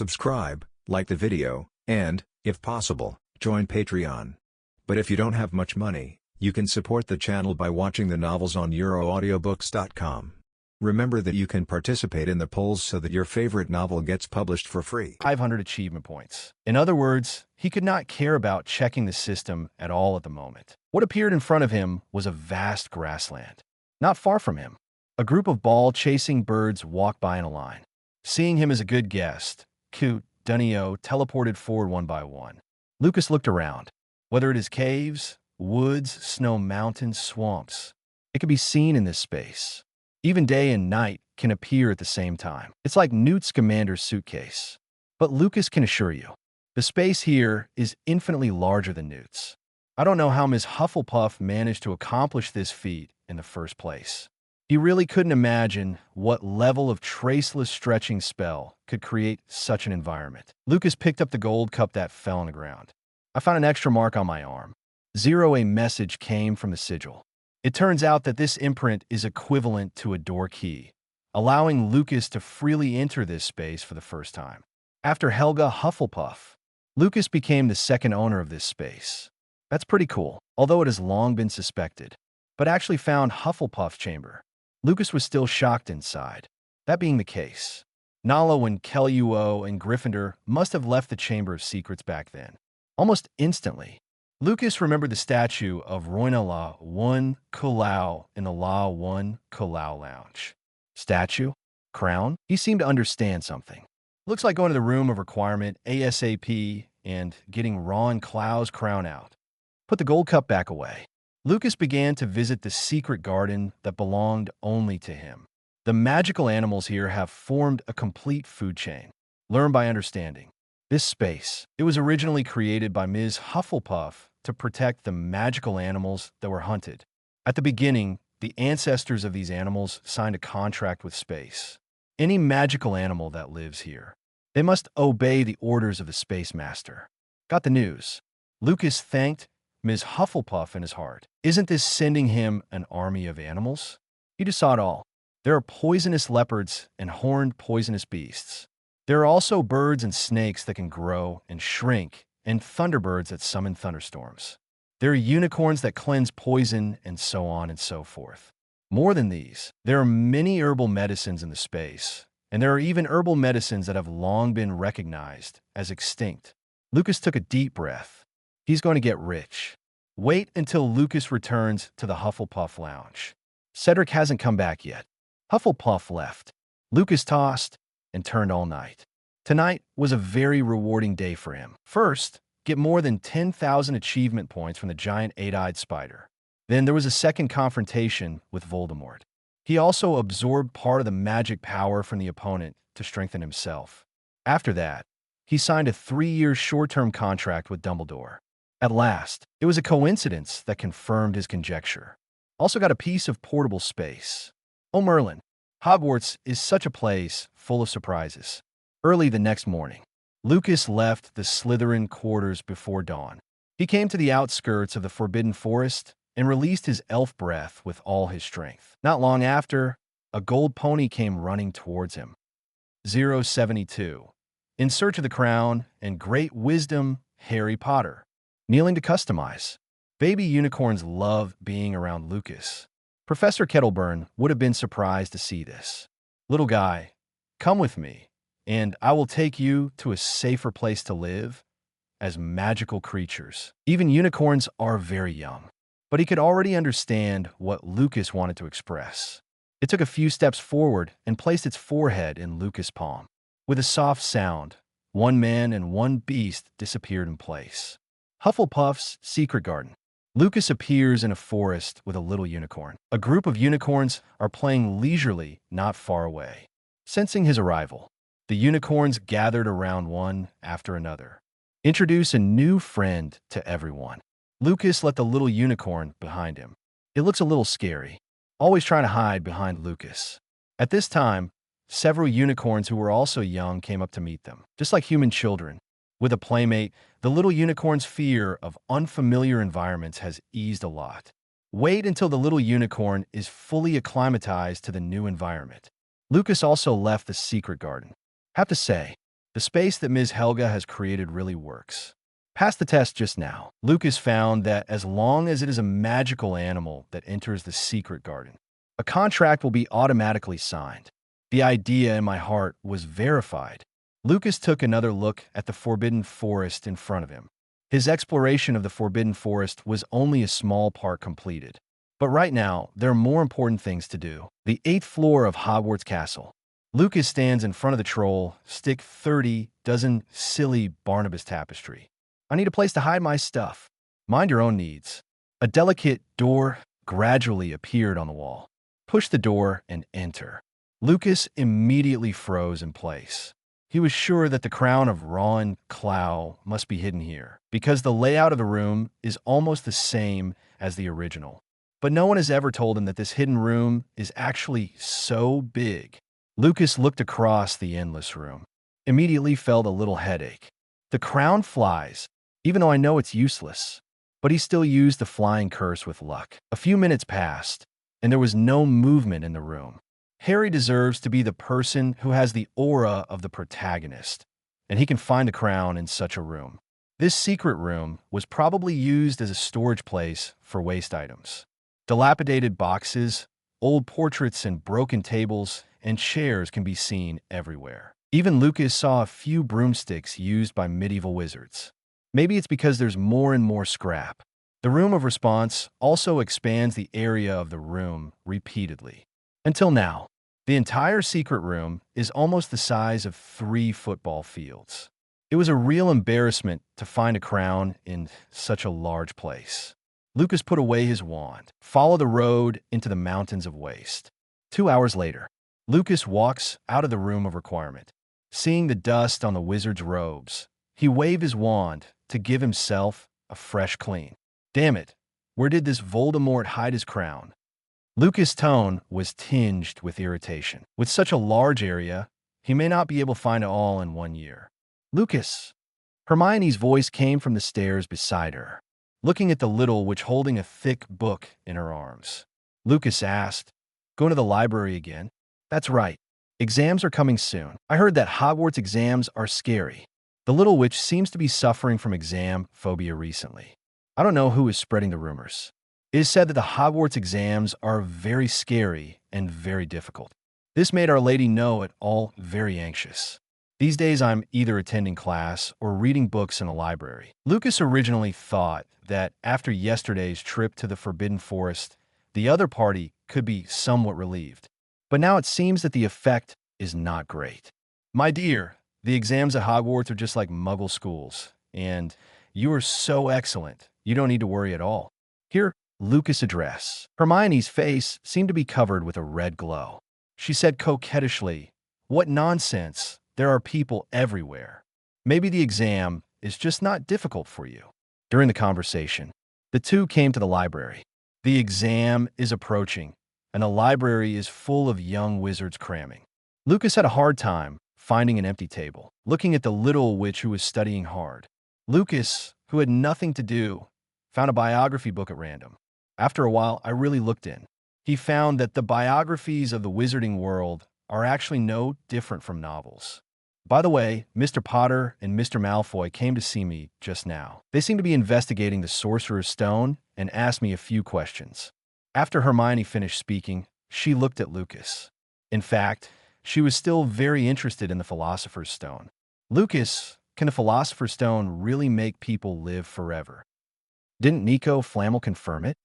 subscribe, like the video, and, if possible, join Patreon. But if you don't have much money, you can support the channel by watching the novels on euroaudiobooks.com. Remember that you can participate in the polls so that your favorite novel gets published for free. 500 achievement points. In other words, he could not care about checking the system at all at the moment. What appeared in front of him was a vast grassland. Not far from him, a group of ball-chasing birds walked by in a line. Seeing him as a good guest, Coot, Dunio teleported forward one by one. Lucas looked around. Whether it is caves, woods, snow mountains, swamps, it could be seen in this space. Even day and night can appear at the same time. It's like Newt Scamander's suitcase. But Lucas can assure you, the space here is infinitely larger than Newt's. I don't know how Ms. Hufflepuff managed to accomplish this feat in the first place. He really couldn't imagine what level of traceless stretching spell could create such an environment. Lucas picked up the gold cup that fell on the ground. I found an extra mark on my arm. 0. A message came from the sigil. It turns out that this imprint is equivalent to a door key, allowing Lucas to freely enter this space for the first time. After Helga Hufflepuff, Lucas became the second owner of this space. That's pretty cool, although it has long been suspected, but actually found Hufflepuff's chamber. Lucas was still shocked inside. That being the case, Nala and Keluo and Gryffindor must have left the Chamber of Secrets back then. Almost instantly, Lucas remembered the statue of Roina La 1 Kulau in the La 1 Kulau lounge. Statue? Crown? He seemed to understand something. Looks like going to the room of requirement ASAP and getting Ron Clow's crown out. Put the gold cup back away. Lucas began to visit the secret garden that belonged only to him. The magical animals here have formed a complete food chain. Learn by understanding. This space, it was originally created by Ms. Hufflepuff to protect the magical animals that were hunted. At the beginning, the ancestors of these animals signed a contract with space. Any magical animal that lives here, they must obey the orders of the Space Master. Got the news. Lucas thanked Ms. Hufflepuff in his heart. Isn't this sending him an army of animals? He just saw it all. There are poisonous leopards and horned poisonous beasts. There are also birds and snakes that can grow and shrink, and thunderbirds that summon thunderstorms. There are unicorns that cleanse poison, and so on and so forth. More than these, there are many herbal medicines in the space, and there are even herbal medicines that have long been recognized as extinct. Lucas took a deep breath. He's going to get rich. Wait until Lucas returns to the Hufflepuff lounge. Cedric hasn't come back yet. Hufflepuff left. Lucas tossed and turned all night. Tonight was a very rewarding day for him. First, get more than 10,000 achievement points from the giant eight-eyed spider. Then there was a second confrontation with Voldemort. He also absorbed part of the magic power from the opponent to strengthen himself. After that, he signed a 3-year short-term contract with Dumbledore. At last, it was a coincidence that confirmed his conjecture. Also got a piece of portable space. Oh, Merlin, Hogwarts is such a place full of surprises. Early the next morning, Lucas left the Slytherin quarters before dawn. He came to the outskirts of the Forbidden Forest and released his elf breath with all his strength. Not long after, a gold pony came running towards him. 072. In search of the crown and great wisdom, Harry Potter. Kneeling to customize. Baby unicorns love being around Lucas. Professor Kettleburn would have been surprised to see this. Little guy, come with me, and I will take you to a safer place to live as magical creatures. Even unicorns are very young, but he could already understand what Lucas wanted to express. It took a few steps forward and placed its forehead in Lucas' palm. With a soft sound, one man and one beast disappeared in place. Hufflepuff's secret garden. Lucas appears in a forest with a little unicorn. A group of unicorns are playing leisurely not far away. Sensing his arrival, the unicorns gathered around one after another. Introduce a new friend to everyone. Lucas let the little unicorn behind him. It looks a little scary, always trying to hide behind Lucas. At this time, several unicorns who were also young came up to meet them, just like human children. With a playmate, the little unicorn's fear of unfamiliar environments has eased a lot. Wait until the little unicorn is fully acclimatized to the new environment. Lucas also left the secret garden. Have to say, The space that Ms. Helga has created really works. Passed the test just now. Lucas found that as long as it is a magical animal that enters the secret garden, a contract will be automatically signed. The idea in my heart was verified. Lucas took another look at the forbidden forest in front of him. His exploration of the forbidden forest was only a small part completed. But right now, there are more important things to do. The 8th floor of Hogwarts Castle. Lucas stands in front of the troll, stick 30 dozen silly Barnabas tapestry. I need a place to hide my stuff. Mind your own needs. A delicate door gradually appeared on the wall. Push the door and enter. Lucas immediately froze in place. He was sure that the crown of Ron Clow must be hidden here, because the layout of the room is almost the same as the original. But no one has ever told him that this hidden room is actually so big. Lucas looked across the endless room. Immediately felt a little headache. The crown flies, even though I know it's useless. But he still used the flying curse with luck. A few minutes passed, and there was no movement in the room. Harry deserves to be the person who has the aura of the protagonist, and he can find a crown in such a room. This secret room was probably used as a storage place for waste items. Dilapidated boxes, old portraits, and broken tables and chairs can be seen everywhere. Even Lucas saw a few broomsticks used by medieval wizards. Maybe it's because there's more and more scrap. The room of response also expands the area of the room repeatedly. Until now, the entire secret room is almost the size of 3 football fields. It was a real embarrassment to find a crown in such a large place. Lucas put away his wand, followed the road into the mountains of waste. 2 hours later, Lucas walks out of the room of requirement. Seeing the dust on the wizard's robes, he waved his wand to give himself a fresh clean. Damn it, where did this Voldemort hide his crown? Lucas' tone was tinged with irritation. With such a large area, he may not be able to find it all in 1 year. Lucas! Hermione's voice came from the stairs beside her, looking at the little witch holding a thick book in her arms. Lucas asked, "Going to the library again?" "That's right. Exams are coming soon. I heard that Hogwarts exams are scary." The little witch seems to be suffering from exam phobia recently. I don't know who is spreading the rumors. It is said that the Hogwarts exams are very scary and very difficult. This made Our Lady know it all very anxious. These days I'm either attending class or reading books in a library. Lucas originally thought that after yesterday's trip to the Forbidden Forest, the other party could be somewhat relieved. But now it seems that the effect is not great. "My dear, the exams at Hogwarts are just like Muggle schools, and you are so excellent, you don't need to worry at all." Here, Lucas' address. Hermione's face seemed to be covered with a red glow. She said coquettishly, "What nonsense. There are people everywhere. Maybe the exam is just not difficult for you." During the conversation, the two came to the library. The exam is approaching, and the library is full of young wizards cramming. Lucas had a hard time finding an empty table, looking at the little witch who was studying hard. Lucas, who had nothing to do, found a biography book at random. After a while, I really looked in. He found that the biographies of the wizarding world are actually no different from novels. By the way, Mr. Potter and Mr. Malfoy came to see me just now. They seem to be investigating the Sorcerer's Stone and asked me a few questions. After Hermione finished speaking, she looked at Lucas. In fact, she was still very interested in the Philosopher's Stone. "Lucas, can the Philosopher's Stone really make people live forever?" Didn't Nico Flamel confirm it?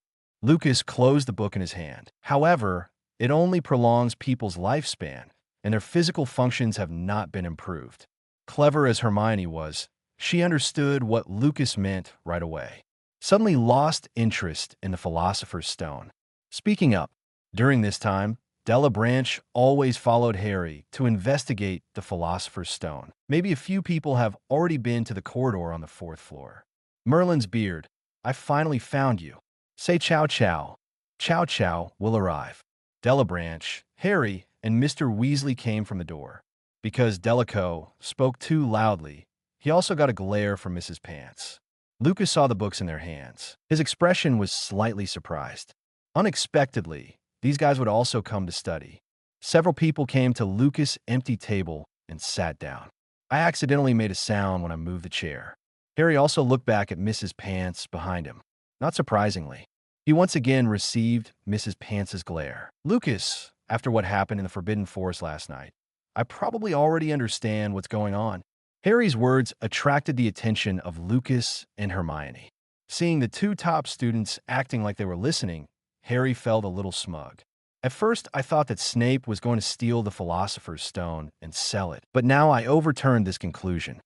Lucas closed the book in his hand. However, it only prolongs people's lifespan, and their physical functions have not been improved. Clever as Hermione was, she understood what Lucas meant right away. Suddenly lost interest in the Philosopher's Stone. Speaking up, during this time, Della Branch always followed Harry to investigate the Philosopher's Stone. Maybe a few people have already been to the corridor on the 4th floor. Merlin's beard, "I finally found you. Say Chow Chow. Chow Chow will arrive." Della Branch, Harry, and Mr. Weasley came from the door. Because Delacoe spoke too loudly, he also got a glare from Mrs. Pants. Lucas saw the books in their hands. His expression was slightly surprised. Unexpectedly, these guys would also come to study. Several people came to Lucas' empty table and sat down. I accidentally made a sound when I moved the chair. Harry also looked back at Mrs. Pants behind him. Not surprisingly, he once again received Mrs. Pants's glare. Lucas, after what happened in the Forbidden Forest last night, I probably already understand what's going on. Harry's words attracted the attention of Lucas and Hermione. Seeing the two top students acting like they were listening, Harry felt a little smug. At first, I thought that Snape was going to steal the Philosopher's Stone and sell it, but now I overturned this conclusion.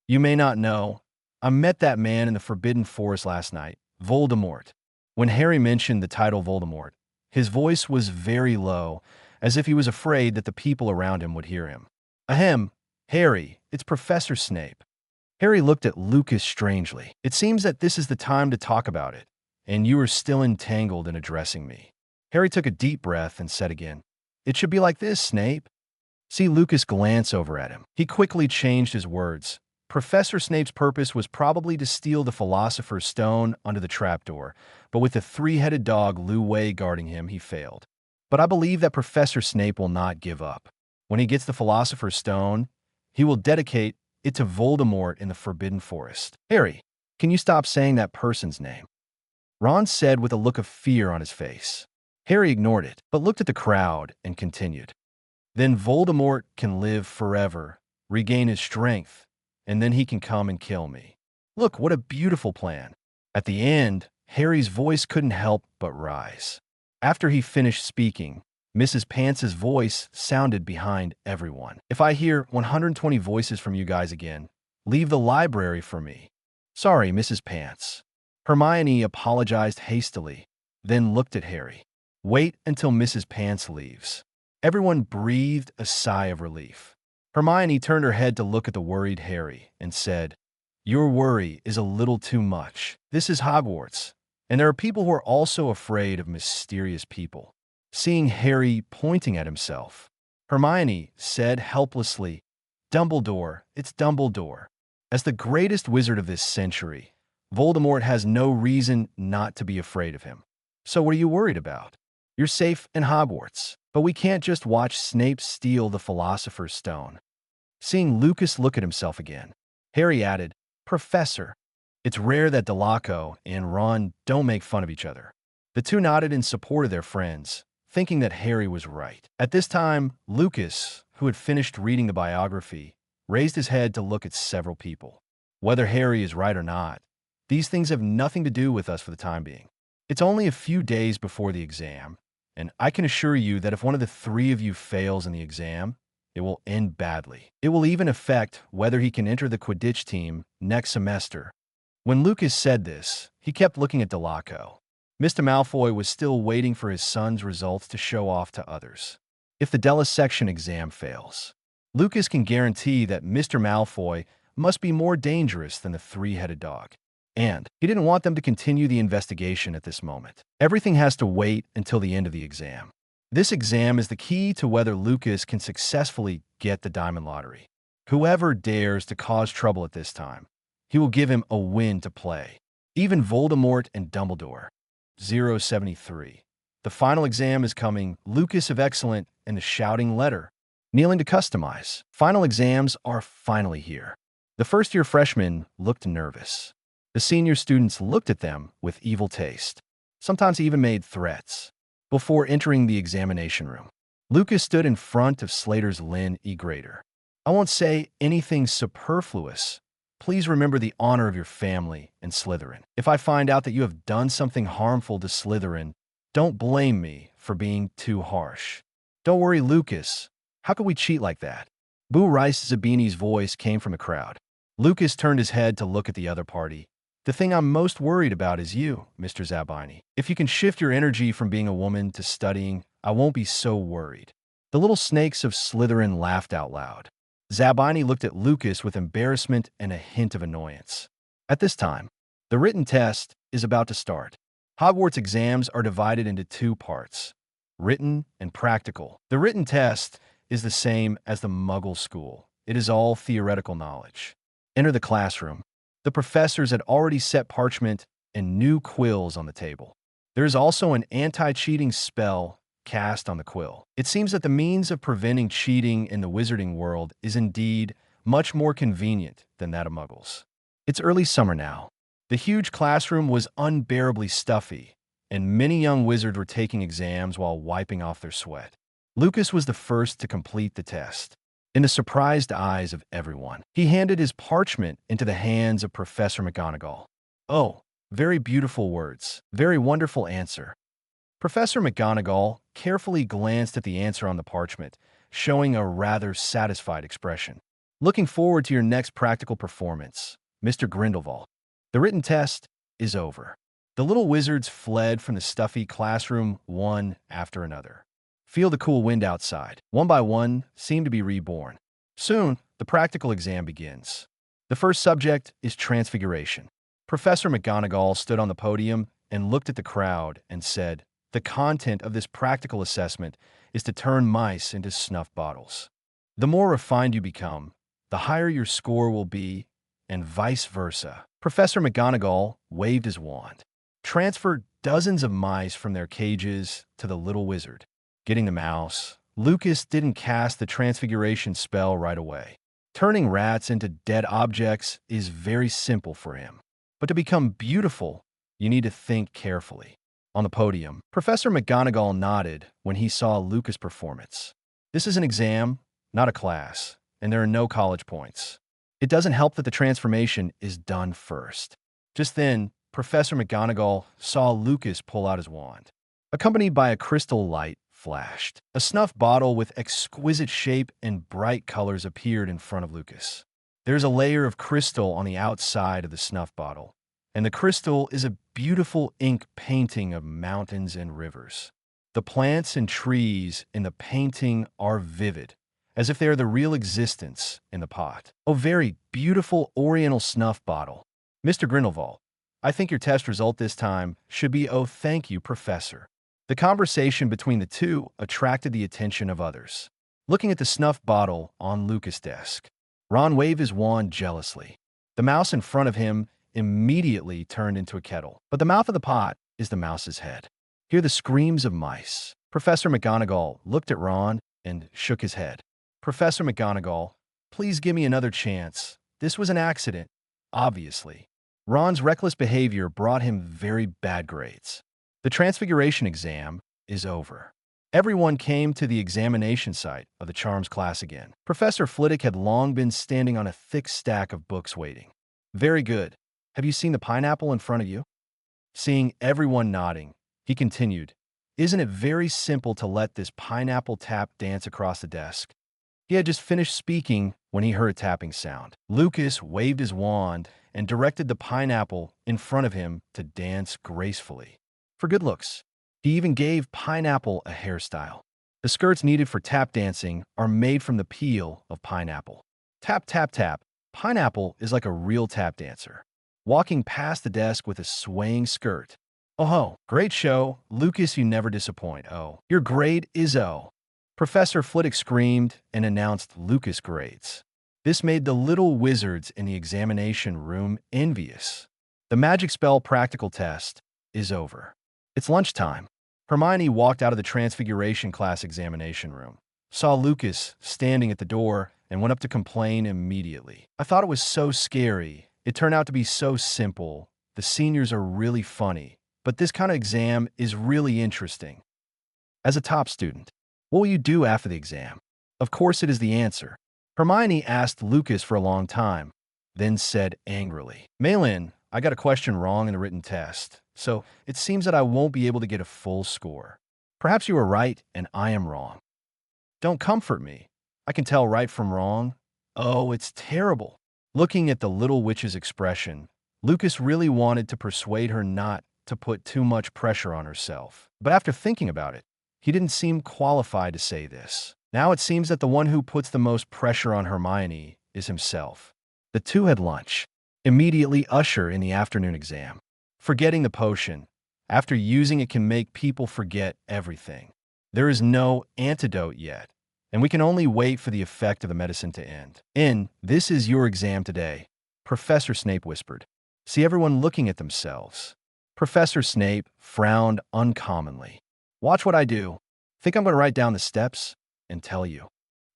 You may not know, I met that man in the Forbidden Forest last night, Voldemort. When Harry mentioned the title Voldemort, his voice was very low, as if he was afraid that the people around him would hear him. Ahem, Harry, it's Professor Snape. Harry looked at Lucas strangely. It seems that this is the time to talk about it, and you are still entangled in addressing me. Harry took a deep breath and said again, It should be like this, Snape. See Lucas glance over at him. He quickly changed his words. Professor Snape's purpose was probably to steal the Philosopher's Stone under the trapdoor, but with the three-headed dog Lu Wei guarding him, he failed. But I believe that Professor Snape will not give up. When he gets the Philosopher's Stone, he will dedicate it to Voldemort in the Forbidden Forest. Harry, can you stop saying that person's name? Ron said with a look of fear on his face. Harry ignored it, but looked at the crowd and continued. Then Voldemort can live forever, regain his strength, and then he can come and kill me. Look, what a beautiful plan. At the end, Harry's voice couldn't help but rise. After he finished speaking, Mrs. Pants's voice sounded behind everyone. If I hear 120 voices from you guys again, leave the library for me. Sorry, Mrs. Pants. Hermione apologized hastily, then looked at Harry. Wait until Mrs. Pants leaves. Everyone breathed a sigh of relief. Hermione turned her head to look at the worried Harry and said, Your worry is a little too much. This is Hogwarts, and there are people who are also afraid of mysterious people. Seeing Harry pointing at himself, Hermione said helplessly, Dumbledore, it's Dumbledore. As the greatest wizard of this century, Voldemort has no reason not to be afraid of him. So what are you worried about? You're safe in Hogwarts, but we can't just watch Snape steal the Philosopher's Stone. Seeing Lucas look at himself again, Harry added, Professor, it's rare that Delaco and Ron don't make fun of each other. The two nodded in support of their friends, thinking that Harry was right. At this time, Lucas, who had finished reading the biography, raised his head to look at several people. Whether Harry is right or not, these things have nothing to do with us for the time being. It's only a few days before the exam, and I can assure you that if one of the three of you fails in the exam, it will end badly. It will even affect whether he can enter the Quidditch team next semester. When Lucas said this, he kept looking at Delaco. Mr. Malfoy was still waiting for his son's results to show off to others. If the Delisection exam fails, Lucas can guarantee that Mr. Malfoy must be more dangerous than the three-headed dog. And he didn't want them to continue the investigation at this moment. Everything has to wait until the end of the exam. This exam is the key to whether Lucas can successfully get the Diamond Lottery. Whoever dares to cause trouble at this time, he will give him a win to play. Even Voldemort and Dumbledore. 073. The final exam is coming. Lucas of Excellent and the Shouting Letter. Kneeling to Customize. Final exams are finally here. The first-year freshmen looked nervous. The senior students looked at them with evil taste. Sometimes even made threats. Before entering the examination room, Lucas stood in front of Slater's Lynn E. Grader. I won't say anything superfluous. Please remember the honor of your family and Slytherin. If I find out that you have done something harmful to Slytherin, don't blame me for being too harsh. Don't worry, Lucas. How could we cheat like that? Boo Rice Zabini's voice came from the crowd. Lucas turned his head to look at the other party. The thing I'm most worried about is you, Mr. Zabini. If you can shift your energy from being a woman to studying, I won't be so worried. The little snakes of Slytherin laughed out loud. Zabini looked at Lucas with embarrassment and a hint of annoyance. At this time, the written test is about to start. Hogwarts exams are divided into two parts, written and practical. The written test is the same as the Muggle school. It is all theoretical knowledge. Enter the classroom. The professors had already set parchment and new quills on the table. There is also an anti-cheating spell cast on the quill. It seems that the means of preventing cheating in the wizarding world is indeed much more convenient than that of Muggles. It's early summer now. The huge classroom was unbearably stuffy, and many young wizards were taking exams while wiping off their sweat. Lucas was the first to complete the test. In the surprised eyes of everyone, he handed his parchment into the hands of Professor McGonagall. "Oh, very beautiful words. Very wonderful answer." Professor McGonagall carefully glanced at the answer on the parchment, showing a rather satisfied expression. "Looking forward to your next practical performance, Mr. Grindelwald. The written test is over." The little wizards fled from the stuffy classroom one after another. Feel the cool wind outside. One by one, seem to be reborn. Soon, the practical exam begins. The first subject is Transfiguration. Professor McGonagall stood on the podium and looked at the crowd and said, "The content of this practical assessment is to turn mice into snuff bottles. The more refined you become, the higher your score will be, and vice versa." Professor McGonagall waved his wand. Transfer dozens of mice from their cages to the little wizard. Getting the mouse, Lucas didn't cast the transfiguration spell right away. Turning rats into dead objects is very simple for him. But to become beautiful, you need to think carefully. On the podium, Professor McGonagall nodded when he saw Lucas' performance. This is an exam, not a class, and there are no college points. It doesn't help that the transformation is done first. Just then, Professor McGonagall saw Lucas pull out his wand. Accompanied by a crystal light flashed. A snuff bottle with exquisite shape and bright colors appeared in front of Lucas. There's a layer of crystal on the outside of the snuff bottle, and the crystal is a beautiful ink painting of mountains and rivers. The plants and trees in the painting are vivid, as if they are the real existence in the pot. "Oh, very beautiful oriental snuff bottle. Mr. Grindelwald, I think your test result this time should be, oh, thank you, Professor." The conversation between the two attracted the attention of others. Looking at the snuff bottle on Lucas' desk, Ron waved his wand jealously. The mouse in front of him immediately turned into a kettle, but the mouth of the pot is the mouse's head. Hear the screams of mice. Professor McGonagall looked at Ron and shook his head. "Professor McGonagall, please give me another chance. This was an accident, obviously." Ron's reckless behavior brought him very bad grades. The Transfiguration exam is over. Everyone came to the examination site of the Charms class again. Professor Flitwick had long been standing on a thick stack of books waiting. "Very good. Have you seen the pineapple in front of you?" Seeing everyone nodding, he continued, "Isn't it very simple to let this pineapple tap dance across the desk?" He had just finished speaking when he heard a tapping sound. Lucas waved his wand and directed the pineapple in front of him to dance gracefully. For good looks, he even gave Pineapple a hairstyle. The skirts needed for tap dancing are made from the peel of pineapple. Tap, tap, tap. Pineapple is like a real tap dancer, walking past the desk with a swaying skirt. "Oh, great show. Lucas, you never disappoint. Oh, your grade is O." Professor Flitwick screamed and announced Lucas' grades. This made the little wizards in the examination room envious. The magic spell practical test is over. It's lunchtime. Hermione walked out of the Transfiguration class examination room, saw Lucas standing at the door, and went up to complain immediately. "I thought it was so scary. It turned out to be so simple. The seniors are really funny, but this kind of exam is really interesting. As a top student, what will you do after the exam?" Of course it is the answer. Hermione asked Lucas for a long time, then said angrily, "Malin, I got a question wrong in the written test, so it seems that I won't be able to get a full score. Perhaps you are right and I am wrong. Don't comfort me. I can tell right from wrong. Oh, it's terrible." Looking at the little witch's expression, Lucas really wanted to persuade her not to put too much pressure on herself. But after thinking about it, he didn't seem qualified to say this. Now it seems that the one who puts the most pressure on Hermione is himself. The two had lunch, immediately usher in the afternoon exam. Forgetting the potion, after using it can make people forget everything. There is no antidote yet, and we can only wait for the effect of the medicine to end. "This is your exam today," Professor Snape whispered. "See everyone looking at themselves." Professor Snape frowned uncommonly. "Watch what I do. Think I'm going to write down the steps and tell you."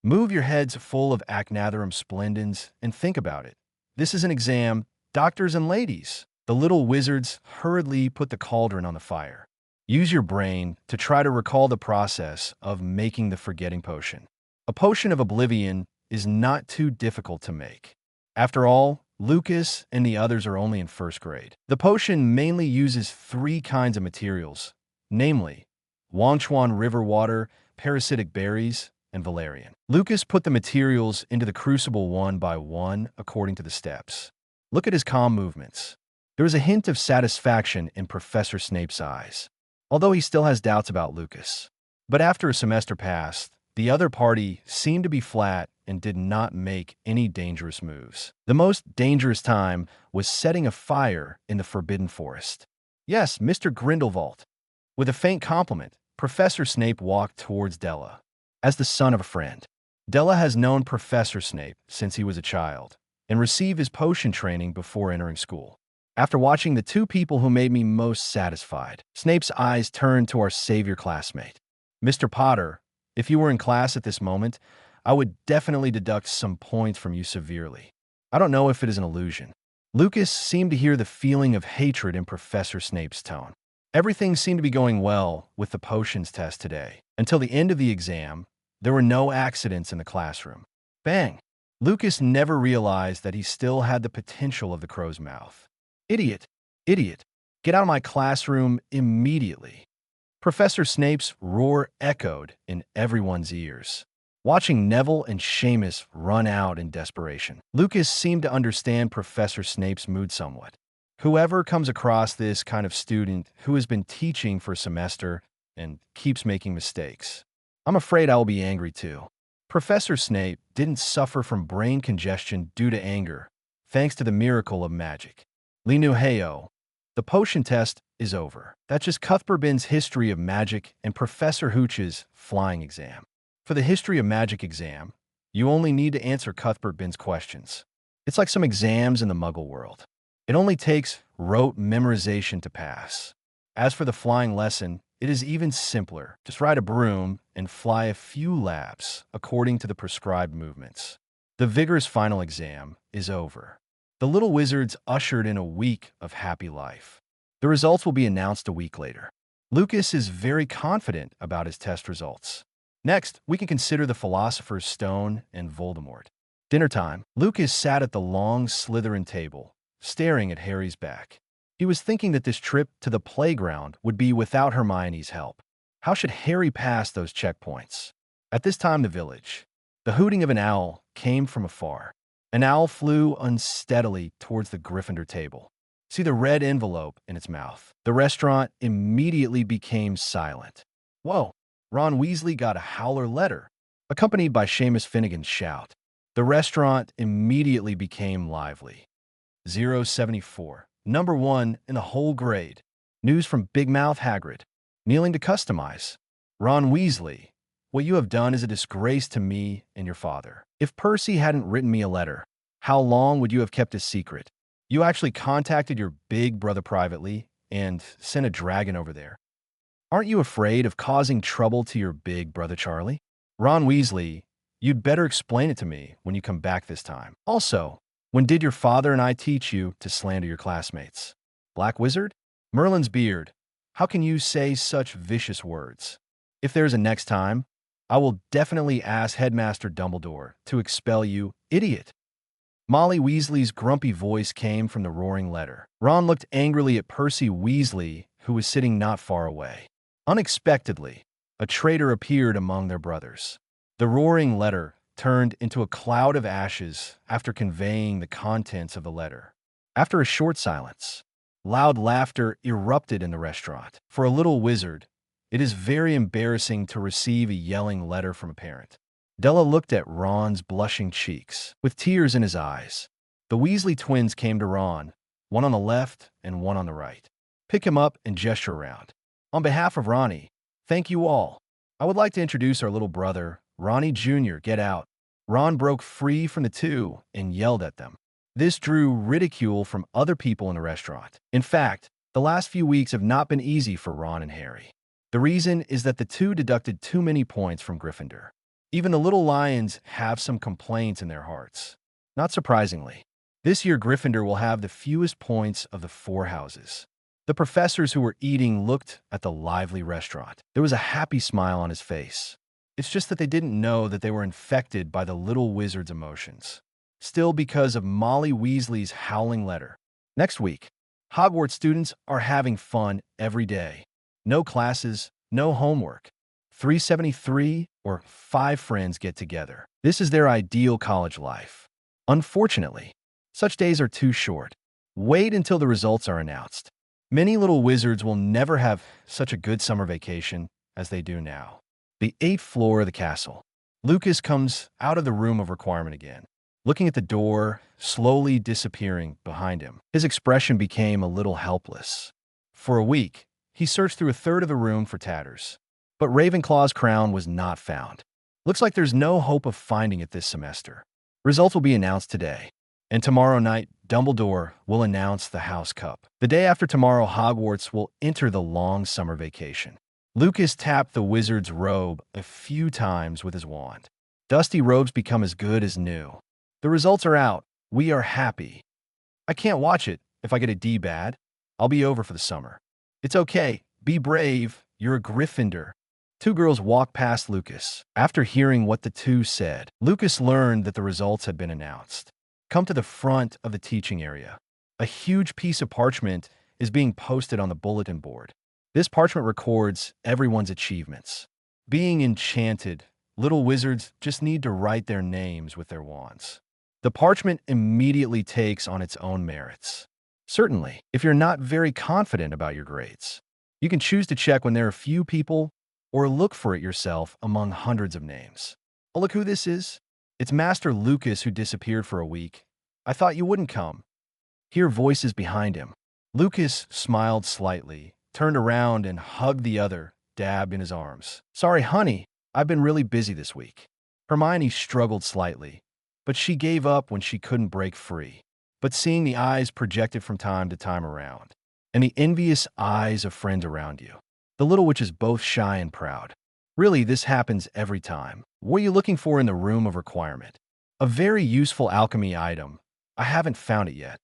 Move your heads full of acnathorum splendens and think about it. This is an exam, doctors and ladies. The little wizards hurriedly put the cauldron on the fire. Use your brain to try to recall the process of making the forgetting potion. A potion of oblivion is not too difficult to make. After all, Lucas and the others are only in first grade. The potion mainly uses 3 kinds of materials, namely Wanchuan river water, parasitic berries, and valerian. Lucas put the materials into the crucible one by one according to the steps. Look at his calm movements. There is a hint of satisfaction in Professor Snape's eyes, although he still has doubts about Lucas. But after a semester passed, the other party seemed to be flat and did not make any dangerous moves. The most dangerous time was setting a fire in the Forbidden Forest. Yes, Mr. Grindelwald. With a faint compliment, Professor Snape walked towards Della. As the son of a friend, Della has known Professor Snape since he was a child and received his potion training before entering school. After watching the 2 people who made me most satisfied, Snape's eyes turned to our savior classmate. Mr. Potter, if you were in class at this moment, I would definitely deduct some points from you severely. I don't know if it is an illusion. Lucas seemed to hear the feeling of hatred in Professor Snape's tone. Everything seemed to be going well with the potions test today. Until the end of the exam, there were no accidents in the classroom. Bang! Lucas never realized that he still had the potential of the crow's mouth. Idiot! Idiot! Get out of my classroom immediately. Professor Snape's roar echoed in everyone's ears. Watching Neville and Seamus run out in desperation, Lucas seemed to understand Professor Snape's mood somewhat. Whoever comes across this kind of student who has been teaching for a semester and keeps making mistakes, I'm afraid I will be angry too. Professor Snape didn't suffer from brain congestion due to anger, thanks to the miracle of magic. Li Nu Heyo, the potion test is over. That's just Cuthbert's history of magic and Professor Hooch's flying exam. For the history of magic exam, you only need to answer Cuthbert's questions. It's like some exams in the Muggle world. It only takes rote memorization to pass. As for the flying lesson, it is even simpler. Just ride a broom and fly a few laps according to the prescribed movements. The vigorous final exam is over. The little wizards ushered in a week of happy life. The results will be announced a week later. Lucas is very confident about his test results. Next, we can consider the Philosopher's Stone and Voldemort. Dinner time. Lucas sat at the long Slytherin table, staring at Harry's back. He was thinking that this trip to the playground would be without Hermione's help. How should Harry pass those checkpoints? At this time, the village. The hooting of an owl came from afar. An owl flew unsteadily towards the Gryffindor table. See the red envelope in its mouth. The restaurant immediately became silent. Whoa! Ron Weasley got a howler letter, accompanied by Seamus Finnegan's shout. The restaurant immediately became lively. 074. Number 1 in the whole grade. News from Big Mouth Hagrid. Kneeling to customize. Ron Weasley, what you have done is a disgrace to me and your father. If Percy hadn't written me a letter, how long would you have kept his secret? You actually contacted your big brother privately and sent a dragon over there. Aren't you afraid of causing trouble to your big brother Charlie? Ron Weasley, you'd better explain it to me when you come back this time. Also, when did your father and I teach you to slander your classmates? Black Wizard? Merlin's beard. How can you say such vicious words? If there's a next time, I will definitely ask Headmaster Dumbledore to expel you, idiot. Molly Weasley's grumpy voice came from the roaring letter. Ron looked angrily at Percy Weasley, who was sitting not far away. Unexpectedly, a traitor appeared among their brothers. The roaring letter turned into a cloud of ashes after conveying the contents of the letter. After a short silence, loud laughter erupted in the restaurant. For a little wizard, it is very embarrassing to receive a yelling letter from a parent. Della looked at Ron's blushing cheeks, with tears in his eyes. The Weasley twins came to Ron, one on the left and one on the right. Pick him up and gesture around. On behalf of Ronnie, thank you all. I would like to introduce our little brother, Ronnie Jr. Get out. Ron broke free from the two and yelled at them. This drew ridicule from other people in the restaurant. In fact, the last few weeks have not been easy for Ron and Harry. The reason is that the two deducted too many points from Gryffindor. Even the little lions have some complaints in their hearts. Not surprisingly, this year Gryffindor will have the fewest points of the four houses. The professors who were eating looked at the lively restaurant. There was a happy smile on his face. It's just that they didn't know that they were infected by the little wizard's emotions. Still, because of Molly Weasley's howling letter. Next week, Hogwarts students are having fun every day. No classes, no homework. 373 or 5 friends get together. This is their ideal college life. Unfortunately, such days are too short. Wait until the results are announced. Many little wizards will never have such a good summer vacation as they do now. The 8th floor of the castle. Lucas comes out of the room of requirement again, looking at the door, slowly disappearing behind him. His expression became a little helpless. For a week, he searched through a third of the room for tatters, but Ravenclaw's crown was not found. Looks like there's no hope of finding it this semester. Results will be announced today, and tomorrow night, Dumbledore will announce the House Cup. The day after tomorrow, Hogwarts will enter the long summer vacation. Lucas tapped the wizard's robe a few times with his wand. Dusty robes become as good as new. The results are out. We are happy. I can't watch it if I get a D bad. I'll be over for the summer. It's okay. Be brave. You're a Gryffindor. 2 girls walked past Lucas. After hearing what the 2 said, Lucas learned that the results had been announced. Come to the front of the teaching area. A huge piece of parchment is being posted on the bulletin board. This parchment records everyone's achievements. Being enchanted, little wizards just need to write their names with their wands. The parchment immediately takes on its own merits. Certainly, if you're not very confident about your grades, you can choose to check when there are few people or look for it yourself among hundreds of names. Oh, look who this is. It's Master Lucas who disappeared for a week. I thought you wouldn't come. Hear voices behind him. Lucas smiled slightly, turned around and hugged the other, dab in his arms. Sorry, honey, I've been really busy this week. Hermione struggled slightly, but she gave up when she couldn't break free. But seeing the eyes projected from time to time around, and the envious eyes of friends around you, the little witch is both shy and proud. Really, this happens every time. What are you looking for in the room of requirement? A very useful alchemy item. I haven't found it yet.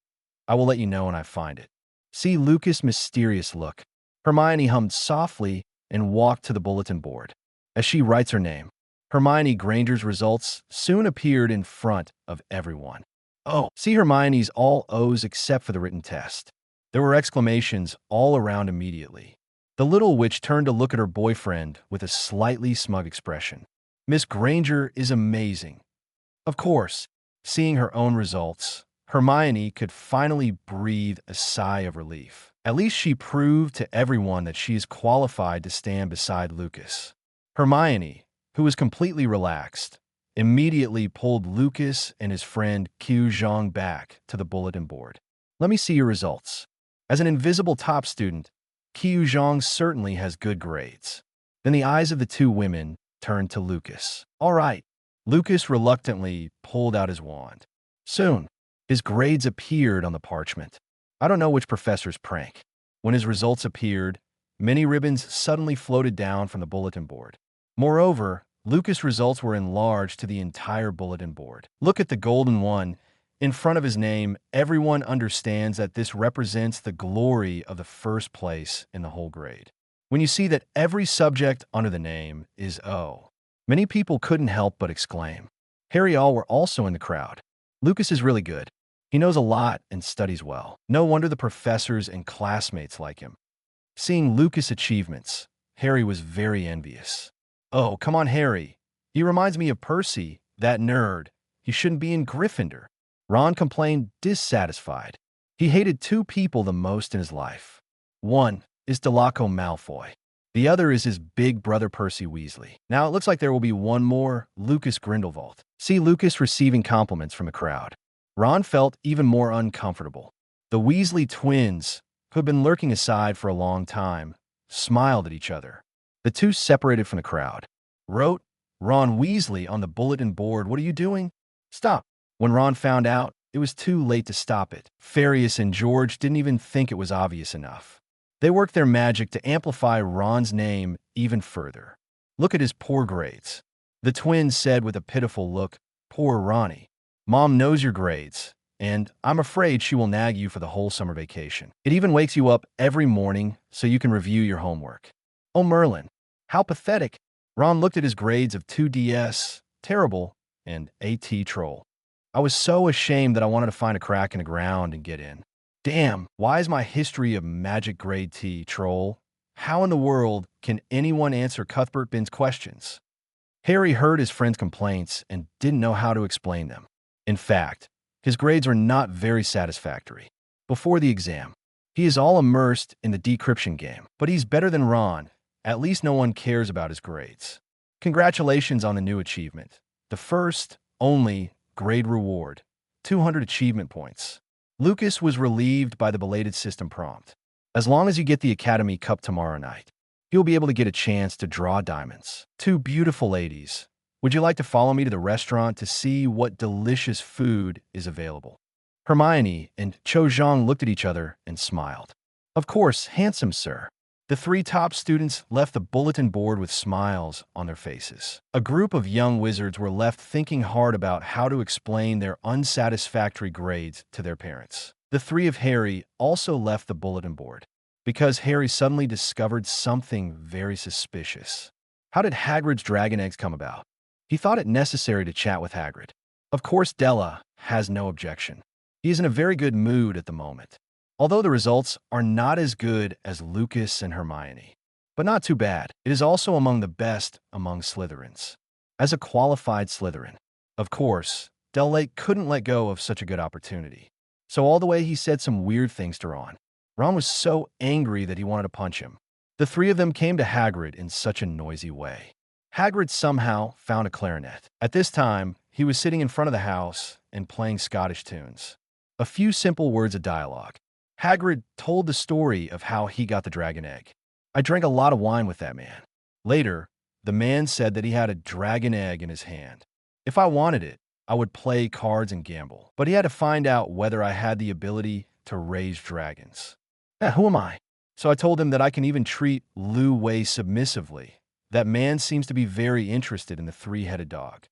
I will let you know when I find it. See Lucas' mysterious look. Hermione hummed softly and walked to the bulletin board. As she writes her name, Hermione Granger's results soon appeared in front of everyone. Oh, see Hermione's all O's except for the written test. There were exclamations all around immediately. The little witch turned to look at her boyfriend with a slightly smug expression. Miss Granger is amazing. Of course, seeing her own results, Hermione could finally breathe a sigh of relief. At least she proved to everyone that she is qualified to stand beside Lucas. Hermione, who was completely relaxed, immediately pulled Lucas and his friend Qiu Zhang back to the bulletin board. Let me see your results. As an invisible top student, Qiu Zhang certainly has good grades. Then the eyes of the 2 women turned to Lucas. All right. Lucas reluctantly pulled out his wand. Soon, his grades appeared on the parchment. I don't know which professor's prank. When his results appeared, many ribbons suddenly floated down from the bulletin board. Moreover, Lucas' results were enlarged to the entire bulletin board. Look at the golden one. In front of his name, everyone understands that this represents the glory of the first place in the whole grade. When you see that every subject under the name is O, many people couldn't help but exclaim. Harry all were also in the crowd. Lucas is really good. He knows a lot and studies well. No wonder the professors and classmates like him. Seeing Lucas' achievements, Harry was very envious. Oh, come on, Harry. He reminds me of Percy, that nerd. He shouldn't be in Gryffindor. Ron complained, dissatisfied. He hated 2 people the most in his life. One is Draco Malfoy. The other is his big brother Percy Weasley. Now it looks like there will be one more, Lucas Grindelwald. See Lucas receiving compliments from the crowd. Ron felt even more uncomfortable. The Weasley twins, who had been lurking aside for a long time, smiled at each other. The 2 separated from the crowd. Wrote, Ron Weasley on the bulletin board. What are you doing? Stop. When Ron found out, it was too late to stop it. Farius and George didn't even think it was obvious enough. They worked their magic to amplify Ron's name even further. Look at his poor grades. The twins said with a pitiful look, "Poor Ronnie. Mom knows your grades, and I'm afraid she will nag you for the whole summer vacation. It even wakes you up every morning so you can review your homework." Oh, Merlin, how pathetic. Ron looked at his grades of 2DS, terrible, and AT troll. I was so ashamed that I wanted to find a crack in the ground and get in. Damn, why is my history of magic grade T troll? How in the world can anyone answer Cuthbert Bin's questions? Harry heard his friend's complaints and didn't know how to explain them. In fact, his grades were not very satisfactory. Before the exam, he is all immersed in the decryption game, but he's better than Ron. At least no one cares about his grades. Congratulations on the new achievement. The first, only, grade reward, 200 achievement points. Lucas was relieved by the belated system prompt. As long as you get the Academy Cup tomorrow night, you'll be able to get a chance to draw diamonds. Two beautiful ladies. Would you like to follow me to the restaurant to see what delicious food is available? Hermione and Cho Zhang looked at each other and smiled. Of course, handsome sir. The three top students left the bulletin board with smiles on their faces. A group of young wizards were left thinking hard about how to explain their unsatisfactory grades to their parents. The three of Harry also left the bulletin board because Harry suddenly discovered something very suspicious. How did Hagrid's dragon eggs come about? He thought it necessary to chat with Hagrid. Of course, Della has no objection. He is in a very good mood at the moment. Although the results are not as good as Lucas and Hermione, but not too bad. It is also among the best among Slytherins. As a qualified Slytherin, of course, Del Lake couldn't let go of such a good opportunity. So all the way he said some weird things to Ron. Ron was so angry that he wanted to punch him. The three of them came to Hagrid in such a noisy way. Hagrid somehow found a clarinet. At this time, he was sitting in front of the house and playing Scottish tunes. A few simple words of dialogue. Hagrid told the story of how he got the dragon egg. I drank a lot of wine with that man. Later, the man said that he had a dragon egg in his hand. If I wanted it, I would play cards and gamble. But he had to find out whether I had the ability to raise dragons. Who am I? So I told him that I can even treat Lu Wei submissively. That man seems to be very interested in the three-headed dog.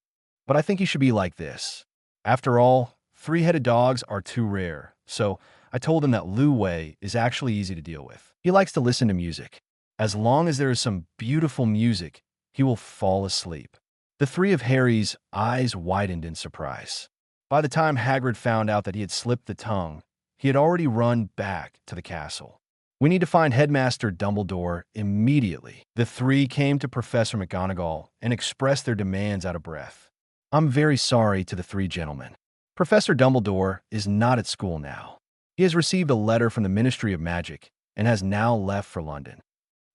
But I think he should be like this. After all, three-headed dogs are too rare, so I told him that Lu Wei is actually easy to deal with. He likes to listen to music. As long as there is some beautiful music, he will fall asleep. The three of Harry's eyes widened in surprise. By the time Hagrid found out that he had slipped the tongue, he had already run back to the castle. We need to find Headmaster Dumbledore immediately. The three came to Professor McGonagall and expressed their demands out of breath. I'm very sorry to the three gentlemen. Professor Dumbledore is not at school now. He has received a letter from the Ministry of Magic and has now left for London.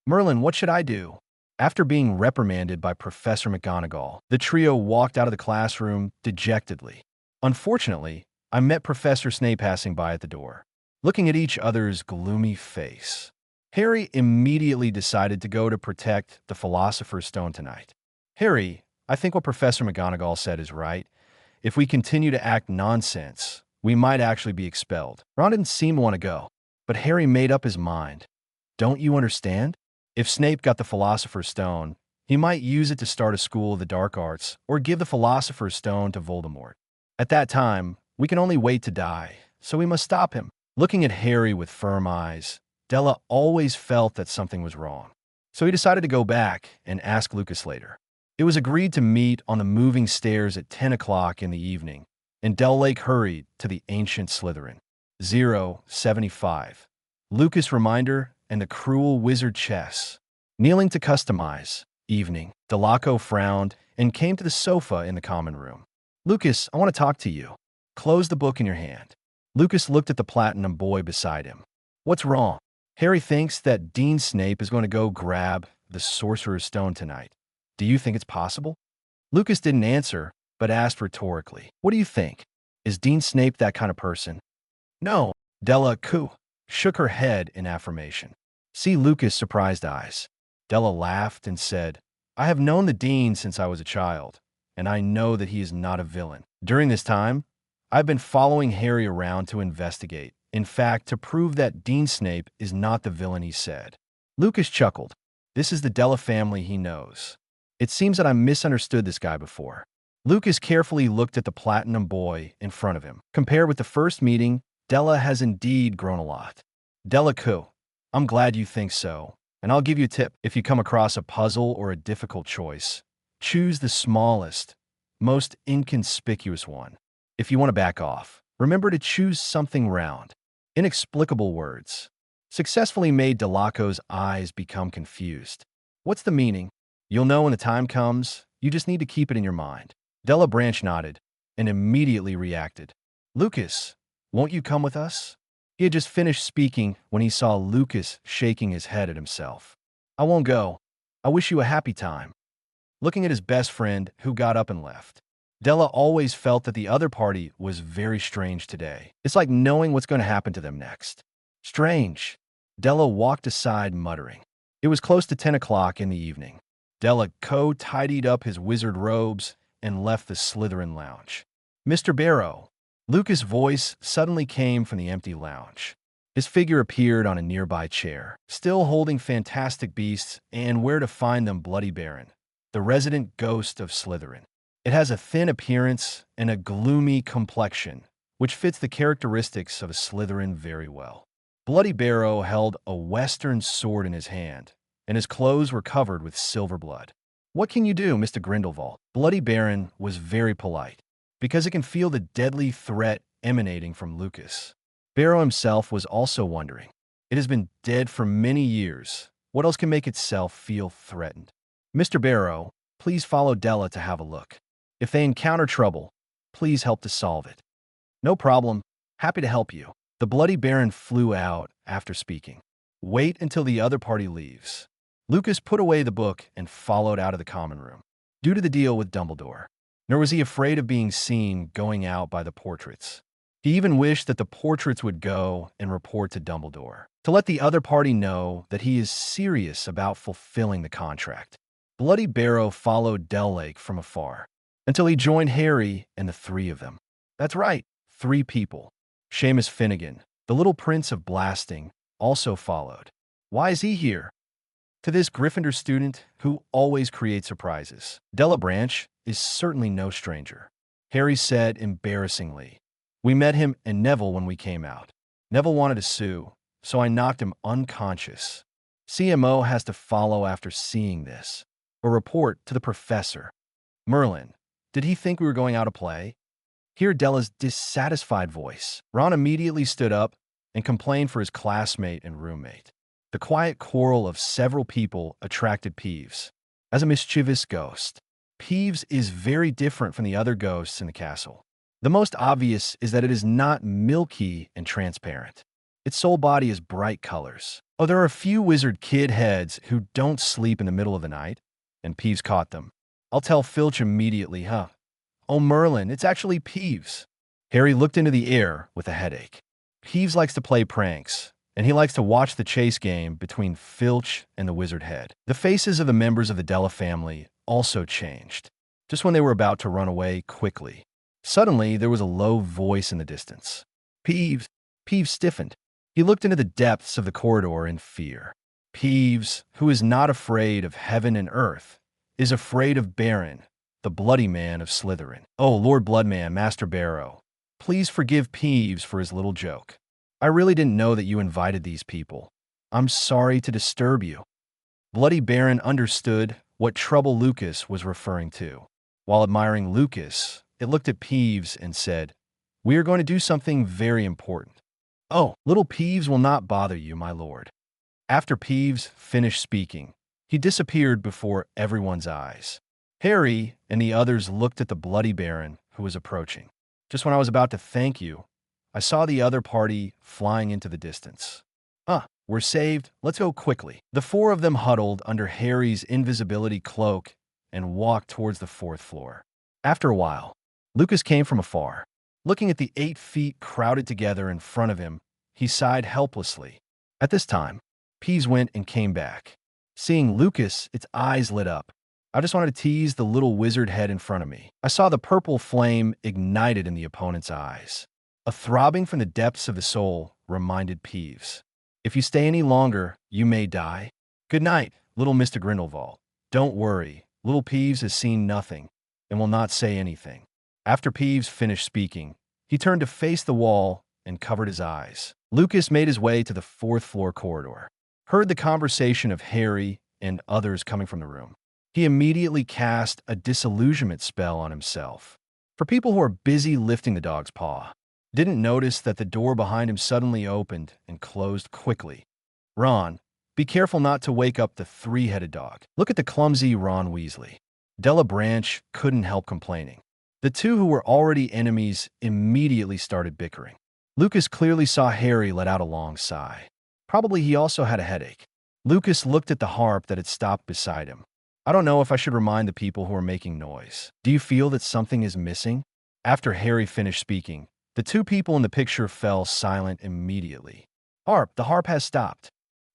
Merlin, what should I do? After being reprimanded by Professor McGonagall, the trio walked out of the classroom dejectedly. Unfortunately, I met Professor Snape passing by at the door, looking at each other's gloomy face. Harry immediately decided to go to protect the Philosopher's Stone tonight. Harry, I think what Professor McGonagall said is right. If we continue to act nonsense, we might actually be expelled. Ron didn't seem to want to go, but Harry made up his mind. Don't you understand? If Snape got the Philosopher's Stone, he might use it to start a school of the dark arts or give the Philosopher's Stone to Voldemort. At that time, we can only wait to die, so we must stop him. Looking at Harry with firm eyes, Della always felt that something was wrong. So he decided to go back and ask Lucas later. It was agreed to meet on the moving stairs at 10 o'clock in the evening, and Del Lake hurried to the ancient Slytherin. 075. Lucas Reminder and the Cruel Wizard Chess. Kneeling to customize. Evening. Delaco frowned and came to the sofa in the common room. Lucas, I want to talk to you. Close the book in your hand. Lucas looked at the platinum boy beside him. What's wrong? Harry thinks that Dean Snape is going to go grab the Sorcerer's Stone tonight. Do you think it's possible? Lucas didn't answer, but asked rhetorically. What do you think? Is Dean Snape that kind of person? No. Della shook her head in affirmation. See Lucas' surprised eyes. Della laughed and said, I have known the Dean since I was a child, and I know that he is not a villain. During this time, I've been following Harry around to investigate. In fact, to prove that Dean Snape is not the villain he said. Lucas chuckled. This is the Della family he knows. It seems that I misunderstood this guy before. Lucas carefully looked at the platinum boy in front of him. Compared with the first meeting, Della has indeed grown a lot. Della Ku, I'm glad you think so. And I'll give you a tip. If you come across a puzzle or a difficult choice, choose the smallest, most inconspicuous one. If you want to back off, remember to choose something round. Inexplicable words successfully made Delaco's eyes become confused. What's the meaning? You'll know when the time comes. You just need to keep it in your mind. Della Branch nodded and immediately reacted. Lucas, won't you come with us? He had just finished speaking when he saw Lucas shaking his head at himself. I won't go. I wish you a happy time. Looking at his best friend, who got up and left. Della always felt that the other party was very strange today. It's like knowing what's going to happen to them next. Strange. Della walked aside, muttering. It was close to 10 o'clock in the evening. Della tidied up his wizard robes and left the Slytherin lounge. Mr. Barrow. Lucas' voice suddenly came from the empty lounge. His figure appeared on a nearby chair, still holding fantastic beasts and where to find them Bloody Baron, the resident ghost of Slytherin. It has a thin appearance and a gloomy complexion, which fits the characteristics of a Slytherin very well. Bloody Barrow held a western sword in his hand, and his clothes were covered with silver blood. What can you do, Mr. Grindelwald? Bloody Baron was very polite, because it can feel the deadly threat emanating from Lucas. Barrow himself was also wondering. It has been dead for many years. What else can make itself feel threatened? Mr. Barrow, please follow Della to have a look. If they encounter trouble, please help to solve it. No problem. Happy to help you. The Bloody Baron flew out after speaking. Wait until the other party leaves. Lucas put away the book and followed out of the common room. Due to the deal with Dumbledore, nor was he afraid of being seen going out by the portraits. He even wished that the portraits would go and report to Dumbledore, to let the other party know that he is serious about fulfilling the contract. Bloody Barrow followed Del Lake from afar, until he joined Harry and the three of them. That's right, 3 people. Seamus Finnegan, the little prince of blasting, also followed. Why is he here? To this Gryffindor student who always creates surprises, Della Branch is certainly no stranger. Harry said embarrassingly. We met him and Neville when we came out. Neville wanted to sue, so I knocked him unconscious. CMO has to follow after seeing this, or report to the professor. Merlin, did he think we were going out to play? Hear Della's dissatisfied voice. Ron immediately stood up and complained for his classmate and roommate. The quiet quarrel of several people attracted Peeves. As a mischievous ghost, Peeves is very different from the other ghosts in the castle. The most obvious is that it is not milky and transparent. Its sole body is bright colors. Oh, there are a few wizard kid heads who don't sleep in the middle of the night, and Peeves caught them. I'll tell Filch immediately, huh? Oh, Merlin, it's actually Peeves. Harry looked into the air with a headache. Peeves likes to play pranks, and he likes to watch the chase game between Filch and the wizard head. The faces of the members of the Della family also changed, just when they were about to run away quickly. Suddenly, there was a low voice in the distance. Peeves. Peeves stiffened. He looked into the depths of the corridor in fear. Peeves, who is not afraid of heaven and earth, is afraid of Baron, the bloody man of Slytherin. Oh, Lord Bloodman, Master Barrow, please forgive Peeves for his little joke. I really didn't know that you invited these people. I'm sorry to disturb you. Bloody Baron understood what trouble Lucas was referring to. While admiring Lucas, it looked at Peeves and said, We are going to do something very important. Oh, little Peeves will not bother you, my lord. After Peeves finished speaking, he disappeared before everyone's eyes. Harry and the others looked at the Bloody Baron who was approaching. Just when I was about to thank you, I saw the other party flying into the distance. We're saved. Let's go quickly. The 4 of them huddled under Harry's invisibility cloak and walked towards the 4th floor. After a while, Lucas came from afar. Looking at the 8 feet crowded together in front of him, he sighed helplessly. At this time, Peeves went and came back. Seeing Lucas, its eyes lit up. I just wanted to tease the little wizard head in front of me. I saw the purple flame ignited in the opponent's eyes. A throbbing from the depths of the soul reminded Peeves. If you stay any longer, you may die. Good night, little Mr. Grindelwald. Don't worry, Little Peeves has seen nothing and will not say anything. After Peeves finished speaking, he turned to face the wall and covered his eyes. Lucas made his way to the fourth-floor corridor, heard the conversation of Harry and others coming from the room. He immediately cast a disillusionment spell on himself. For people who are busy lifting the dog's paw, didn't notice that the door behind him suddenly opened and closed quickly. Ron, be careful not to wake up the three-headed dog. Look at the clumsy Ron Weasley. Della Branch couldn't help complaining. The two who were already enemies immediately started bickering. Lucas clearly saw Harry let out a long sigh. Probably he also had a headache. Lucas looked at the harp that had stopped beside him. I don't know if I should remind the people who are making noise. Do you feel that something is missing? After Harry finished speaking, the two people in the picture fell silent immediately. Harp, the harp has stopped.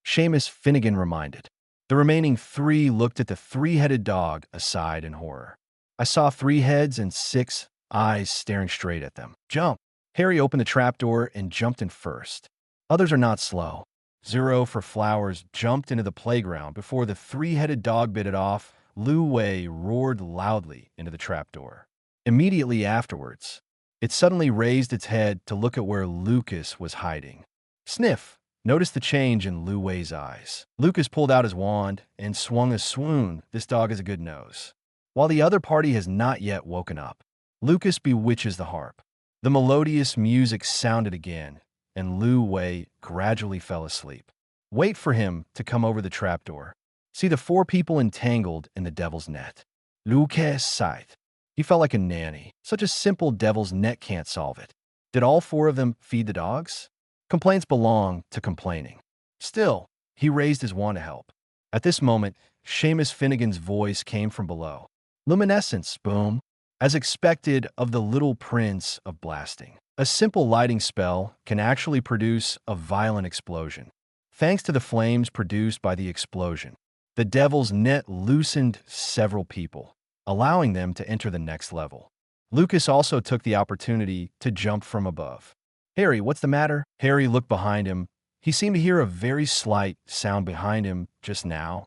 Seamus Finnegan reminded. The remaining three looked at the three-headed dog aside in horror. I saw 3 heads and 6 eyes staring straight at them. Jump! Harry opened the trapdoor and jumped in first. Others are not slow. Zero for Flowers jumped into the playground before the three-headed dog bit it off. Lu Wei roared loudly into the trapdoor. Immediately afterwards, it suddenly raised its head to look at where Lucas was hiding. Sniff! Noticed the change in Lu Wei's eyes. Lucas pulled out his wand and swung a swoon. This dog has a good nose. While the other party has not yet woken up, Lucas bewitches the harp. The melodious music sounded again, and Lu Wei gradually fell asleep. Wait for him to come over the trapdoor. See the 4 people entangled in the devil's net. Lucas sighed. He felt like a nanny. Such a simple devil's net can't solve it. Did all 4 of them feed the dogs? Complaints belong to complaining. Still, he raised his wand to help. At this moment, Seamus Finnegan's voice came from below. Luminescence, boom. As expected of the Little Prince of Blasting. A simple lighting spell can actually produce a violent explosion. Thanks to the flames produced by the explosion, the devil's net loosened several people, allowing them to enter the next level. Lucas also took the opportunity to jump from above. Harry, what's the matter? Harry looked behind him. He seemed to hear a very slight sound behind him just now,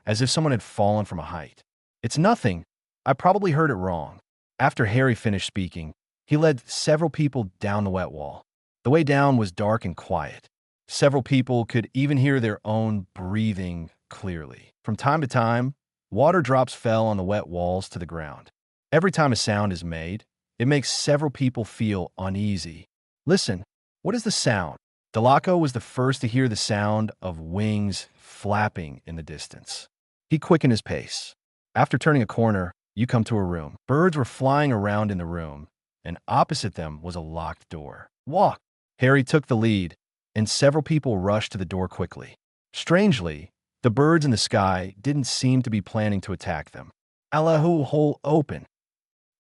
as if someone had fallen from a height. It's nothing. I probably heard it wrong. After Harry finished speaking, he led several people down the wet wall. The way down was dark and quiet. Several people could even hear their own breathing clearly. From time to time, water drops fell on the wet walls to the ground. Every time a sound is made, it makes several people feel uneasy. Listen, what is the sound? Delaco was the first to hear the sound of wings flapping in the distance. He quickened his pace. After turning a corner, you come to a room. Birds were flying around in the room, and opposite them was a locked door. Walk! Harry took the lead, and several people rushed to the door quickly. Strangely, the birds in the sky didn't seem to be planning to attack them. Allahu hole open.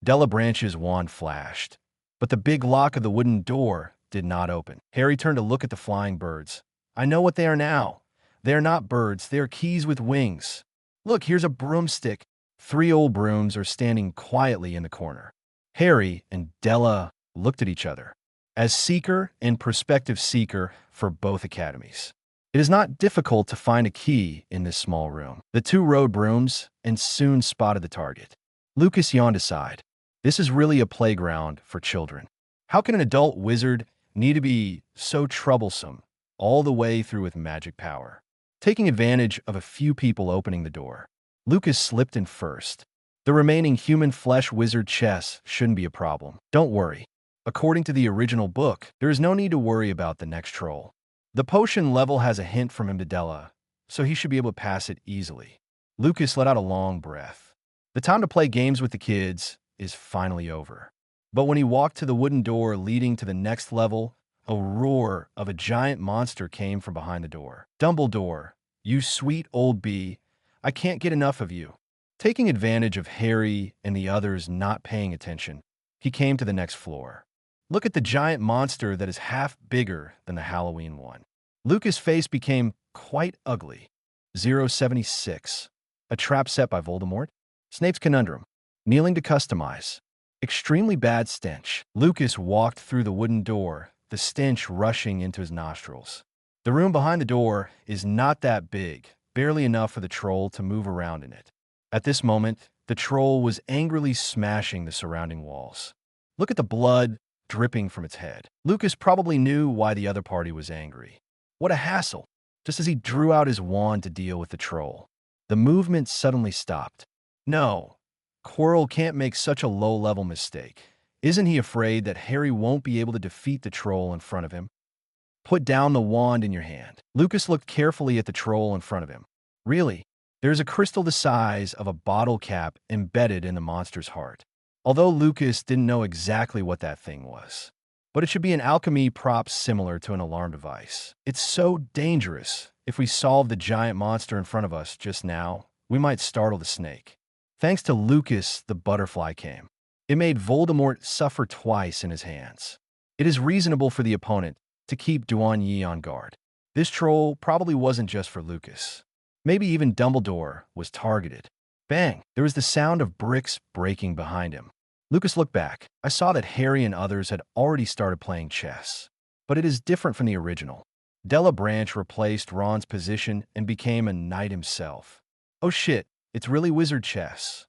Della Branch's wand flashed, but the big lock of the wooden door did not open. Harry turned to look at the flying birds. I know what they are now. They are not birds, they are keys with wings. Look, here's a broomstick. 3 old brooms are standing quietly in the corner. Harry and Della looked at each other, as seeker and prospective seeker for both academies. It is not difficult to find a key in this small room. The 2 rode brooms and soon spotted the target. Lucas yawned aside. This is really a playground for children. How can an adult wizard need to be so troublesome all the way through with magic power? Taking advantage of a few people opening the door, Lucas slipped in first. The remaining human flesh wizard chess shouldn't be a problem. Don't worry. According to the original book, there is no need to worry about the next troll. The potion level has a hint from him to Della, so he should be able to pass it easily. Lucas let out a long breath. The time to play games with the kids is finally over. But when he walked to the wooden door leading to the next level, a roar of a giant monster came from behind the door. Dumbledore, you sweet old bee, I can't get enough of you. Taking advantage of Harry and the others not paying attention, he came to the next floor. Look at the giant monster that is half bigger than the Halloween one. Lucas' face became quite ugly. 076. A trap set by Voldemort? Snape's Conundrum. Kneeling to customize. Extremely bad stench. Lucas walked through the wooden door, the stench rushing into his nostrils. The room behind the door is not that big, barely enough for the troll to move around in it. At this moment, the troll was angrily smashing the surrounding walls. Look at the blood dripping from its head. Lucas probably knew why the other party was angry. What a hassle! Just as he drew out his wand to deal with the troll, the movement suddenly stopped. No, Quirrell can't make such a low-level mistake. Isn't he afraid that Harry won't be able to defeat the troll in front of him? Put down the wand in your hand. Lucas looked carefully at the troll in front of him. Really, there's a crystal the size of a bottle cap embedded in the monster's heart. Although Lucas didn't know exactly what that thing was. But it should be an alchemy prop similar to an alarm device. It's so dangerous. If we solve the giant monster in front of us just now, we might startle the snake. Thanks to Lucas, the butterfly came. It made Voldemort suffer twice in his hands. It is reasonable for the opponent to keep Duan Yi on guard. This troll probably wasn't just for Lucas. Maybe even Dumbledore was targeted. Bang! There was the sound of bricks breaking behind him. Lucas looked back. I saw that Harry and others had already started playing chess. But it is different from the original. Della Branch replaced Ron's position and became a knight himself. Oh shit, it's really wizard chess,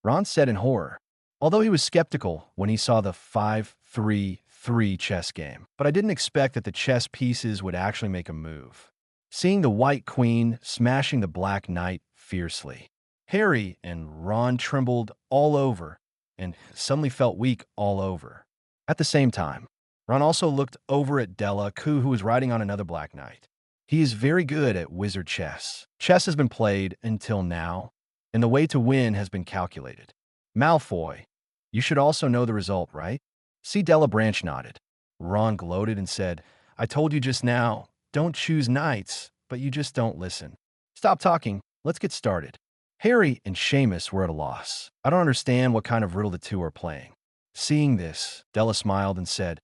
Ron said in horror, although he was skeptical when he saw the 5-3-3 chess game. But I didn't expect that the chess pieces would actually make a move. Seeing the white queen smashing the black knight fiercely, Harry and Ron trembled all over and suddenly felt weak all over. At the same time, Ron also looked over at Della, who was riding on another black knight. He is very good at wizard chess. Chess has been played until now, and the way to win has been calculated. Malfoy, you should also know the result, right? See, Della Branch nodded. Ron gloated and said, I told you just now, don't choose knights, but you just don't listen. Stop talking, let's get started. Harry and Seamus were at a loss. I don't understand what kind of riddle the two are playing. Seeing this, Della smiled and said,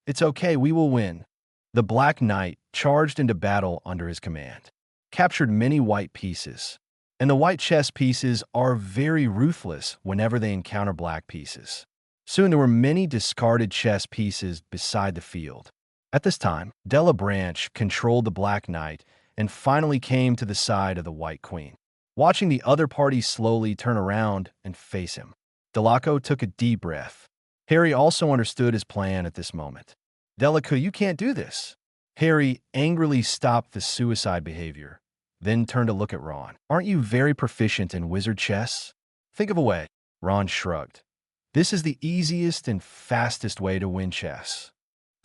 It's okay, we will win. The Black Knight charged into battle under his command, captured many white pieces, and the white chess pieces are very ruthless whenever they encounter black pieces. Soon there were many discarded chess pieces beside the field. At this time, Della Branch controlled the Black Knight and finally came to the side of the White Queen. Watching the other party slowly turn around and face him, Delaco took a deep breath. Harry also understood his plan at this moment. Delaco, you can't do this. Harry angrily stopped the suicide behavior, then turned to look at Ron. Aren't you very proficient in wizard chess? Think of a way. Ron shrugged. This is the easiest and fastest way to win chess.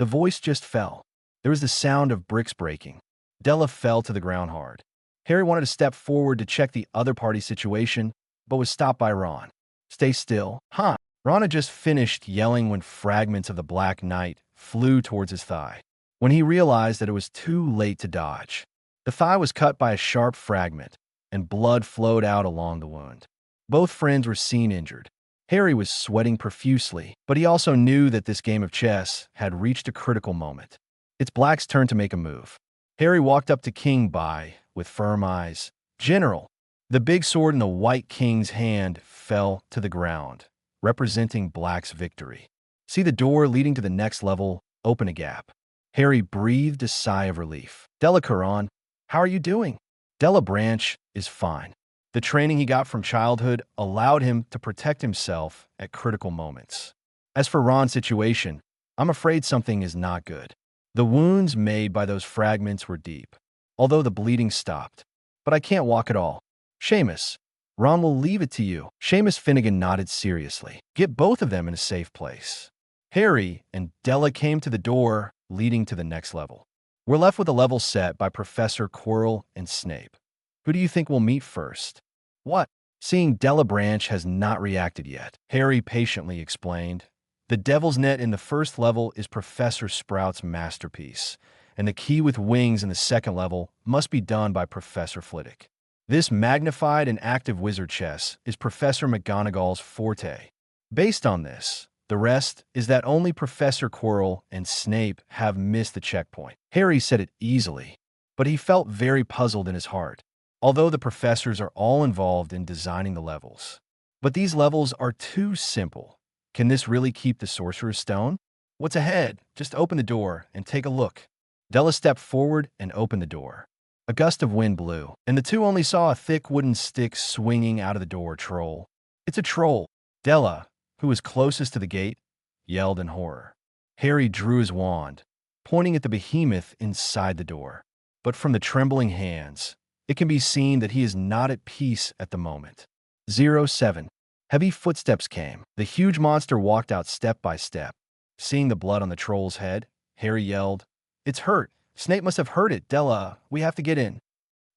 The voice just fell. There was the sound of bricks breaking. Della fell to the ground hard. Harry wanted to step forward to check the other party's situation, but was stopped by Ron. Stay still. Huh? Ron had just finished yelling when fragments of the Black Knight flew towards his thigh. When he realized that it was too late to dodge, the thigh was cut by a sharp fragment, and blood flowed out along the wound. Both friends were seen injured. Harry was sweating profusely, but he also knew that this game of chess had reached a critical moment. It's Black's turn to make a move. Harry walked up to King Bai with firm eyes. General! The big sword in the White King's hand fell to the ground, representing Black's victory. See the door leading to the next level open a gap. Harry breathed a sigh of relief. Della Caron, how are you doing? Della Branch is fine. The training he got from childhood allowed him to protect himself at critical moments. As for Ron's situation, I'm afraid something is not good. The wounds made by those fragments were deep, although the bleeding stopped. But I can't walk at all. Seamus, Ron will leave it to you. Seamus Finnegan nodded seriously. Get both of them in a safe place. Harry and Della came to the door leading to the next level. We're left with a level set by Professor Quirrell and Snape. Who do you think will meet first? What? Seeing Della Branch has not reacted yet, Harry patiently explained. The Devil's Net in the first level is Professor Sprout's masterpiece, and the Key with Wings in the second level must be done by Professor Flitwick. This magnified and active wizard chess is Professor McGonagall's forte. Based on this, the rest is that only Professor Quirrell and Snape have missed the checkpoint. Harry said it easily, but he felt very puzzled in his heart, although the professors are all involved in designing the levels. But these levels are too simple. Can this really keep the Sorcerer's Stone? What's ahead? Just open the door and take a look. Della stepped forward and opened the door. A gust of wind blew, and the two only saw a thick wooden stick swinging out of the door. Troll. It's a troll. Della, who was closest to the gate, yelled in horror. Harry drew his wand, pointing at the behemoth inside the door. But from the trembling hands, it can be seen that he is not at peace at the moment. 07. Heavy footsteps came. The huge monster walked out step by step. Seeing the blood on the troll's head, Harry yelled, "It's hurt! Snape must have hurt it! Della, we have to get in!"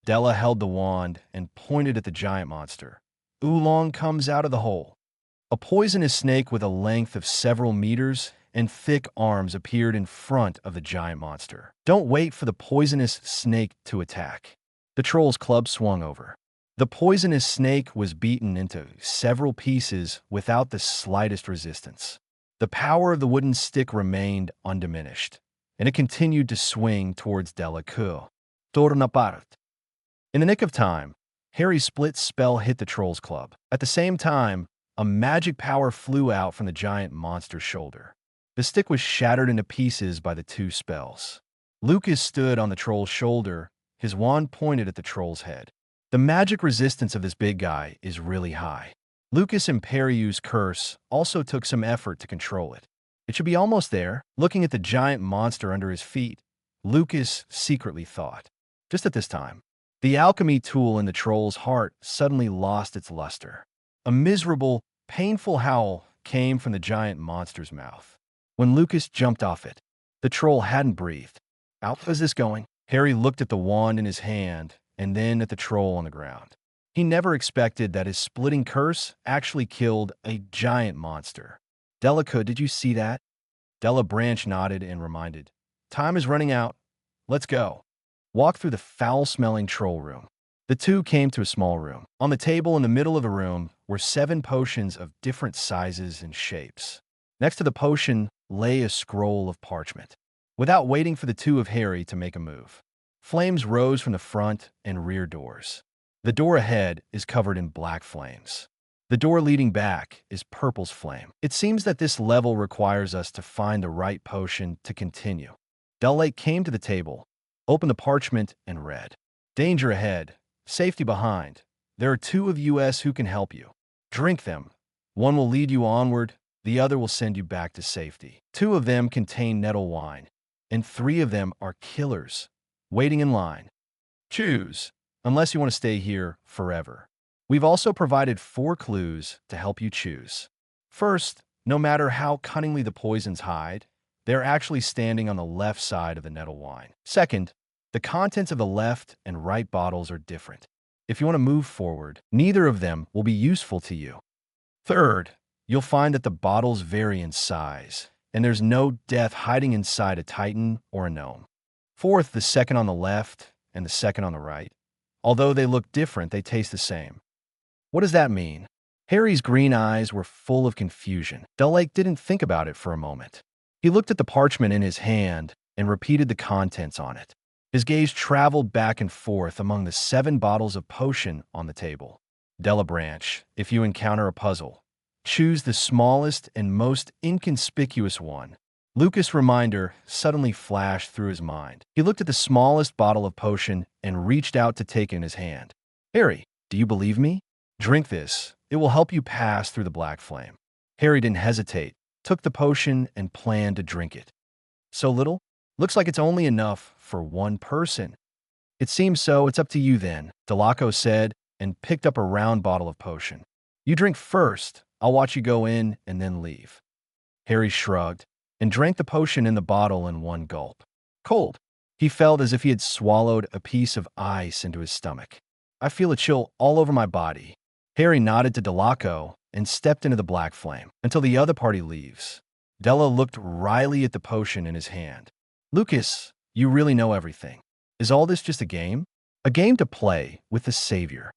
Della held the wand and pointed at the giant monster. Oolong comes out of the hole. A poisonous snake with a length of several meters and thick arms appeared in front of the giant monster. Don't wait for the poisonous snake to attack. The troll's club swung over. The poisonous snake was beaten into several pieces without the slightest resistance. The power of the wooden stick remained undiminished, and it continued to swing towards Delacour. Torna part. In the nick of time, Harry's split spell hit the troll's club. At the same time, a magic power flew out from the giant monster's shoulder. The stick was shattered into pieces by the two spells. Lucas stood on the troll's shoulder, his wand pointed at the troll's head. The magic resistance of this big guy is really high. Lucas' Imperius Curse also took some effort to control it. It should be almost there. Looking at the giant monster under his feet, Lucas secretly thought. Just at this time, the alchemy tool in the troll's heart suddenly lost its luster. A miserable, painful howl came from the giant monster's mouth. When Lucas jumped off it, the troll hadn't breathed. How is this going? Harry looked at the wand in his hand and then at the troll on the ground. He never expected that his splitting curse actually killed a giant monster. Delacour, did you see that? Della Branch nodded and reminded. Time is running out. Let's go. Walk through the foul-smelling troll room. The two came to a small room. On the table in the middle of the room were 7 potions of different sizes and shapes. Next to the potion lay a scroll of parchment. Without waiting for the two of Harry to make a move, flames rose from the front and rear doors. The door ahead is covered in black flames. The door leading back is purple's flame. It seems that this level requires us to find the right potion to continue. Dullake came to the table, opened the parchment, and read. Danger ahead. Safety behind. There are 2 of us who can help you. Drink them. One will lead you onward, the other will send you back to safety. 2 of them contain nettle wine, and 3 of them are killers, waiting in line. Choose, unless you want to stay here forever. We've also provided 4 clues to help you choose. First, no matter how cunningly the poisons hide, they're actually standing on the left side of the nettle wine. Second, the contents of the left and right bottles are different. If you want to move forward, neither of them will be useful to you. Third, you'll find that the bottles vary in size, and there's no death hiding inside a titan or a gnome. Fourth, the second on the left and the second on the right. Although they look different, they taste the same. What does that mean? Harry's green eyes were full of confusion. Dullake didn't think about it for a moment. He looked at the parchment in his hand and repeated the contents on it. His gaze traveled back and forth among the 7 bottles of potion on the table. Della Branch, if you encounter a puzzle, choose the smallest and most inconspicuous one. Lucas' reminder suddenly flashed through his mind. He looked at the smallest bottle of potion and reached out to take it in his hand. Harry, do you believe me? Drink this. It will help you pass through the black flame. Harry didn't hesitate, took the potion, and planned to drink it. So little? Looks like it's only enough for 1 person. It seems so. It's up to you then, Delacour said, and picked up a round bottle of potion. You drink first. I'll watch you go in and then leave. Harry shrugged and drank the potion in the bottle in one gulp. Cold. He felt as if he had swallowed a piece of ice into his stomach. I feel a chill all over my body. Harry nodded to Delacour and stepped into the black flame until the other party leaves. Della looked wryly at the potion in his hand. Lucas, you really know everything. Is all this just a game? A game to play with the Savior.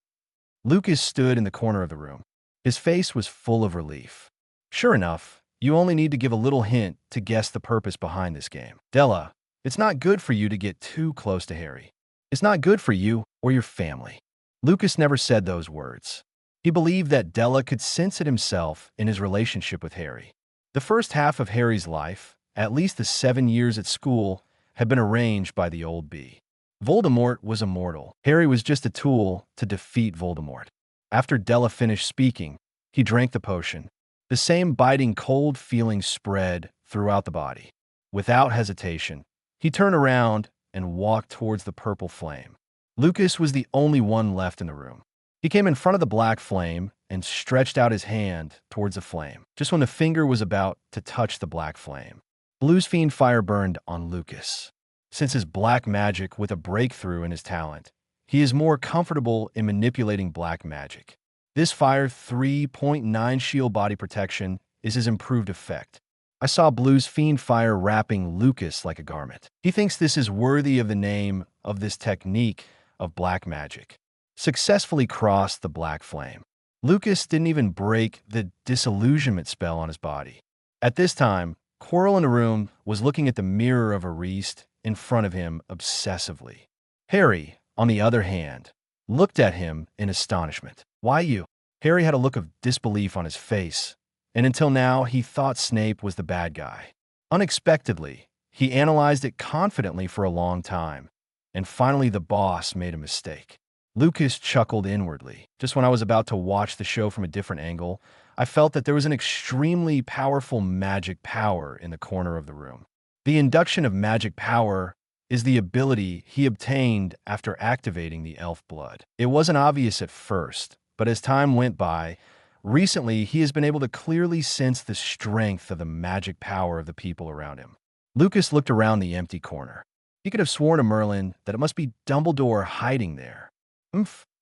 Lucas stood in the corner of the room. His face was full of relief. Sure enough, you only need to give a little hint to guess the purpose behind this game. Della, it's not good for you to get too close to Harry. It's not good for you or your family. Lucas never said those words. He believed that Della could sense it himself in his relationship with Harry. The first half of Harry's life, at least the 7 years at school, had been arranged by the old bee. Voldemort was immortal. Harry was just a tool to defeat Voldemort. After Della finished speaking, he drank the potion. The same biting cold feeling spread throughout the body. Without hesitation, he turned around and walked towards the purple flame. Lucas was the only one left in the room. He came in front of the black flame and stretched out his hand towards the flame, just when the finger was about to touch the black flame. Blue's fiend fire burned on Lucas. Since his black magic with a breakthrough in his talent, he is more comfortable in manipulating black magic. This fire 3.9 shield body protection is his improved effect. I saw Blue's fiend fire wrapping Lucas like a garment. He thinks this is worthy of the name of this technique of black magic. Successfully crossed the black flame. Lucas didn't even break the disillusionment spell on his body. At this time, Quirrell in the room was looking at the mirror of Ariste in front of him obsessively. Harry, on the other hand, looked at him in astonishment. Why you? Harry had a look of disbelief on his face, and until now he thought Snape was the bad guy. Unexpectedly, he analyzed it confidently for a long time, and finally the boss made a mistake. Lucas chuckled inwardly. Just when I was about to watch the show from a different angle, I felt that there was an extremely powerful magic power in the corner of the room. The induction of magic power is the ability he obtained after activating the elf blood. It wasn't obvious at first, but as time went by, recently he has been able to clearly sense the strength of the magic power of the people around him. Lucas looked around the empty corner. He could have sworn to Merlin that it must be Dumbledore hiding there.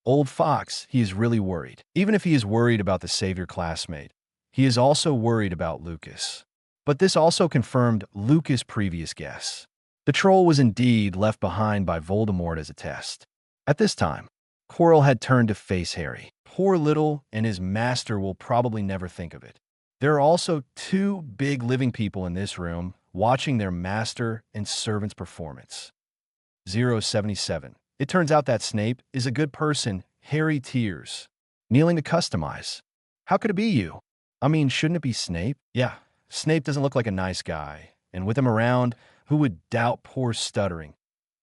Old fox, he is really worried. Even if he is worried about the savior classmate, he is also worried about Lucas. But this also confirmed Lucas' previous guess. The troll was indeed left behind by Voldemort as a test. At this time, Quirrell had turned to face Harry. Poor little and his master will probably never think of it. There are also two big living people in this room watching their master and servant's performance. 077. It turns out that Snape is a good person. Harry tears, kneeling to customize. How could it be you? I mean, shouldn't it be Snape? Yeah, Snape doesn't look like a nice guy, and with him around, who would doubt poor stuttering?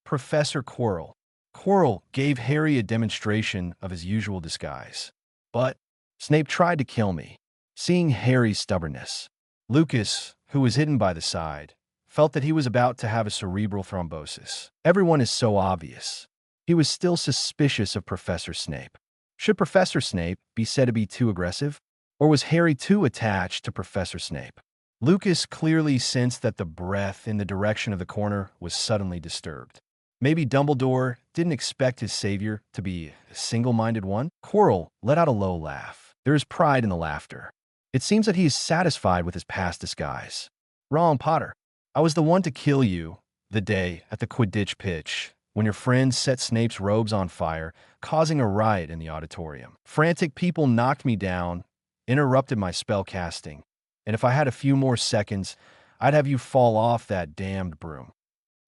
Professor Quirrell. Quirrell gave Harry a demonstration of his usual disguise. But Snape tried to kill me. Seeing Harry's stubbornness, Lucas, who was hidden by the side, felt that he was about to have a cerebral thrombosis. Everyone is so obvious. He was still suspicious of Professor Snape. Should Professor Snape be said to be too aggressive? Or was Harry too attached to Professor Snape? Lucas clearly sensed that the breath in the direction of the corner was suddenly disturbed. Maybe Dumbledore didn't expect his savior to be a single-minded one? Quirrell let out a low laugh. There is pride in the laughter. It seems that he is satisfied with his past disguise. Wrong, Potter. I was the one to kill you the day at the Quidditch pitch, when your friends set Snape's robes on fire, causing a riot in the auditorium. Frantic people knocked me down, interrupted my spell casting, and if I had a few more seconds, I'd have you fall off that damned broom.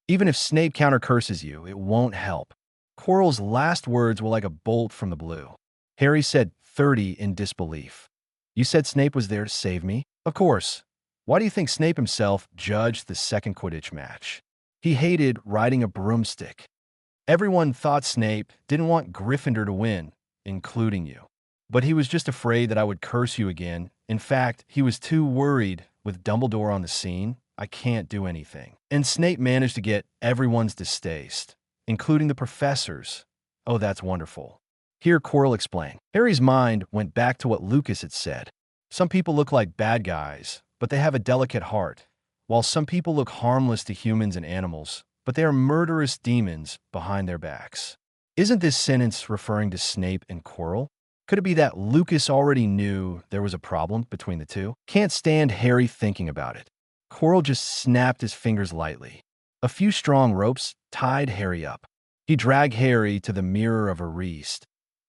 Even if Snape counter-curses you, it won't help. Quirrell's last words were like a bolt from the blue. Harry said 30 in disbelief. You said Snape was there to save me? Of course. Why do you think Snape himself judged the second Quidditch match? He hated riding a broomstick. Everyone thought Snape didn't want Gryffindor to win, including you. But he was just afraid that I would curse you again. In fact, he was too worried with Dumbledore on the scene. I can't do anything. And Snape managed to get everyone's distaste, including the professors. Oh, that's wonderful. Here Quirrell explained. Harry's mind went back to what Lucas had said. Some people look like bad guys, but they have a delicate heart, while some people look harmless to humans and animals, but they are murderous demons behind their backs. Isn't this sentence referring to Snape and Quirrell? Could it be that Lucas already knew there was a problem between the two? Can't stand Harry thinking about it. Quirrell just snapped his fingers lightly. A few strong ropes tied Harry up. He dragged Harry to the mirror of Ariste,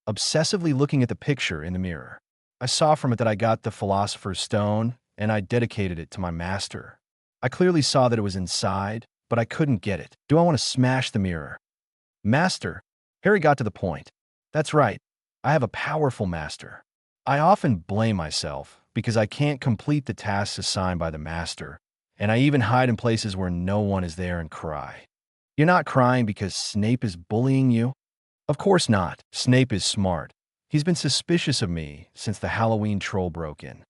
obsessively looking at the picture in the mirror. I saw from it that I got the Philosopher's Stone, and I dedicated it to my master. I clearly saw that it was inside, but I couldn't get it. Do I want to smash the mirror? Master. Harry got to the point. That's right. I have a powerful master. I often blame myself because I can't complete the tasks assigned by the master, and I even hide in places where no one is there and cry. You're not crying because Snape is bullying you? Of course not. Snape is smart. He's been suspicious of me since the Halloween troll broke in.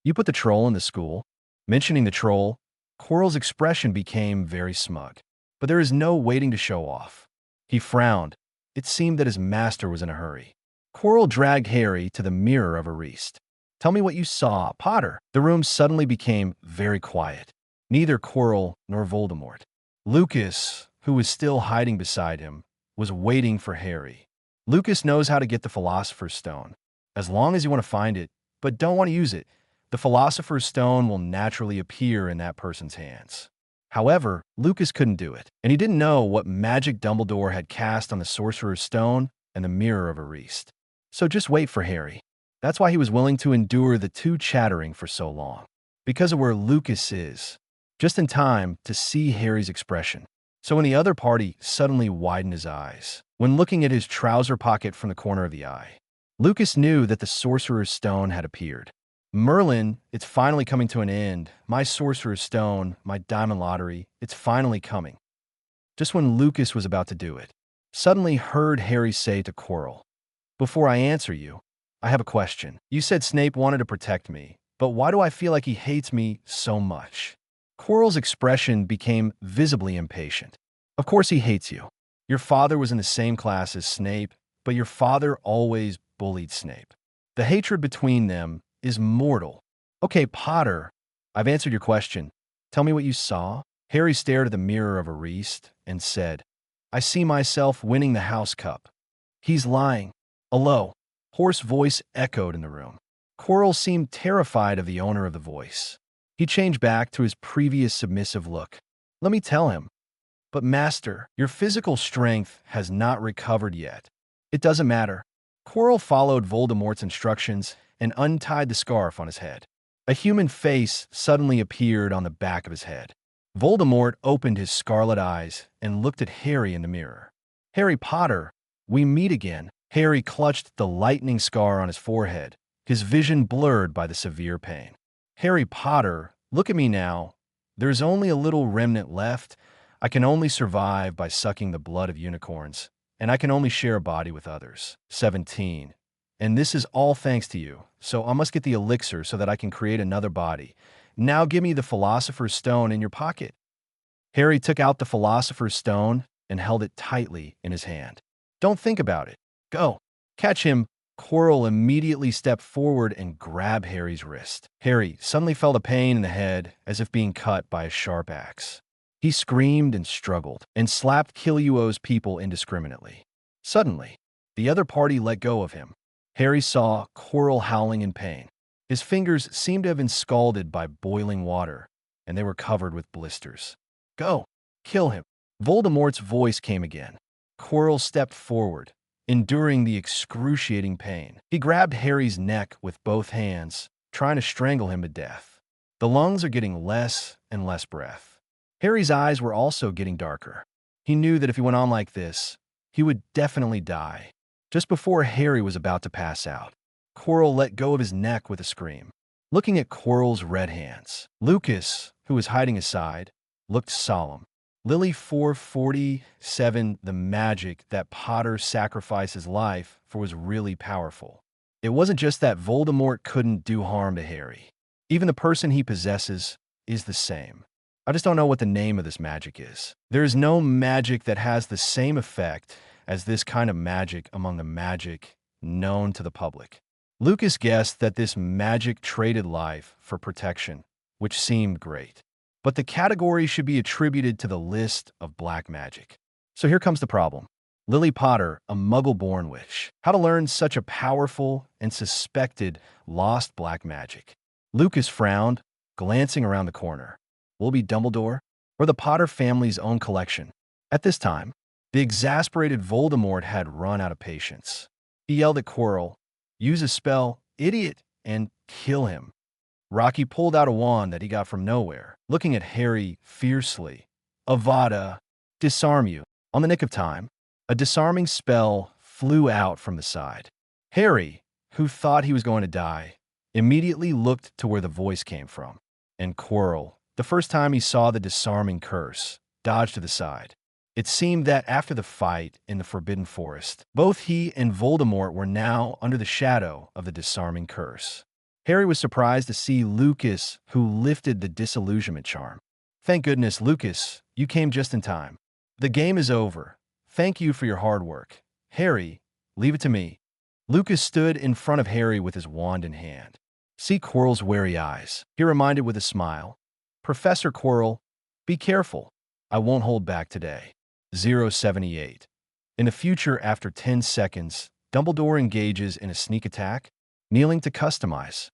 You put the troll in the school? Mentioning the troll, Quirrell's expression became very smug. But there is no waiting to show off. He frowned. It seemed that his master was in a hurry. Quirrell dragged Harry to the mirror of Ariste. Tell me what you saw, Potter. The room suddenly became very quiet. Neither Quirrell nor Voldemort. Lucas, who was still hiding beside him, was waiting for Harry. Lucas knows how to get the Philosopher's Stone, as long as you want to find it, but don't want to use it. The Philosopher's Stone will naturally appear in that person's hands. However, Lucas couldn't do it, and he didn't know what magic Dumbledore had cast on the Sorcerer's Stone and the Mirror of Ariste. So just wait for Harry. That's why he was willing to endure the two chattering for so long. Because of where Lucas is, just in time to see Harry's expression. So when the other party suddenly widened his eyes, when looking at his trouser pocket from the corner of the eye, Lucas knew that the Sorcerer's Stone had appeared. Merlin, it's finally coming to an end. My Sorcerer's Stone, my Diamond Lottery, it's finally coming. Just when Lucas was about to do it, suddenly heard Harry say to Quirrell, "Before I answer you, I have a question. You said Snape wanted to protect me, but why do I feel like he hates me so much?" Quirrell's expression became visibly impatient. Of course he hates you. Your father was in the same class as Snape, but your father always bullied Snape. The hatred between them is mortal. Okay, Potter, I've answered your question. Tell me what you saw. Harry stared at the mirror of Ariste and said, "I see myself winning the House Cup." He's lying. A low, hoarse voice echoed in the room. Quirrell seemed terrified of the owner of the voice. He changed back to his previous submissive look. Let me tell him. But Master, your physical strength has not recovered yet. It doesn't matter. Quirrell followed Voldemort's instructions and untied the scarf on his head. A human face suddenly appeared on the back of his head. Voldemort opened his scarlet eyes and looked at Harry in the mirror. Harry Potter, we meet again. Harry clutched the lightning scar on his forehead, his vision blurred by the severe pain. Harry Potter, look at me now. There's only a little remnant left. I can only survive by sucking the blood of unicorns, and I can only share a body with others. 17. And this is all thanks to you, so I must get the elixir so that I can create another body. Now give me the Philosopher's Stone in your pocket. Harry took out the Philosopher's Stone and held it tightly in his hand. Don't think about it. Go. Catch him. Quirrell immediately stepped forward and grabbed Harry's wrist. Harry suddenly felt a pain in the head as if being cut by a sharp axe. He screamed and struggled and slapped Killuo's people indiscriminately. Suddenly, the other party let go of him. Harry saw Quirrell howling in pain. His fingers seemed to have been scalded by boiling water, and they were covered with blisters. Go! Kill him! Voldemort's voice came again. Quirrell stepped forward, enduring the excruciating pain. He grabbed Harry's neck with both hands, trying to strangle him to death. The lungs are getting less and less breath. Harry's eyes were also getting darker. He knew that if he went on like this, he would definitely die. Just before Harry was about to pass out, Quirrell let go of his neck with a scream. Looking at Quirrell's red hands, Lucas, who was hiding aside, looked solemn. Lily 447, the magic that Potter sacrificed his life for was really powerful. It wasn't just that Voldemort couldn't do harm to Harry. Even the person he possesses is the same. I just don't know what the name of this magic is. There is no magic that has the same effect as this kind of magic among the magic known to the public. Lucas guessed that this magic traded life for protection, which seemed great. But the category should be attributed to the list of black magic. So here comes the problem. Lily Potter, a muggle-born witch. How to learn such a powerful and suspected lost black magic. Lucas frowned, glancing around the corner. Will it be Dumbledore or the Potter family's own collection? At this time, the exasperated Voldemort had run out of patience. He yelled at Quirrell, "Use a spell, idiot, and kill him." Rocky pulled out a wand that he got from nowhere, looking at Harry fiercely. Avada, disarm you. On the nick of time, a disarming spell flew out from the side. Harry, who thought he was going to die, immediately looked to where the voice came from. And Quirrell, the first time he saw the disarming curse, dodged to the side. It seemed that after the fight in the Forbidden Forest, both he and Voldemort were now under the shadow of the disarming curse. Harry was surprised to see Lucas, who lifted the disillusionment charm. Thank goodness, Lucas, you came just in time. The game is over. Thank you for your hard work. Harry, leave it to me. Lucas stood in front of Harry with his wand in hand. See Quirrell's wary eyes. He reminded with a smile. Professor Quirrell, be careful. I won't hold back today. 078. In the future, after 10 seconds, Dumbledore engages in a sneak attack, kneeling to customize.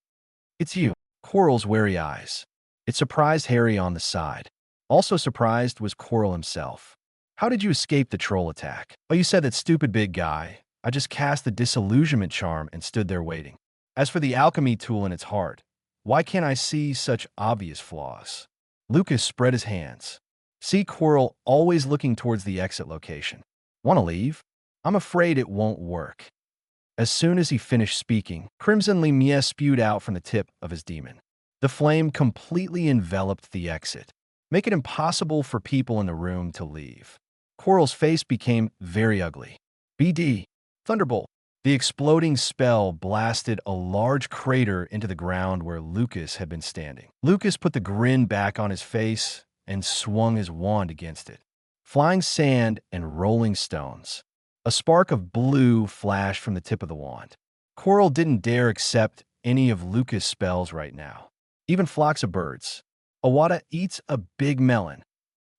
It's you. Quirrell's wary eyes. It surprised Harry on the side. Also surprised was Quirrell himself. How did you escape the troll attack? Oh, you said that stupid big guy. I just cast the disillusionment charm and stood there waiting. As for the alchemy tool in its heart, why can't I see such obvious flaws? Lucas spread his hands. See Quirrell always looking towards the exit location. Want to leave? I'm afraid it won't work. As soon as he finished speaking, crimson lumiere spewed out from the tip of his demon. The flame completely enveloped the exit, making it impossible for people in the room to leave. Quirrell's face became very ugly. BD. Thunderbolt. The exploding spell blasted a large crater into the ground where Lucas had been standing. Lucas put the grin back on his face and swung his wand against it. Flying sand and rolling stones. A spark of blue flashed from the tip of the wand. Quirrell didn't dare accept any of Lucas' spells right now. Even flocks of birds. Awada eats a big melon.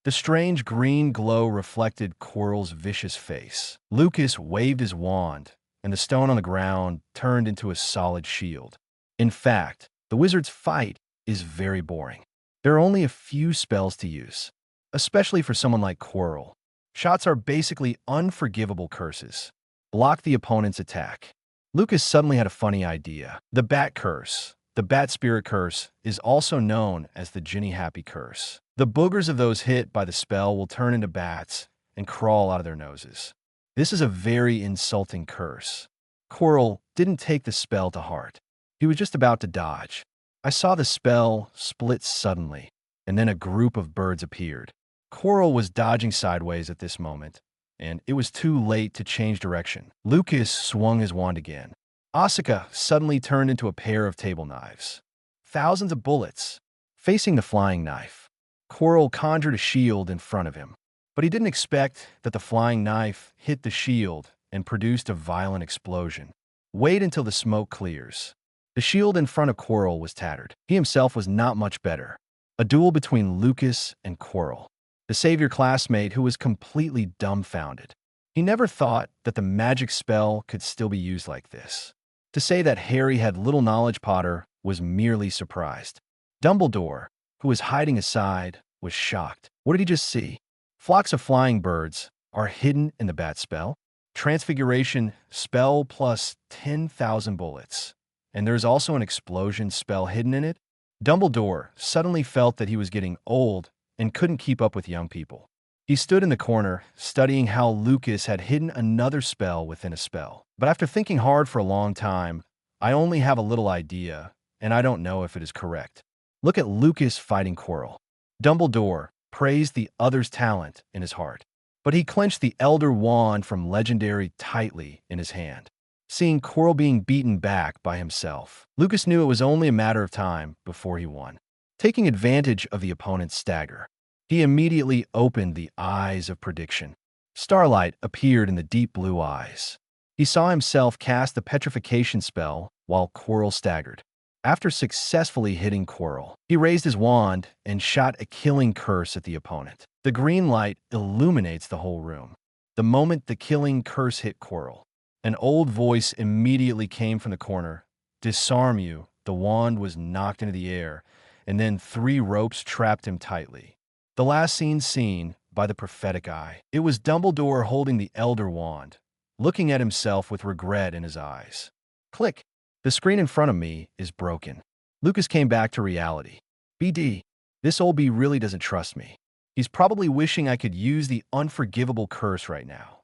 The strange green glow reflected Quirrell's vicious face. Lucas waved his wand, and the stone on the ground turned into a solid shield. In fact, the wizard's fight is very boring. There are only a few spells to use, especially for someone like Quirrell. Shots are basically unforgivable curses. Block the opponent's attack. Lucas suddenly had a funny idea. The Bat Curse, the Bat Spirit Curse, is also known as the Ginny Happy Curse. The boogers of those hit by the spell will turn into bats and crawl out of their noses. This is a very insulting curse. Quirrell didn't take the spell to heart. He was just about to dodge. I saw the spell split suddenly, and then a group of birds appeared. Quirrell was dodging sideways at this moment, and it was too late to change direction. Lucas swung his wand again. Asuka suddenly turned into a pair of table knives. Thousands of bullets. Facing the flying knife, Quirrell conjured a shield in front of him, but he didn't expect that the flying knife hit the shield and produced a violent explosion. Wait until the smoke clears. The shield in front of Quirrell was tattered. He himself was not much better. A duel between Lucas and Quirrell, the savior classmate who was completely dumbfounded. He never thought that the magic spell could still be used like this. To say that Harry had little knowledge, Potter was merely surprised. Dumbledore, who was hiding aside, was shocked. What did he just see? Flocks of flying birds are hidden in the bat spell. Transfiguration spell plus 10,000 bullets. And there's also an explosion spell hidden in it. Dumbledore suddenly felt that he was getting old and couldn't keep up with young people. He stood in the corner, studying how Lucas had hidden another spell within a spell. But after thinking hard for a long time, I only have a little idea, and I don't know if it is correct. Look at Lucas fighting Quirrell. Dumbledore praised the other's talent in his heart, but he clenched the Elder Wand from Legendary tightly in his hand. Seeing Quirrell being beaten back by himself, Lucas knew it was only a matter of time before he won. Taking advantage of the opponent's stagger, he immediately opened the eyes of prediction. Starlight appeared in the deep blue eyes. He saw himself cast the petrification spell while Quirrell staggered. After successfully hitting Quirrell, he raised his wand and shot a killing curse at the opponent. The green light illuminates the whole room. The moment the killing curse hit Quirrell, an old voice immediately came from the corner. Disarm you. The wand was knocked into the air, and then 3 ropes trapped him tightly. The last scene seen by the prophetic eye. It was Dumbledore holding the Elder Wand, looking at himself with regret in his eyes. Click. The screen in front of me is broken. Lucas came back to reality. BD, this old bee really doesn't trust me. He's probably wishing I could use the unforgivable curse right now.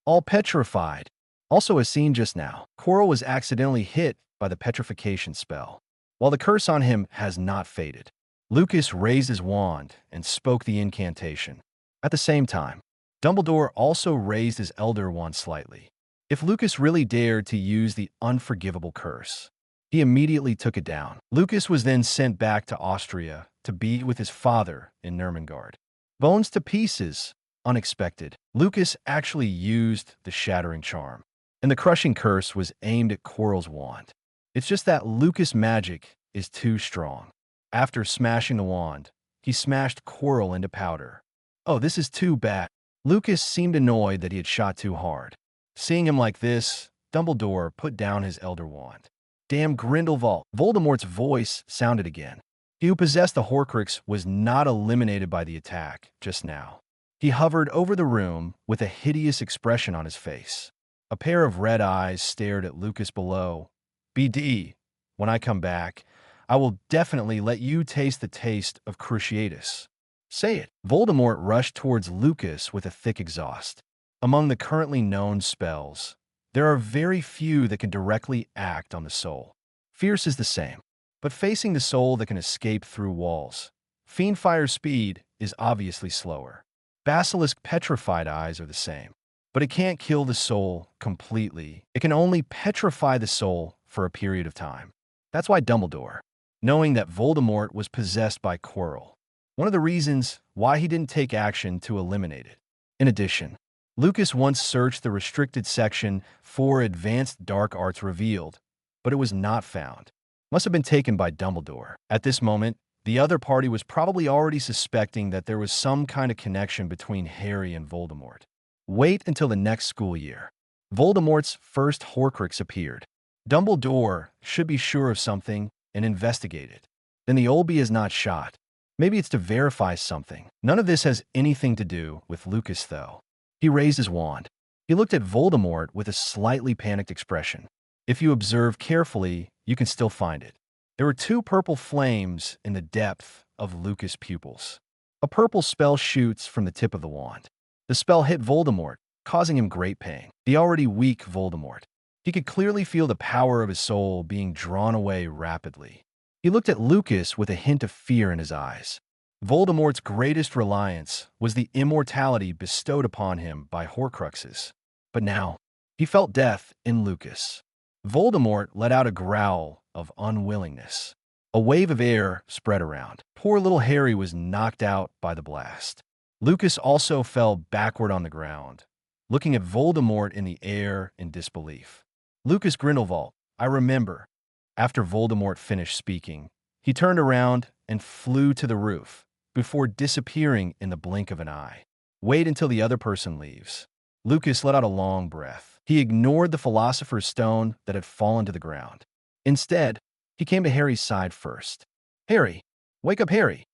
All petrified. Also as seen just now, Quirrell was accidentally hit by the petrification spell, while the curse on him has not faded. Lucas raised his wand and spoke the incantation. At the same time, Dumbledore also raised his Elder Wand slightly. If Lucas really dared to use the unforgivable curse, he immediately took it down. Lucas was then sent back to Austria to be with his father in Nurmengard. Bones to pieces. Unexpected. Lucas actually used the Shattering Charm, and the Crushing Curse was aimed at Quirrell's wand. It's just that Lucas' magic is too strong. After smashing the wand, he smashed Quirrell into powder. Oh, this is too bad. Lucas seemed annoyed that he had shot too hard. Seeing him like this, Dumbledore put down his Elder Wand. Damn Grindelwald! Voldemort's voice sounded again. He who possessed the Horcrux was not eliminated by the attack just now. He hovered over the room with a hideous expression on his face. A pair of red eyes stared at Lucas below. BD, when I come back, I will definitely let you taste the taste of Cruciatus. Say it. Voldemort rushed towards Lucas with a thick exhaust. Among the currently known spells, there are very few that can directly act on the soul. Fierce is the same, but facing the soul that can escape through walls. Fiendfire's speed is obviously slower. Basilisk Petrified Eyes are the same, but it can't kill the soul completely. It can only petrify the soul for a period of time. That's why Dumbledore, knowing that Voldemort was possessed by Quirrell, one of the reasons why he didn't take action to eliminate it. In addition, Lucas once searched the restricted section for advanced dark arts revealed, but it was not found. Must have been taken by Dumbledore. At this moment, the other party was probably already suspecting that there was some kind of connection between Harry and Voldemort. Wait until the next school year. Voldemort's first Horcrux appeared. Dumbledore should be sure of something and investigate it. Then the Olby is not shot. Maybe it's to verify something. None of this has anything to do with Lucas, though. He raised his wand. He looked at Voldemort with a slightly panicked expression. If you observe carefully, you can still find it. There were two purple flames in the depth of Lucas' pupils. A purple spell shoots from the tip of the wand. The spell hit Voldemort, causing him great pain. The already weak Voldemort. He could clearly feel the power of his soul being drawn away rapidly. He looked at Lucas with a hint of fear in his eyes. Voldemort's greatest reliance was the immortality bestowed upon him by Horcruxes. But now, he felt death in Lucas. Voldemort let out a growl of unwillingness. A wave of air spread around. Poor little Harry was knocked out by the blast. Lucas also fell backward on the ground, looking at Voldemort in the air in disbelief. Lucas Grindelwald, I remember. After Voldemort finished speaking, he turned around and flew to the roof before disappearing in the blink of an eye. Wait until the other person leaves. Lucas let out a long breath. He ignored the Philosopher's Stone that had fallen to the ground. Instead, he came to Harry's side first. Harry, wake up, Harry.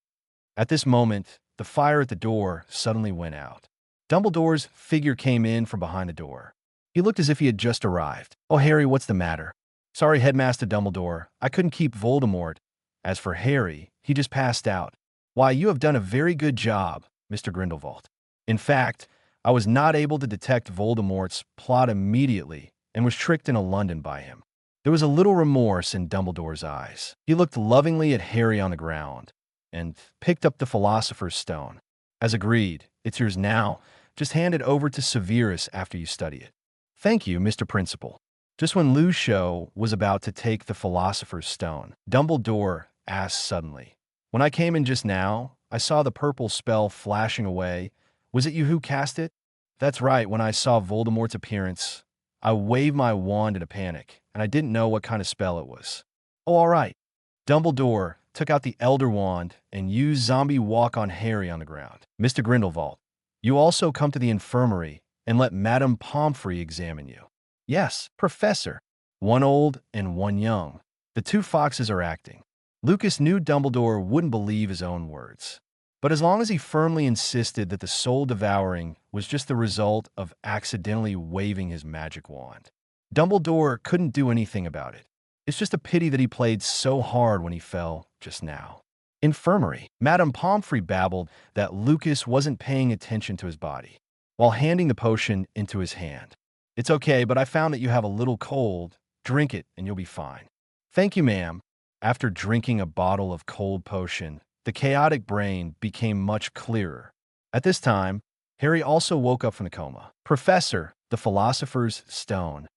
At this moment, the fire at the door suddenly went out. Dumbledore's figure came in from behind the door. He looked as if he had just arrived. Oh, Harry, what's the matter? Sorry, Headmaster Dumbledore. I couldn't keep Voldemort. As for Harry, he just passed out. Why, you have done a very good job, Mr. Grindelwald. In fact, I was not able to detect Voldemort's plot immediately and was tricked into London by him. There was a little remorse in Dumbledore's eyes. He looked lovingly at Harry on the ground and picked up the Philosopher's Stone. As agreed, it's yours now. Just hand it over to Severus after you study it. Thank you, Mr. Principal. Just when Lucio was about to take the Philosopher's Stone, Dumbledore asked suddenly, When I came in just now, I saw the purple spell flashing away. Was it you who cast it? That's right, when I saw Voldemort's appearance, I waved my wand in a panic, and I didn't know what kind of spell it was. Oh, all right. Dumbledore took out the Elder Wand and used Zombie Walk on Harry on the ground. Mr. Grindelwald, you also come to the infirmary and let Madame Pomfrey examine you. Yes, Professor. One old and one young. The two foxes are acting. Lucas knew Dumbledore wouldn't believe his own words. But as long as he firmly insisted that the soul devouring was just the result of accidentally waving his magic wand, Dumbledore couldn't do anything about it. It's just a pity that he played so hard when he fell just now. Infirmary. Madame Pomfrey babbled that Lucas wasn't paying attention to his body, while handing the potion into his hand. It's okay, but I found that you have a little cold. Drink it and you'll be fine. Thank you, ma'am. After drinking a bottle of cold potion, the chaotic brain became much clearer. At this time, Harry also woke up from the coma. Professor, the Philosopher's Stone.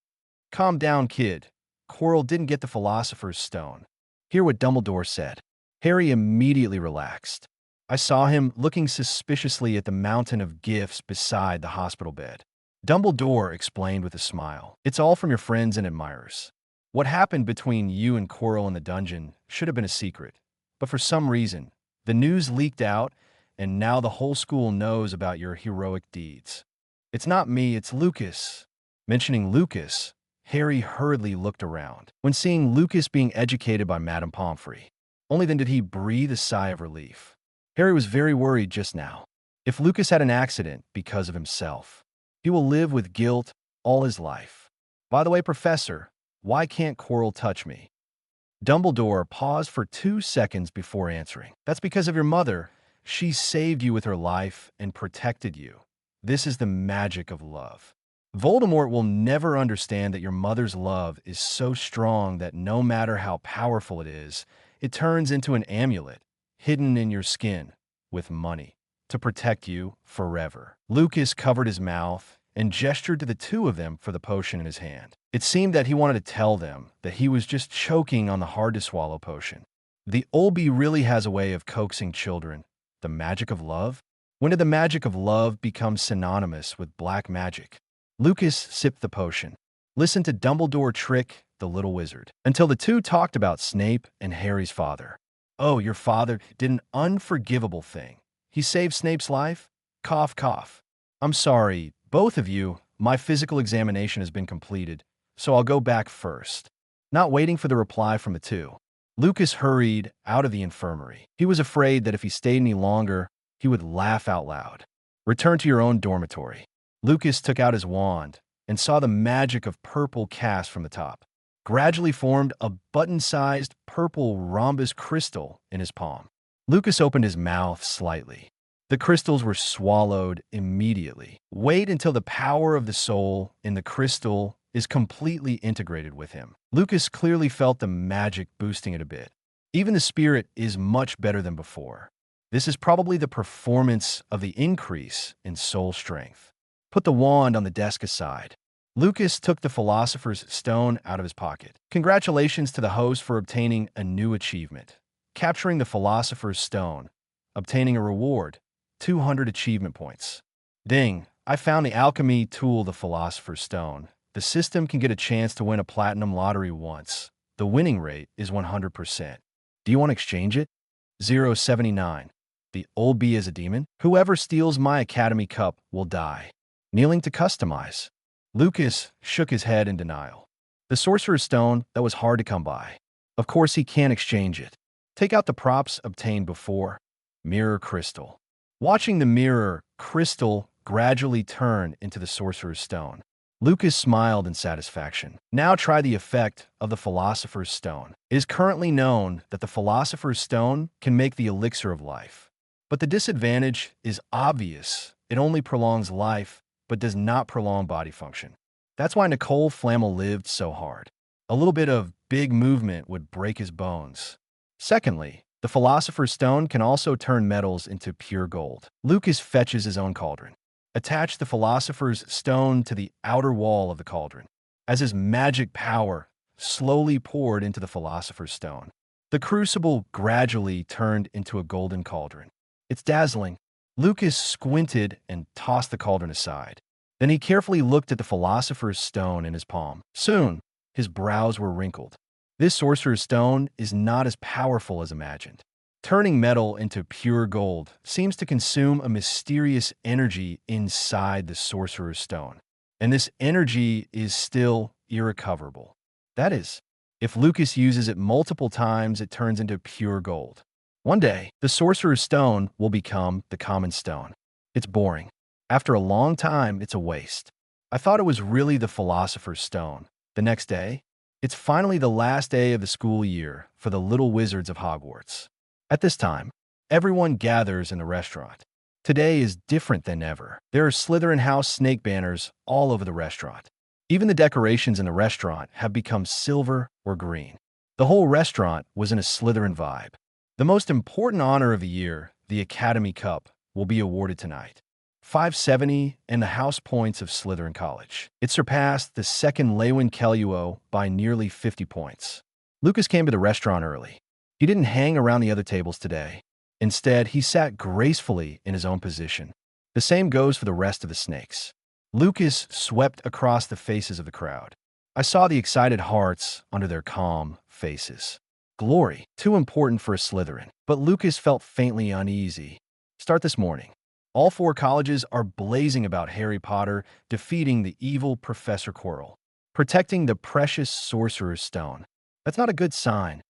Calm down, kid. Quirrell didn't get the Philosopher's Stone. Hear what Dumbledore said. Harry immediately relaxed. I saw him looking suspiciously at the mountain of gifts beside the hospital bed. Dumbledore explained with a smile. It's all from your friends and admirers. What happened between you and Quirrell in the dungeon should have been a secret. But for some reason, the news leaked out, and now the whole school knows about your heroic deeds. It's not me, it's Lucas. Mentioning Lucas, Harry hurriedly looked around when seeing Lucas being educated by Madame Pomfrey. Only then did he breathe a sigh of relief. Harry was very worried just now. If Lucas had an accident because of himself, he will live with guilt all his life. By the way, Professor, why can't Quirrell touch me? Dumbledore paused for 2 seconds before answering. That's because of your mother. She saved you with her life and protected you. This is the magic of love. Voldemort will never understand that your mother's love is so strong that no matter how powerful it is, it turns into an amulet hidden in your skin with money to protect you forever. Lucas covered his mouth and gestured to the two of them for the potion in his hand. It seemed that he wanted to tell them that he was just choking on the hard-to-swallow potion. The Olby really has a way of coaxing children. The magic of love? When did the magic of love become synonymous with black magic? Lucas sipped the potion. Listened to Dumbledore trick the little wizard until the two talked about Snape and Harry's father. Oh, your father did an unforgivable thing. He saved Snape's life? Cough, cough. I'm sorry, both of you. My physical examination has been completed, so I'll go back first. Not waiting for the reply from the two, Lucas hurried out of the infirmary. He was afraid that if he stayed any longer, he would laugh out loud. Return to your own dormitory. Lucas took out his wand and saw the magic of purple cast from the top. Gradually formed a button-sized purple rhombus crystal in his palm. Lucas opened his mouth slightly. The crystals were swallowed immediately. Wait until the power of the soul in the crystal is completely integrated with him. Lucas clearly felt the magic boosting it a bit. Even the spirit is much better than before. This is probably the performance of the increase in soul strength. Put the wand on the desk aside. Lucas took the Philosopher's Stone out of his pocket. Congratulations to the host for obtaining a new achievement. Capturing the Philosopher's Stone. Obtaining a reward. 200 achievement points. Ding, I found the alchemy tool, the Philosopher's Stone. The system can get a chance to win a platinum lottery once. The winning rate is 100%. Do you want to exchange it? 079. The old bee is a demon? Whoever steals my Academy Cup will die. Kneeling to customize. Lucas shook his head in denial. The Sorcerer's Stone, that was hard to come by. Of course he can't exchange it. Take out the props obtained before. Mirror Crystal. Watching the mirror crystal gradually turn into the Sorcerer's Stone, Lucas smiled in satisfaction. Now try the effect of the Philosopher's Stone. It is currently known that the Philosopher's Stone can make the elixir of life. But the disadvantage is obvious. It only prolongs life, but does not prolong body function. That's why Nicole Flamel lived so hard. A little bit of big movement would break his bones. Secondly, the Philosopher's Stone can also turn metals into pure gold. Lucas fetches his own cauldron. Attach the Philosopher's Stone to the outer wall of the cauldron. As his magic power slowly poured into the Philosopher's Stone, the crucible gradually turned into a golden cauldron. It's dazzling. Lucas squinted and tossed the cauldron aside. Then he carefully looked at the Philosopher's Stone in his palm. Soon, his brows were wrinkled. This Sorcerer's Stone is not as powerful as imagined. Turning metal into pure gold seems to consume a mysterious energy inside the Sorcerer's Stone, and this energy is still irrecoverable. That is, if Lucas uses it multiple times, it turns into pure gold. One day, the Sorcerer's Stone will become the common stone. It's boring. After a long time, it's a waste. I thought it was really the Philosopher's Stone. The next day, it's finally the last day of the school year for the little wizards of Hogwarts. At this time, everyone gathers in the restaurant. Today is different than ever. There are Slytherin House snake banners all over the restaurant. Even the decorations in the restaurant have become silver or green. The whole restaurant was in a Slytherin vibe. The most important honor of the year, the Academy Cup, will be awarded tonight. 570, and the house points of Slytherin College. It surpassed the second Lewin Kelluo by nearly 50 points. Lucas came to the restaurant early. He didn't hang around the other tables today. Instead, he sat gracefully in his own position. The same goes for the rest of the snakes. Lucas swept across the faces of the crowd. I saw the excited hearts under their calm faces. Glory, too important for a Slytherin, but Lucas felt faintly uneasy. Start this morning. All 4 colleges are blazing about Harry Potter defeating the evil Professor Quirrell, protecting the precious Sorcerer's Stone. That's not a good sign.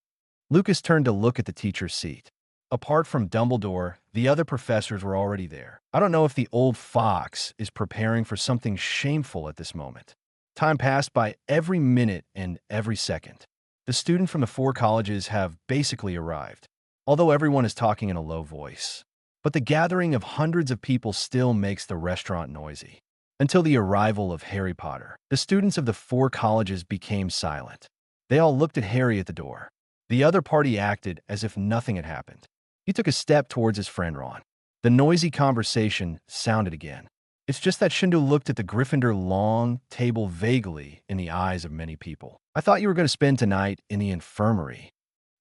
Lucas turned to look at the teacher's seat. Apart from Dumbledore, the other professors were already there. I don't know if the old fox is preparing for something shameful at this moment. Time passed by every minute and every second. The students from the 4 colleges have basically arrived, although everyone is talking in a low voice. But the gathering of hundreds of people still makes the restaurant noisy. Until the arrival of Harry Potter, the students of the 4 colleges became silent. They all looked at Harry at the door. The other party acted as if nothing had happened. He took a step towards his friend Ron. The noisy conversation sounded again. It's just that Shindu looked at the Gryffindor long table vaguely in the eyes of many people. I thought you were going to spend tonight in the infirmary.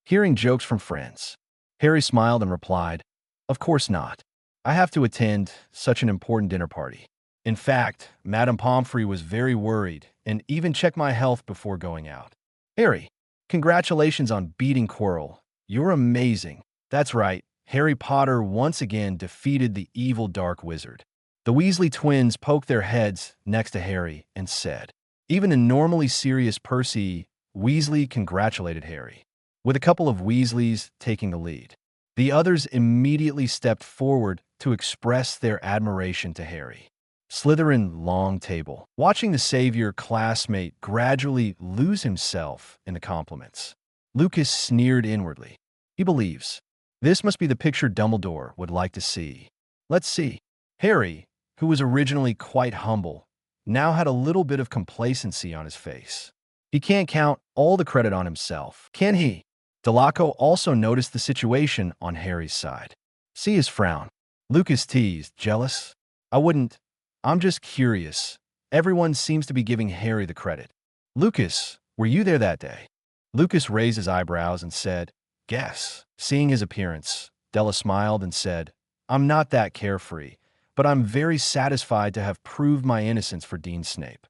Hearing jokes from friends, Harry smiled and replied, "Of course not. I have to attend such an important dinner party. In fact, Madame Pomfrey was very worried and even checked my health before going out." Harry, congratulations on beating Quirrell. You're amazing. That's right. Harry Potter once again defeated the evil dark wizard. The Weasley twins poked their heads next to Harry and said, even a normally serious Percy Weasley congratulated Harry, with a couple of Weasleys taking the lead. The others immediately stepped forward to express their admiration to Harry. Slytherin long table, watching the savior classmate gradually lose himself in the compliments. Lucas sneered inwardly. He believes. This must be the picture Dumbledore would like to see. Let's see. Harry, who was originally quite humble, now had a little bit of complacency on his face. He can't count all the credit on himself, can he? Delaco also noticed the situation on Harry's side. See his frown. Lucas teased, jealous? I wouldn't. I'm just curious. Everyone seems to be giving Harry the credit. Lucas, were you there that day? Lucas raised his eyebrows and said, guess. Seeing his appearance, Della smiled and said, I'm not that carefree, but I'm very satisfied to have proved my innocence for Dean Snape.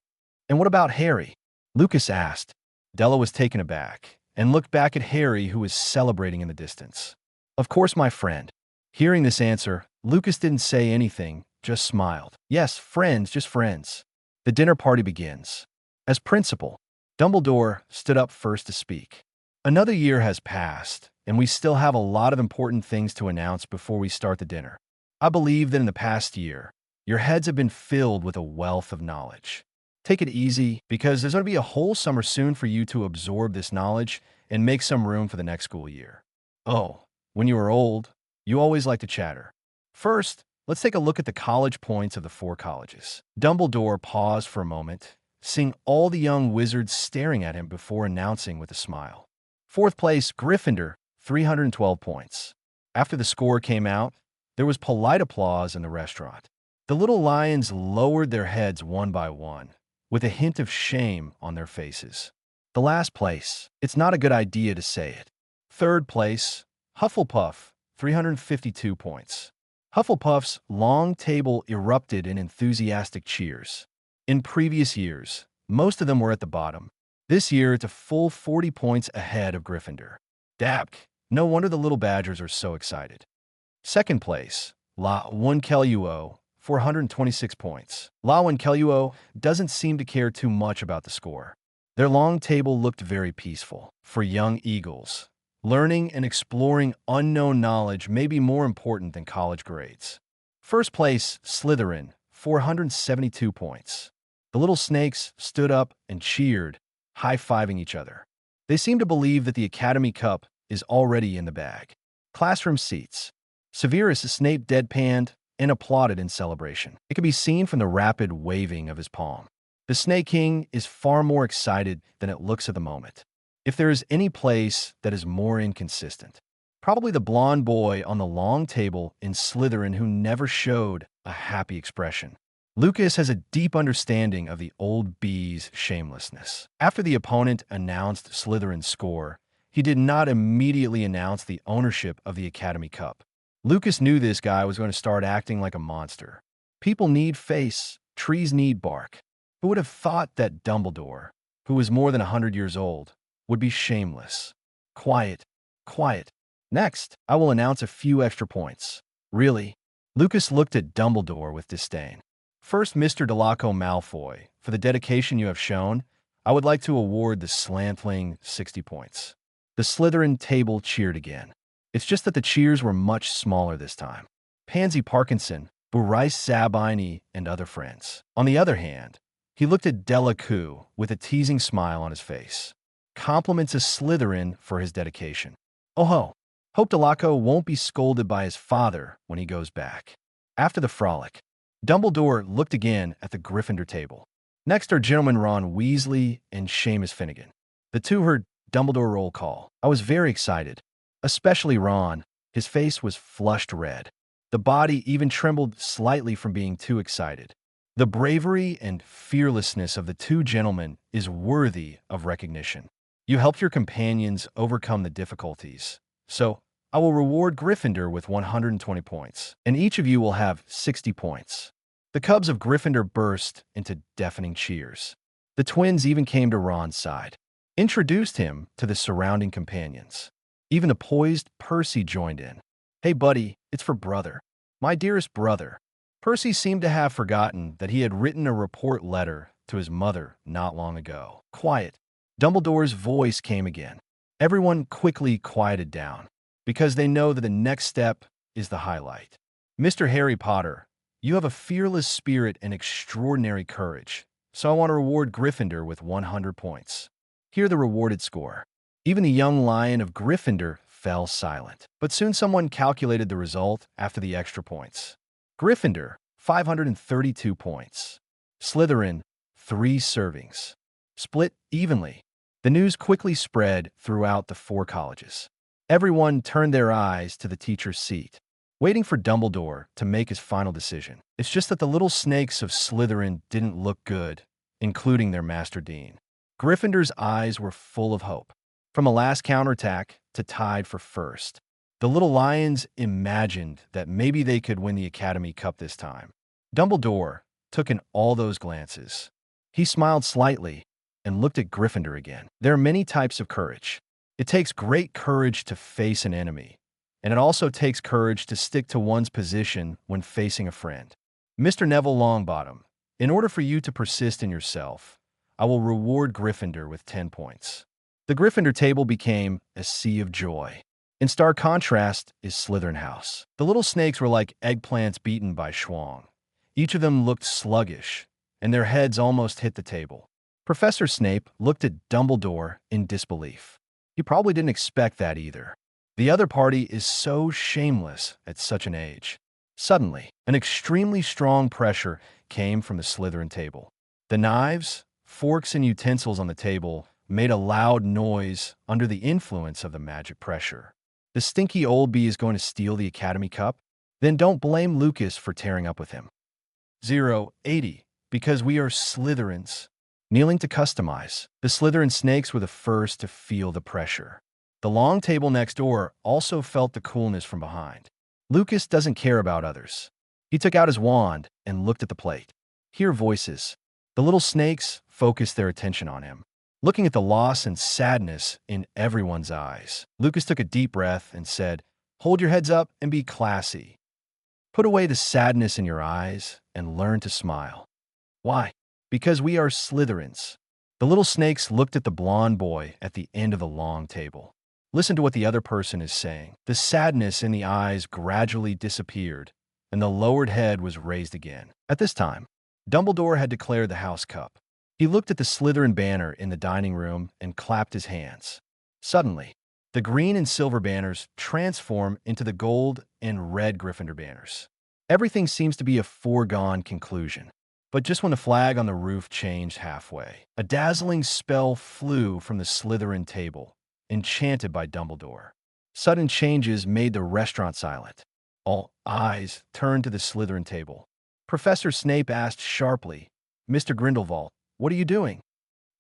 And what about Harry? Lucas asked. Della was taken aback and looked back at Harry, who was celebrating in the distance. Of course, my friend. Hearing this answer, Lucas didn't say anything, just smiled. Yes, friends, just friends. The dinner party begins. As principal, Dumbledore stood up first to speak. Another year has passed, and we still have a lot of important things to announce before we start the dinner. I believe that in the past year, your heads have been filled with a wealth of knowledge. Take it easy, because there's going to be a whole summer soon for you to absorb this knowledge and make some room for the next school year. Oh, when you were old, you always like to chatter. First, let's take a look at the college points of the 4 colleges. Dumbledore paused for a moment, seeing all the young wizards staring at him before announcing with a smile. 4th place, Gryffindor, 312 points. After the score came out, there was polite applause in the restaurant. The little lions lowered their heads one by one, with a hint of shame on their faces. The last place, it's not a good idea to say it. 3rd place, Hufflepuff, 352 points. Hufflepuff's long table erupted in enthusiastic cheers. In previous years, most of them were at the bottom. This year, it's a full 40 points ahead of Gryffindor. Dapk, no wonder the little badgers are so excited. 2nd place, La Kelluo, 426 points. La Kelluo doesn't seem to care too much about the score. Their long table looked very peaceful. For young eagles, learning and exploring unknown knowledge may be more important than college grades. 1st place, Slytherin, 472 points. The little snakes stood up and cheered, high-fiving each other. They seem to believe that the Academy Cup is already in the bag. Classroom seats. Severus Snape deadpanned and applauded in celebration. It could be seen from the rapid waving of his palm. The Snake King is far more excited than it looks at the moment. If there is any place that is more inconsistent, probably the blonde boy on the long table in Slytherin who never showed a happy expression. Lucas has a deep understanding of the old bee's shamelessness. After the opponent announced Slytherin's score, he did not immediately announce the ownership of the Academy Cup. Lucas knew this guy was going to start acting like a monster. People need face, trees need bark. Who would have thought that Dumbledore, who was more than 100 years old, would be shameless? Quiet, quiet. Next, I will announce a few extra points. Really? Lucas looked at Dumbledore with disdain. First, Mr. Draco Malfoy, for the dedication you have shown, I would like to award the Slantling 60 points. The Slytherin table cheered again. It's just that the cheers were much smaller this time. Pansy Parkinson, Bryce Sabini, and other friends. On the other hand, he looked at Delacour with a teasing smile on his face. Compliments a Slytherin for his dedication. Oh ho! Hope Delacour won't be scolded by his father when he goes back. After the frolic, Dumbledore looked again at the Gryffindor table. Next are Gentlemen Ron Weasley and Seamus Finnegan. The two heard Dumbledore roll call. I was very excited, especially Ron. His face was flushed red. The body even trembled slightly from being too excited. The bravery and fearlessness of the two gentlemen is worthy of recognition. You helped your companions overcome the difficulties. So, I will reward Gryffindor with 120 points, and each of you will have 60 points. The cubs of Gryffindor burst into deafening cheers. The twins even came to Ron's side, introduced him to the surrounding companions. Even the poised Percy joined in. Hey buddy, it's for brother. My dearest brother. Percy seemed to have forgotten that he had written a report letter to his mother not long ago. Quiet. Dumbledore's voice came again. Everyone quickly quieted down, because they know that the next step is the highlight. Mr. Harry Potter, you have a fearless spirit and extraordinary courage, so I want to reward Gryffindor with 100 points. Here the rewarded score. Even the young lion of Gryffindor fell silent. But soon someone calculated the result after the extra points. Gryffindor, 532 points. Slytherin, 3 servings. Split evenly. The news quickly spread throughout the 4 colleges. Everyone turned their eyes to the teacher's seat, waiting for Dumbledore to make his final decision. It's just that the little snakes of Slytherin didn't look good, including their Master Dean. Gryffindor's eyes were full of hope. From a last counterattack to tied for first, the little lions imagined that maybe they could win the Academy Cup this time. Dumbledore took in all those glances. He smiled slightly and looked at Gryffindor again. There are many types of courage. It takes great courage to face an enemy, and it also takes courage to stick to one's position when facing a friend. Mr. Neville Longbottom, in order for you to persist in yourself, I will reward Gryffindor with 10 points. The Gryffindor table became a sea of joy. In stark contrast is Slytherin House. The little snakes were like eggplants beaten by Schwang. Each of them looked sluggish, and their heads almost hit the table. Professor Snape looked at Dumbledore in disbelief. He probably didn't expect that either. The other party is so shameless at such an age. Suddenly, an extremely strong pressure came from the Slytherin table. The knives, forks, and utensils on the table made a loud noise under the influence of the magic pressure. The stinky old bee is going to steal the Academy Cup? Then don't blame Lucas for tearing up with him. 080, because we are Slytherins. Kneeling to customize, the Slytherin snakes were the first to feel the pressure. The long table next door also felt the coolness from behind. Lucas doesn't care about others. He took out his wand and looked at the plate. Hear voices. The little snakes focused their attention on him. Looking at the loss and sadness in everyone's eyes, Lucas took a deep breath and said, "Hold your heads up and be classy. Put away the sadness in your eyes and learn to smile." Why? Because we are Slytherins. The little snakes looked at the blonde boy at the end of the long table. Listen to what the other person is saying. The sadness in the eyes gradually disappeared, and the lowered head was raised again. At this time, Dumbledore had declared the House Cup. He looked at the Slytherin banner in the dining room and clapped his hands. Suddenly, the green and silver banners transform into the gold and red Gryffindor banners. Everything seems to be a foregone conclusion. But just when the flag on the roof changed halfway, a dazzling spell flew from the Slytherin table, enchanted by Dumbledore. Sudden changes made the restaurant silent. All eyes turned to the Slytherin table. Professor Snape asked sharply, "Mr. Grindelwald, what are you doing?"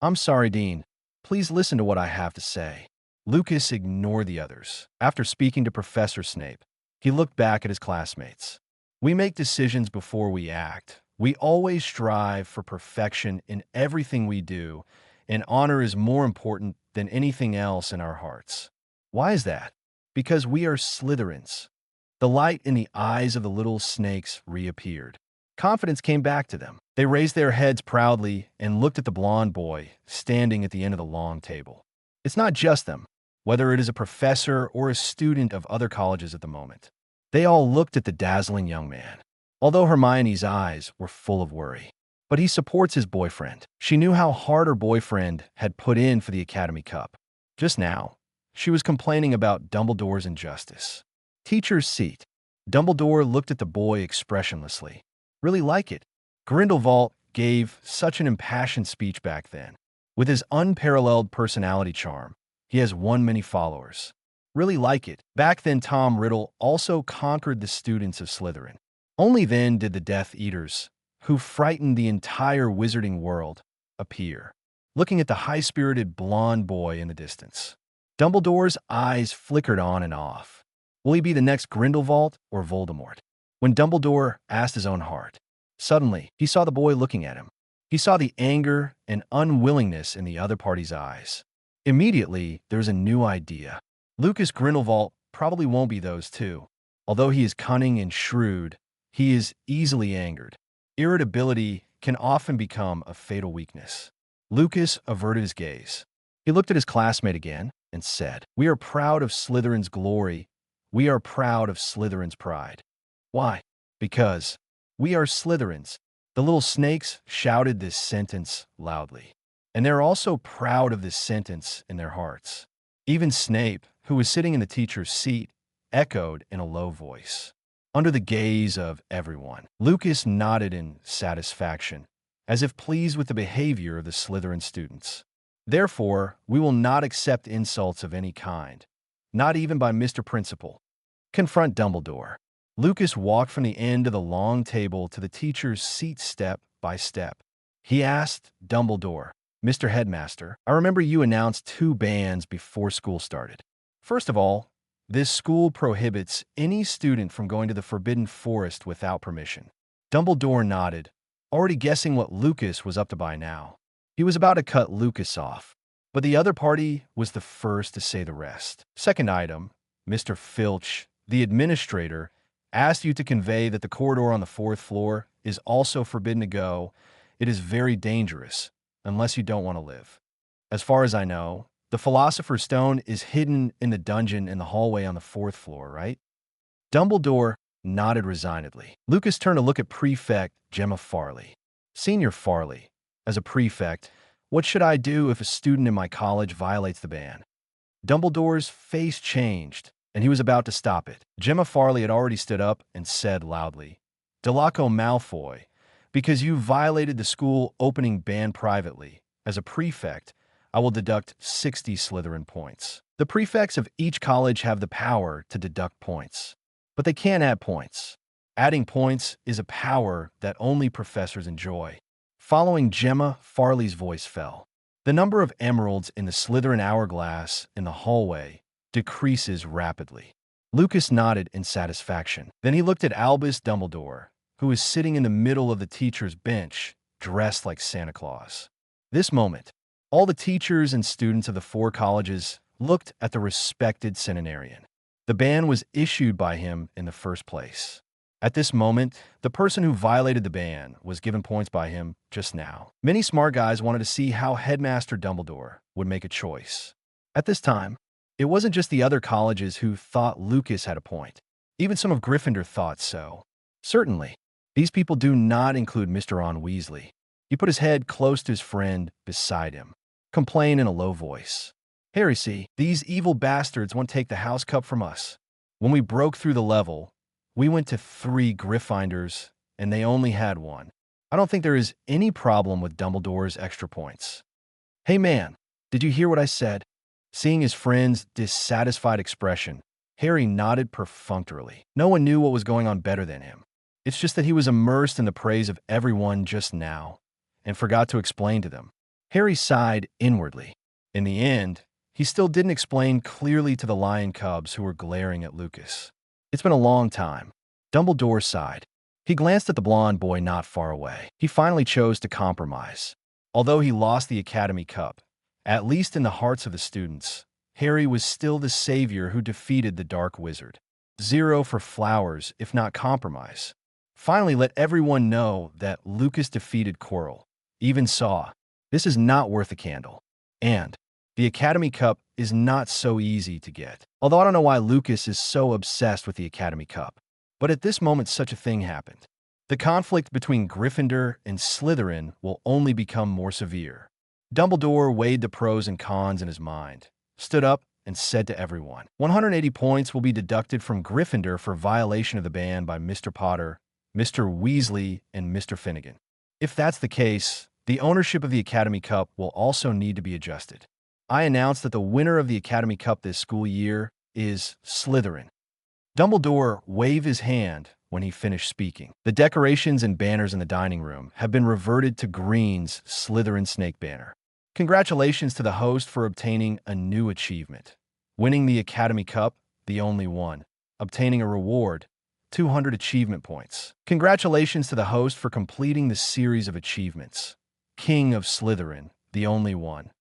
"I'm sorry, Dean. Please listen to what I have to say." Lucas ignored the others. After speaking to Professor Snape, he looked back at his classmates. "We make decisions before we act. We always strive for perfection in everything we do, and honor is more important than anything else in our hearts." Why is that? Because we are Slytherins. The light in the eyes of the little snakes reappeared. Confidence came back to them. They raised their heads proudly and looked at the blond boy standing at the end of the long table. It's not just them, whether it is a professor or a student of other colleges at the moment. They all looked at the dazzling young man, although Hermione's eyes were full of worry. But he supports his boyfriend. She knew how hard her boyfriend had put in for the Academy Cup. Just now, she was complaining about Dumbledore's injustice. Teacher's seat. Dumbledore looked at the boy expressionlessly. "Really like it." Grindelwald gave such an impassioned speech back then. With his unparalleled personality charm, he has won many followers. "Really like it." Back then, Tom Riddle also conquered the students of Slytherin. Only then did the Death Eaters, who frightened the entire wizarding world, appear, looking at the high-spirited blond boy in the distance. Dumbledore's eyes flickered on and off. Will he be the next Grindelwald or Voldemort? When Dumbledore asked his own heart, suddenly he saw the boy looking at him. He saw the anger and unwillingness in the other party's eyes. Immediately, there was a new idea. Lucas Grindelwald probably won't be those two. Although he is cunning and shrewd, he is easily angered. Irritability can often become a fatal weakness. Lucas averted his gaze. He looked at his classmate again and said, "We are proud of Slytherin's glory. We are proud of Slytherin's pride." Why? Because we are Slytherins. The little snakes shouted this sentence loudly. And they're also proud of this sentence in their hearts. Even Snape, who was sitting in the teacher's seat, echoed in a low voice. Under the gaze of everyone, Lucas nodded in satisfaction, as if pleased with the behavior of the Slytherin students. "Therefore, we will not accept insults of any kind, not even by Mr. Principal." Confront Dumbledore. Lucas walked from the end of the long table to the teacher's seat step by step. He asked Dumbledore, "Mr. Headmaster, I remember you announced 2 bans before school started. First of all, this school prohibits any student from going to the Forbidden Forest without permission." Dumbledore nodded, already guessing what Lucas was up to by now. He was about to cut Lucas off, but the other party was the first to say the rest. "Second item, Mr. Filch, the administrator, asked you to convey that the corridor on the 4th floor is also forbidden to go. It is very dangerous, unless you don't want to live. As far as I know, the Philosopher's Stone is hidden in the dungeon in the hallway on the 4th floor, right?" Dumbledore nodded resignedly. Lucas turned to look at Prefect Gemma Farley. "Senior Farley, as a prefect, what should I do if a student in my college violates the ban?" Dumbledore's face changed, and he was about to stop it. Gemma Farley had already stood up and said loudly, "Draco Malfoy, because you violated the school opening ban privately, as a prefect, I will deduct 60 Slytherin points." The prefects of each college have the power to deduct points, but they can't add points. Adding points is a power that only professors enjoy. Following Gemma, Farley's voice fell. The number of emeralds in the Slytherin hourglass in the hallway decreases rapidly. Lucas nodded in satisfaction. Then he looked at Albus Dumbledore, who was sitting in the middle of the teacher's bench, dressed like Santa Claus. This moment, all the teachers and students of the 4 colleges looked at the respected centenarian. The ban was issued by him in the first place. At this moment, the person who violated the ban was given points by him just now. Many smart guys wanted to see how Headmaster Dumbledore would make a choice. At this time, it wasn't just the other colleges who thought Lucas had a point. Even some of Gryffindor thought so. Certainly, these people do not include Mr. Ron Weasley. He put his head close to his friend beside him, complained in a low voice. "Harry, see, these evil bastards won't take the house cup from us. When we broke through the level, we went to 3 Gryffindors, and they only had 1. I don't think there is any problem with Dumbledore's extra points." "Hey man, did you hear what I said?" Seeing his friend's dissatisfied expression, Harry nodded perfunctorily. No one knew what was going on better than him. It's just that he was immersed in the praise of everyone just now and forgot to explain to them. Harry sighed inwardly. In the end, he still didn't explain clearly to the lion cubs who were glaring at Lucas. It's been a long time. Dumbledore sighed. He glanced at the blonde boy not far away. He finally chose to compromise. Although he lost the Academy Cup, at least in the hearts of the students, Harry was still the savior who defeated the Dark Wizard. 0 for flowers, if not compromise. Finally, let everyone know that Lucas defeated Quirrell. Even saw. This is not worth a candle. And the Academy Cup is not so easy to get. Although I don't know why Lucas is so obsessed with the Academy Cup. But at this moment, such a thing happened. The conflict between Gryffindor and Slytherin will only become more severe. Dumbledore weighed the pros and cons in his mind, stood up, and said to everyone, 180 points will be deducted from Gryffindor for violation of the ban by Mr. Potter, Mr. Weasley, and Mr. Finnegan. If that's the case, the ownership of the Academy Cup will also need to be adjusted. I announce that the winner of the Academy Cup this school year is Slytherin. Dumbledore waved his hand when he finished speaking. The decorations and banners in the dining room have been reverted to Green's Slytherin snake banner. Congratulations to the host for obtaining a new achievement. Winning the Academy Cup, the only one. Obtaining a reward, 200 achievement points. Congratulations to the host for completing the series of achievements. King of Slytherin, the only one.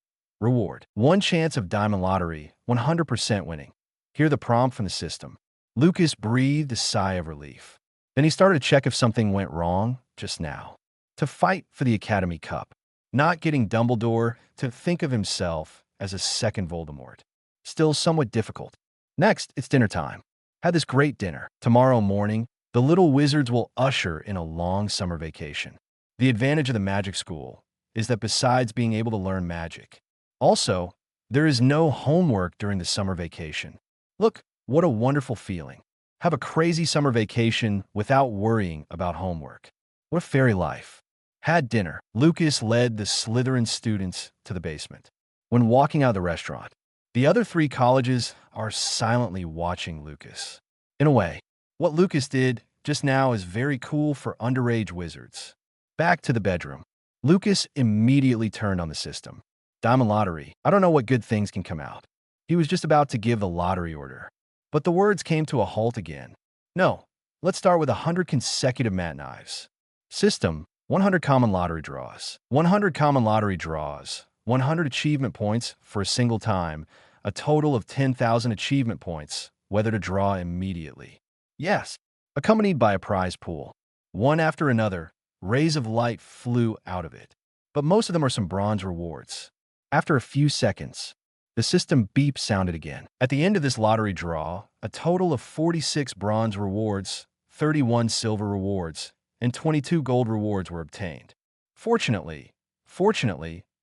Reward, 1 chance of Diamond Lottery, 100% winning. Hear the prompt from the system. Lucas breathed a sigh of relief. Then he started to check if something went wrong just now. To fight for the Academy Cup. Not getting Dumbledore to think of himself as a second Voldemort. Still somewhat difficult. Next, it's dinner time. Had this great dinner. Tomorrow morning, the little wizards will usher in a long summer vacation. The advantage of the magic school is that besides being able to learn magic, also, there is no homework during the summer vacation. Look, what a wonderful feeling. Have a crazy summer vacation without worrying about homework. What a fairy life. Had dinner. Lucas led the Slytherin students to the basement. When walking out of the restaurant, the other 3 colleges are silently watching Lucas. In a way, what Lucas did just now is very cool for underage wizards. Back to the bedroom. Lucas immediately turned on the system. Diamond Lottery. I don't know what good things can come out. He was just about to give the lottery order. But the words came to a halt again. No, let's start with 100 consecutive mat knives. System, 100 common lottery draws. 100 common lottery draws. 100 achievement points for a single time. A total of 10,000 achievement points, whether to draw immediately. Yes, accompanied by a prize pool. One after another, rays of light flew out of it. But most of them are some bronze rewards. After a few seconds, the system beep sounded again. At the end of this lottery draw, a total of 46 bronze rewards, 31 silver rewards, and 22 gold rewards were obtained. Fortunately,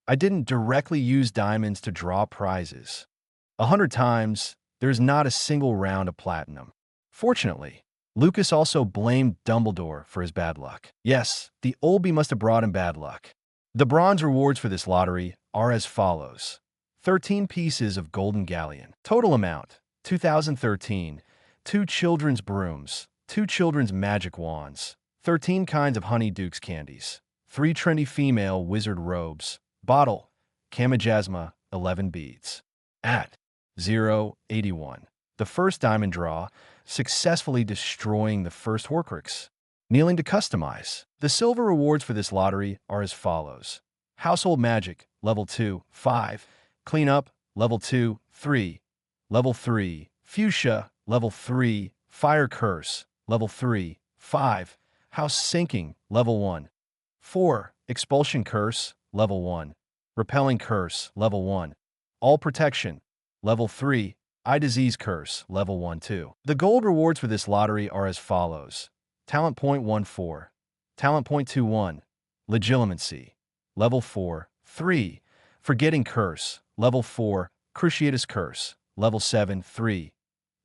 I didn't directly use diamonds to draw prizes. 100 times, there's not a single round of platinum. Fortunately, Lucas also blamed Dumbledore for his bad luck. Yes, the Olby must have brought him bad luck. The bronze rewards for this lottery are as follows. 13 pieces of golden galleon. Total amount, 2013. 2 children's brooms. 2 children's magic wands. 13 kinds of honeydukes candies. 3 trendy female wizard robes. Bottle, Kamajasma, 11 beads. At 081. The first diamond draw, successfully destroying the first Horcrux. Kneeling to customize. The silver rewards for this lottery are as follows. Household Magic, Level 2, 5. Cleanup, Level 2, 3. Level 3. Fuchsia, Level 3. Fire Curse, Level 3, 5. House Sinking, Level 1. 4. Expulsion Curse, Level 1. Repelling Curse, Level 1. All Protection, Level 3. Eye Disease Curse, Level 1, 2. The gold rewards for this lottery are as follows. Talent Point 14. Talent Point 21. Legilimency, Level 4, 3. Forgetting Curse, Level 4. Cruciatus Curse, Level 7, 3.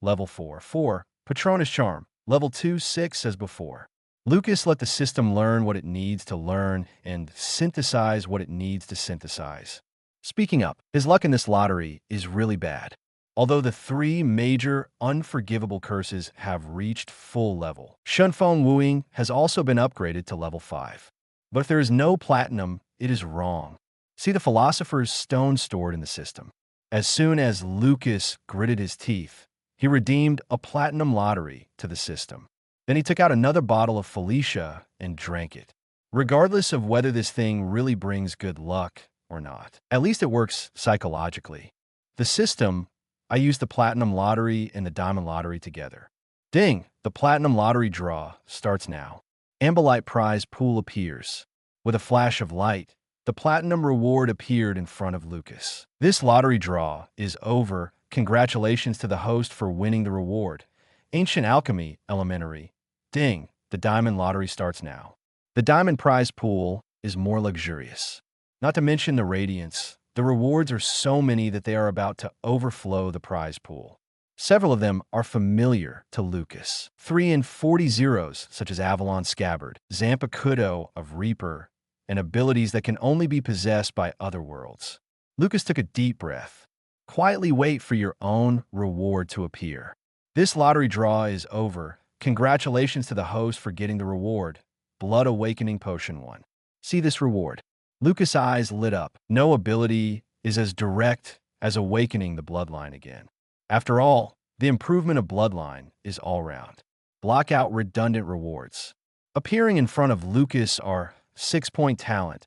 Level 4, 4. Patronus Charm, Level 2, 6 as before. Lucas let the system learn what it needs to learn and synthesize what it needs to synthesize. Speaking up, his luck in this lottery is really bad. although the three major unforgivable curses have reached full level. Shunfeng Wuing has also been upgraded to level 5. But if there is no platinum, it is wrong. See the Philosopher's Stone stored in the system. As soon as Lucas gritted his teeth, he redeemed a platinum lottery to the system. Then he took out another bottle of Felicia and drank it. Regardless of whether this thing really brings good luck or not, at least it works psychologically. The system, I used the platinum lottery and the diamond lottery together. Ding! The platinum lottery draw starts now. Ambilight prize pool appears. With a flash of light, the platinum reward appeared in front of Lucas. This lottery draw is over. Congratulations to the host for winning the reward. Ancient Alchemy, Elementary. Ding! The diamond lottery starts now. The diamond prize pool is more luxurious. Not to mention the radiance. The rewards are so many that they are about to overflow the prize pool. Several of them are familiar to Lucas. 3 and 40 zeros, such as Avalon Scabbard, Zampa-Kudo of Reaper, and abilities that can only be possessed by other worlds. Lucas took a deep breath. Quietly wait for your own reward to appear. This lottery draw is over. Congratulations to the host for getting the reward. Blood Awakening Potion 1. See this reward. Lucas' eyes lit up. No ability is as direct as awakening the bloodline again. After all, the improvement of bloodline is all round. Block out redundant rewards. Appearing in front of Lucas are 6-point talent,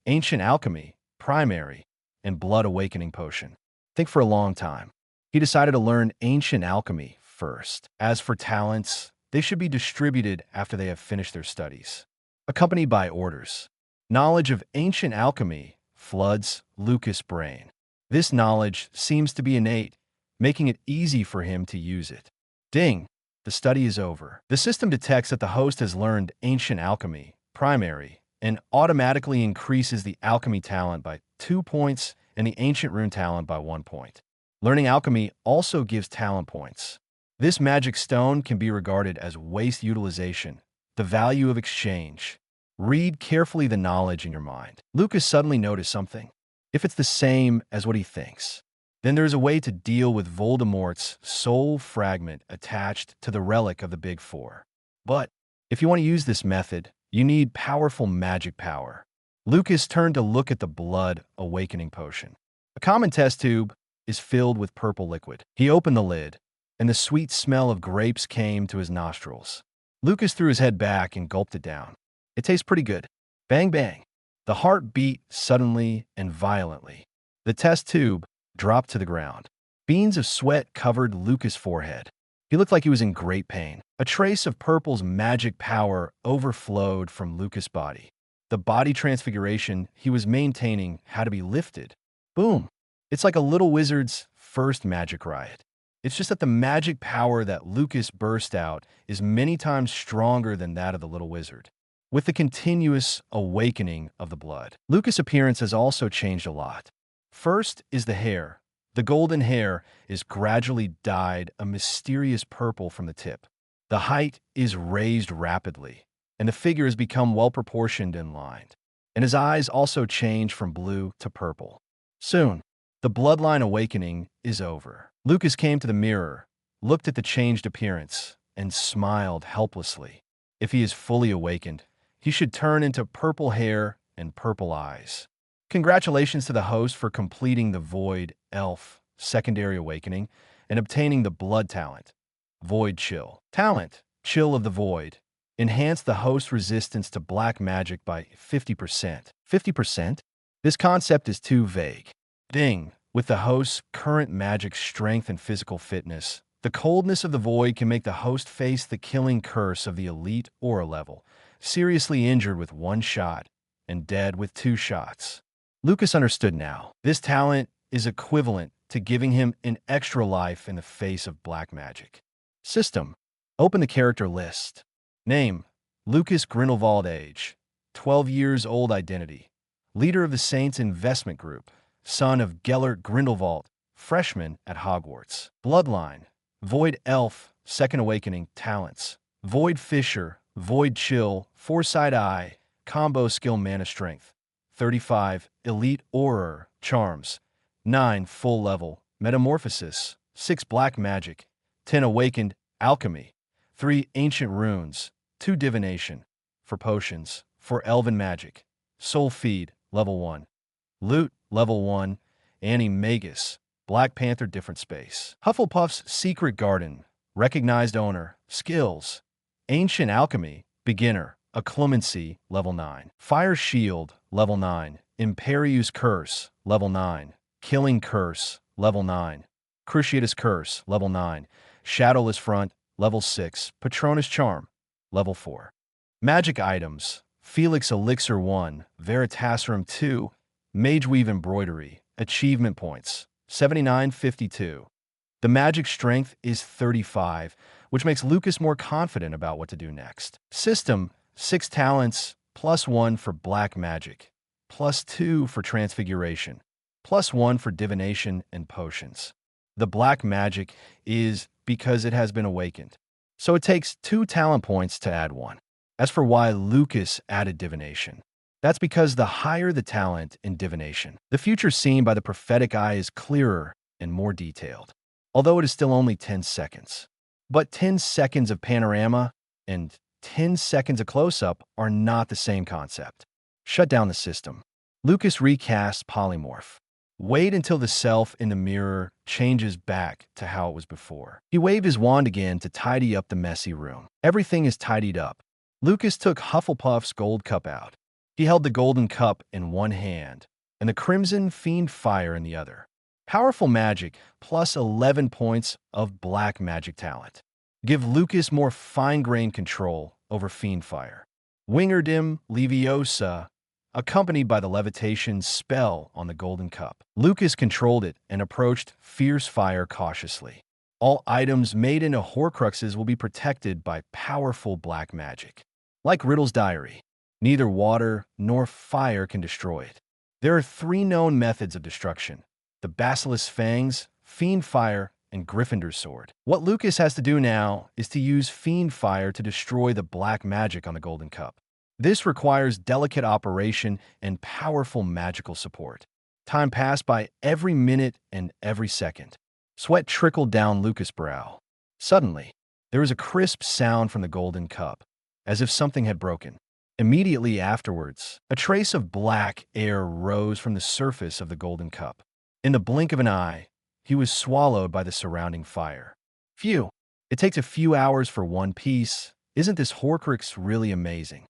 Ancient Alchemy, Primary, and Blood Awakening Potion. Think for a long time. He decided to learn Ancient Alchemy first. As for talents, they should be distributed after they have finished their studies. Accompanied by orders. Knowledge of Ancient Alchemy floods Lucas' brain. This knowledge seems to be innate, making it easy for him to use it. Ding! The study is over. The system detects that the host has learned Ancient Alchemy, Primary, and automatically increases the Alchemy talent by 2 points and the Ancient Rune talent by 1 point. Learning Alchemy also gives talent points. This magic stone can be regarded as waste utilization, the value of exchange. Read carefully the knowledge in your mind. Lucas suddenly noticed something. If it's the same as what he thinks, then there's a way to deal with Voldemort's soul fragment attached to the relic of the Big Four. But if you want to use this method, you need powerful magic power. Lucas turned to look at the Blood Awakening Potion. A common test tube is filled with purple liquid. He opened the lid, and the sweet smell of grapes came to his nostrils. Lucas threw his head back and gulped it down. It tastes pretty good. Bang, bang. The heart beat suddenly and violently. The test tube dropped to the ground. Beads of sweat covered Lucas' forehead. He looked like he was in great pain. A trace of Purple's magic power overflowed from Lucas' body. The body transfiguration he was maintaining had to be lifted. Boom. It's like a little wizard's first magic riot. It's just that the magic power that Lucas burst out is many times stronger than that of the little wizard. With the continuous awakening of the blood, Lucas' appearance has also changed a lot. First is the hair. The golden hair is gradually dyed a mysterious purple from the tip. The height is raised rapidly, and the figure has become well-proportioned and lined. And his eyes also change from blue to purple. Soon, the bloodline awakening is over. Lucas came to the mirror, looked at the changed appearance, and smiled helplessly. If he is fully awakened, he should turn into purple hair and purple eyes. Congratulations to the host for completing the Void Elf Secondary Awakening and obtaining the Blood Talent. Void Chill. Talent, Chill of the Void. Enhance the host's resistance to black magic by 50%. 50%? This concept is too vague. Ding! With the host's current magic strength and physical fitness, the coldness of the void can make the host face the killing curse of the elite aura level, seriously injured with 1 shot and dead with 2 shots. Lucas understood now. This talent is equivalent to giving him an extra life in the face of black magic. System. Open the character list. Name. Lucas Grindelwald. Age. 12 years old. Identity. Leader of the Saints Investment Group. Son of Gellert Grindelwald. Freshman at Hogwarts. Bloodline. Void Elf. Second Awakening. Talents. Void Fisher. Void Chill. Foresight Eye. Combo Skill Mana Strength. 35. Elite Aura. Charms. 9. Full Level. Metamorphosis. 6 black magic, 10 awakened alchemy, 3 ancient runes, 2 divination, for potions, 4 elven magic, soul feed, level 1, loot, level 1, Animagus, Black Panther different space. Hufflepuff's secret garden, recognized owner, skills, ancient alchemy, beginner, occlumency, level 9, fire shield, level 9, Imperius Curse, level 9, killing curse, level 9, Cruciatus Curse, level 9, shadowless front, level 6, Patronus charm, level 4. Magic items, Felix Elixir 1, Veritaserum 2, Mageweave embroidery, achievement points, 7952. The magic strength is 35, which makes Lucas more confident about what to do next. System, 6 talents, +1 for black magic, +2 for transfiguration, +1 for divination and potions. The black magic is because it has been awakened, so it takes 2 talent points to add 1. As for why Lucas added divination, that's because the higher the talent in divination, the future seen by the prophetic eye is clearer and more detailed, although it is still only 10 seconds. But 10 seconds of panorama and 10 seconds of close-up are not the same concept. Shut down the system. Lucas recasts polymorph. Wait until the self in the mirror changes back to how it was before. He waved his wand again to tidy up the messy room. Everything is tidied up. Lucas took Hufflepuff's gold cup out. He held the golden cup in one hand and the crimson fiend fire in the other. Powerful magic plus 11 points of black magic talent. Give Lucas more fine-grained control over fiend fire. Wingardium Leviosa, accompanied by the levitation spell on the golden cup. Lucas controlled it and approached fierce fire cautiously. All items made into Horcruxes will be protected by powerful black magic. Like Riddle's diary, neither water nor fire can destroy it. There are 3 known methods of destruction: the Basilisk's Fangs, Fiend Fire, and Gryffindor's Sword. What Lucas has to do now is to use Fiend Fire to destroy the black magic on the golden cup. This requires delicate operation and powerful magical support. Time passed by every minute and every second. Sweat trickled down Lucas' brow. Suddenly, there was a crisp sound from the golden cup, as if something had broken. Immediately afterwards, a trace of black air rose from the surface of the golden cup. In the blink of an eye, he was swallowed by the surrounding fire. Phew! It takes a few hours for one piece. Isn't this Horcrux really amazing?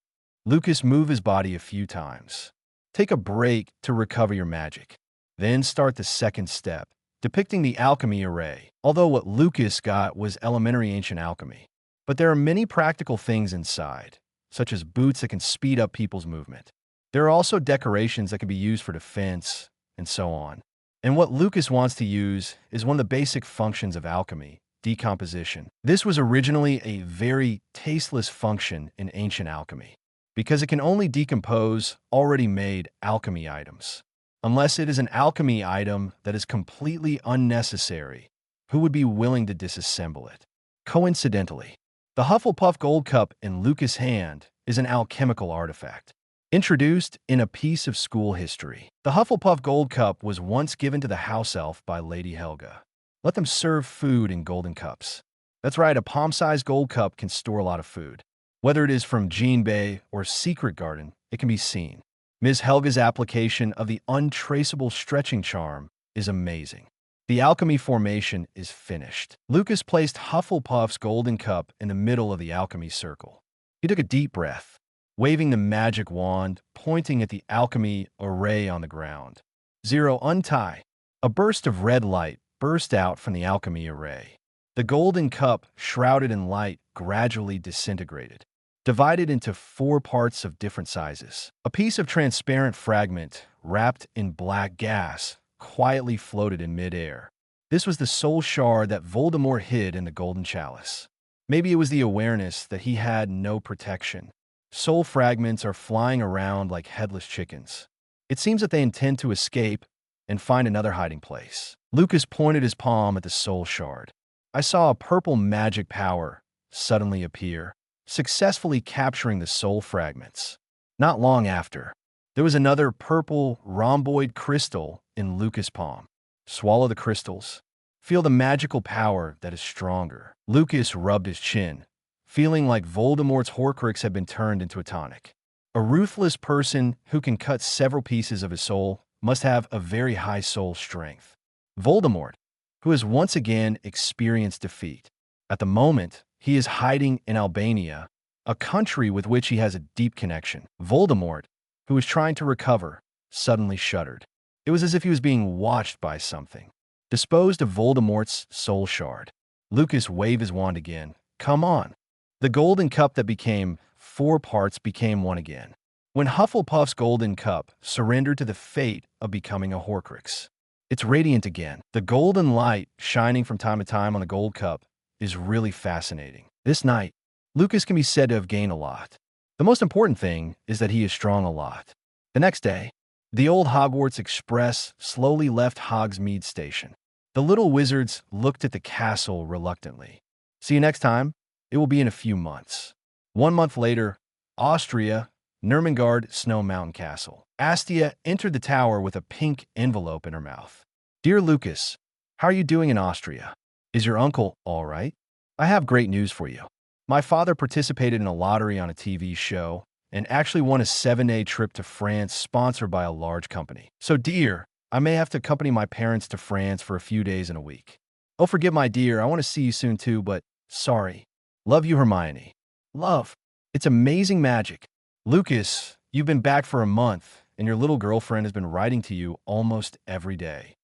Lucas moved his body a few times. Take a break to recover your magic. Then start the second step, depicting the alchemy array, although what Lucas got was elementary ancient alchemy. But there are many practical things inside, such as boots that can speed up people's movement. There are also decorations that can be used for defense, and so on. And what Lucas wants to use is one of the basic functions of alchemy, decomposition. This was originally a very tasteless function in ancient alchemy, because it can only decompose already made alchemy items. Unless it is an alchemy item that is completely unnecessary, who would be willing to disassemble it? Coincidentally, the Hufflepuff Gold Cup in Lucas' hand is an alchemical artifact, introduced in a piece of school history. The Hufflepuff Gold Cup was once given to the house elf by Lady Helga. Let them serve food in golden cups. That's right, a palm-sized gold cup can store a lot of food. Whether it is from Jean Bay or Secret Garden, it can be seen. Ms. Helga's application of the untraceable stretching charm is amazing. The alchemy formation is finished. Lucas placed Hufflepuff's golden cup in the middle of the alchemy circle. He took a deep breath, waving the magic wand, pointing at the alchemy array on the ground. 0 untie. A burst of red light burst out from the alchemy array. The golden cup, shrouded in light, gradually disintegrated, divided into 4 parts of different sizes. A piece of transparent fragment, wrapped in black gas, quietly floated in midair. This was the soul shard that Voldemort hid in the golden chalice. Maybe it was the awareness that he had no protection. Soul fragments are flying around like headless chickens. It seems that they intend to escape and find another hiding place. Lucas pointed his palm at the soul shard. I saw a purple magic power suddenly appear, successfully capturing the soul fragments. Not long after, there was another purple rhomboid crystal in Lucas' palm. Swallow the crystals. Feel the magical power that is stronger. Lucas rubbed his chin, feeling like Voldemort's Horcrux had been turned into a tonic. A ruthless person who can cut several pieces of his soul must have a very high soul strength. Voldemort, who has once again experienced defeat. At the moment, he is hiding in Albania, a country with which he has a deep connection. Voldemort, who was trying to recover, suddenly shuddered. It was as if he was being watched by something. Disposed of Voldemort's soul shard, Lucas waved his wand again. Come on. The golden cup that became 4 parts became one again. When Hufflepuff's golden cup surrendered to the fate of becoming a Horcrux, it's radiant again. The golden light shining from time to time on the gold cup is really fascinating. This night, Lucas can be said to have gained a lot. The most important thing is that he is strong a lot. The next day, the old Hogwarts Express slowly left Hogsmeade Station. The little wizards looked at the castle reluctantly. See you next time. It will be in a few months. 1 month later, Austria, Nurmengard Snow Mountain Castle. Astia entered the tower with a pink envelope in her mouth. Dear Lucas, how are you doing in Austria? Is your uncle all right? I have great news for you. My father participated in a lottery on a TV show and actually won a 7-day trip to France sponsored by a large company. So dear, I may have to accompany my parents to France for a few days in a week. Oh, forgive my dear, I want to see you soon too, but sorry. Love you, Hermione. Love. It's amazing magic. Lucas, you've been back for a month, and your little girlfriend has been writing to you almost every day.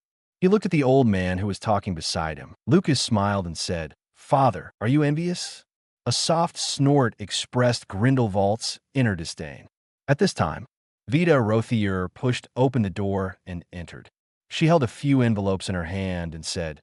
He looked at the old man who was talking beside him. Lucas smiled and said, Father, are you envious? A soft snort expressed Grindelwald's inner disdain. At this time, Vita Rothier pushed open the door and entered. She held a few envelopes in her hand and said,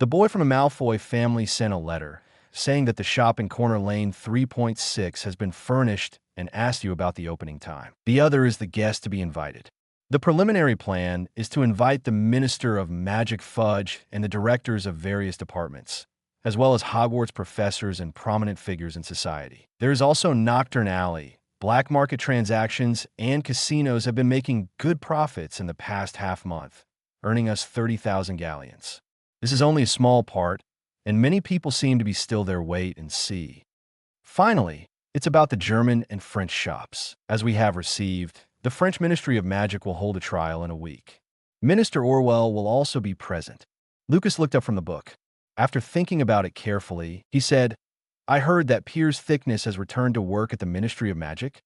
The boy from the Malfoy family sent a letter saying that the shop in Corner Lane 3.6 has been furnished and asked you about the opening time. The other is the guest to be invited. The preliminary plan is to invite the Minister of Magic Fudge and the directors of various departments, as well as Hogwarts professors and prominent figures in society. There is also Nocturne Alley. Black market transactions and casinos have been making good profits in the past half month, earning us 30,000 galleons. This is only a small part, and many people seem to be still their wait and see. Finally, it's about the German and French shops. As we have received, the French Ministry of Magic will hold a trial in a week. Minister Orwell will also be present. Lucas looked up from the book. After thinking about it carefully, he said, I heard that Piers Thickness has returned to work at the Ministry of Magic.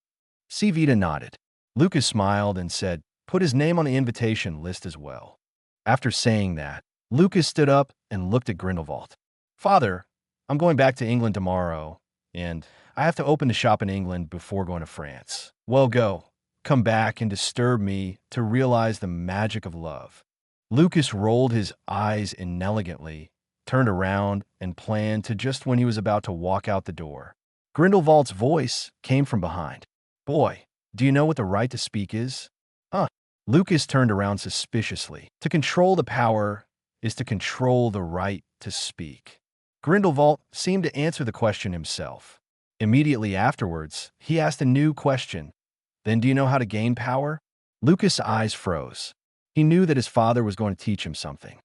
C. Vita nodded. Lucas smiled and said, put his name on the invitation list as well. After saying that, Lucas stood up and looked at Grindelwald. Father, I'm going back to England tomorrow, and I have to open the shop in England before going to France. Well, go. Come back and disturb me to realize the magic of love. Lucas rolled his eyes inelegantly, turned around, and planned to just when he was about to walk out the door. Grindelwald's voice came from behind. Boy, do you know what the right to speak is? Huh. Lucas turned around suspiciously. To control the power is to control the right to speak. Grindelwald seemed to answer the question himself. Immediately afterwards, he asked a new question. Then do you know how to gain power? Lucas' eyes froze. He knew that his father was going to teach him something.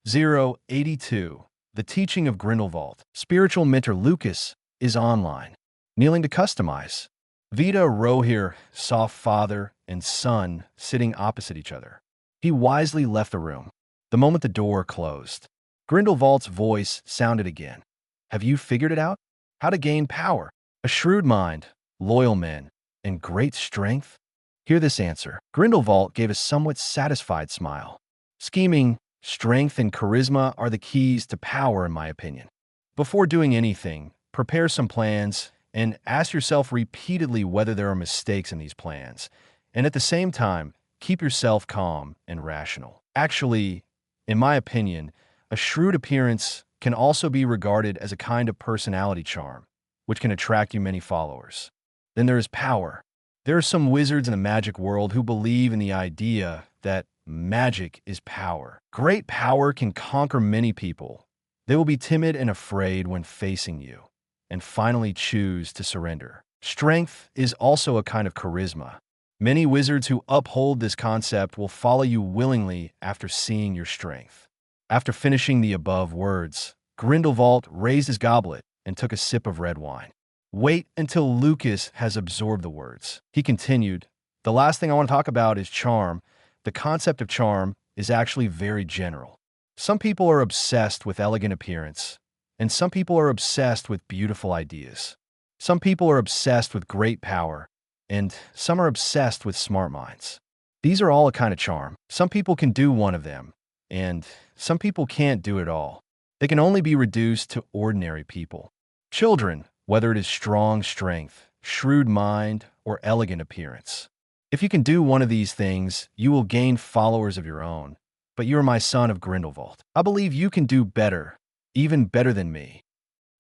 082. The Teaching of Grindelwald. Spiritual mentor Lucas is online. Kneeling to customize. Vita Rohir saw father and son sitting opposite each other. He wisely left the room. The moment the door closed, Grindelwald's voice sounded again. Have you figured it out? How to gain power? A shrewd mind, loyal men, and great strength? Hear this answer. Grindelwald gave a somewhat satisfied smile. Scheming, strength, and charisma are the keys to power, in my opinion. Before doing anything, prepare some plans and ask yourself repeatedly whether there are mistakes in these plans. And at the same time, keep yourself calm and rational. Actually, in my opinion, a shrewd appearance can also be regarded as a kind of personality charm, which can attract you many followers. Then there is power. There are some wizards in the magic world who believe in the idea that magic is power. Great power can conquer many people. They will be timid and afraid when facing you, and finally choose to surrender. Strength is also a kind of charisma. Many wizards who uphold this concept will follow you willingly after seeing your strength. After finishing the above words, Grindelwald raised his goblet and took a sip of red wine. Wait until Lucas has absorbed the words. He continued, the last thing I want to talk about is charm. The concept of charm is actually very general. Some people are obsessed with elegant appearance, and some people are obsessed with beautiful ideas. Some people are obsessed with great power, and some are obsessed with smart minds. These are all a kind of charm. Some people can do one of them, and some people can't do it all. They can only be reduced to ordinary people. Children, whether it is strong strength, shrewd mind, or elegant appearance. If you can do one of these things, you will gain followers of your own. But you are my son of Grindelwald. I believe you can do better, even better than me.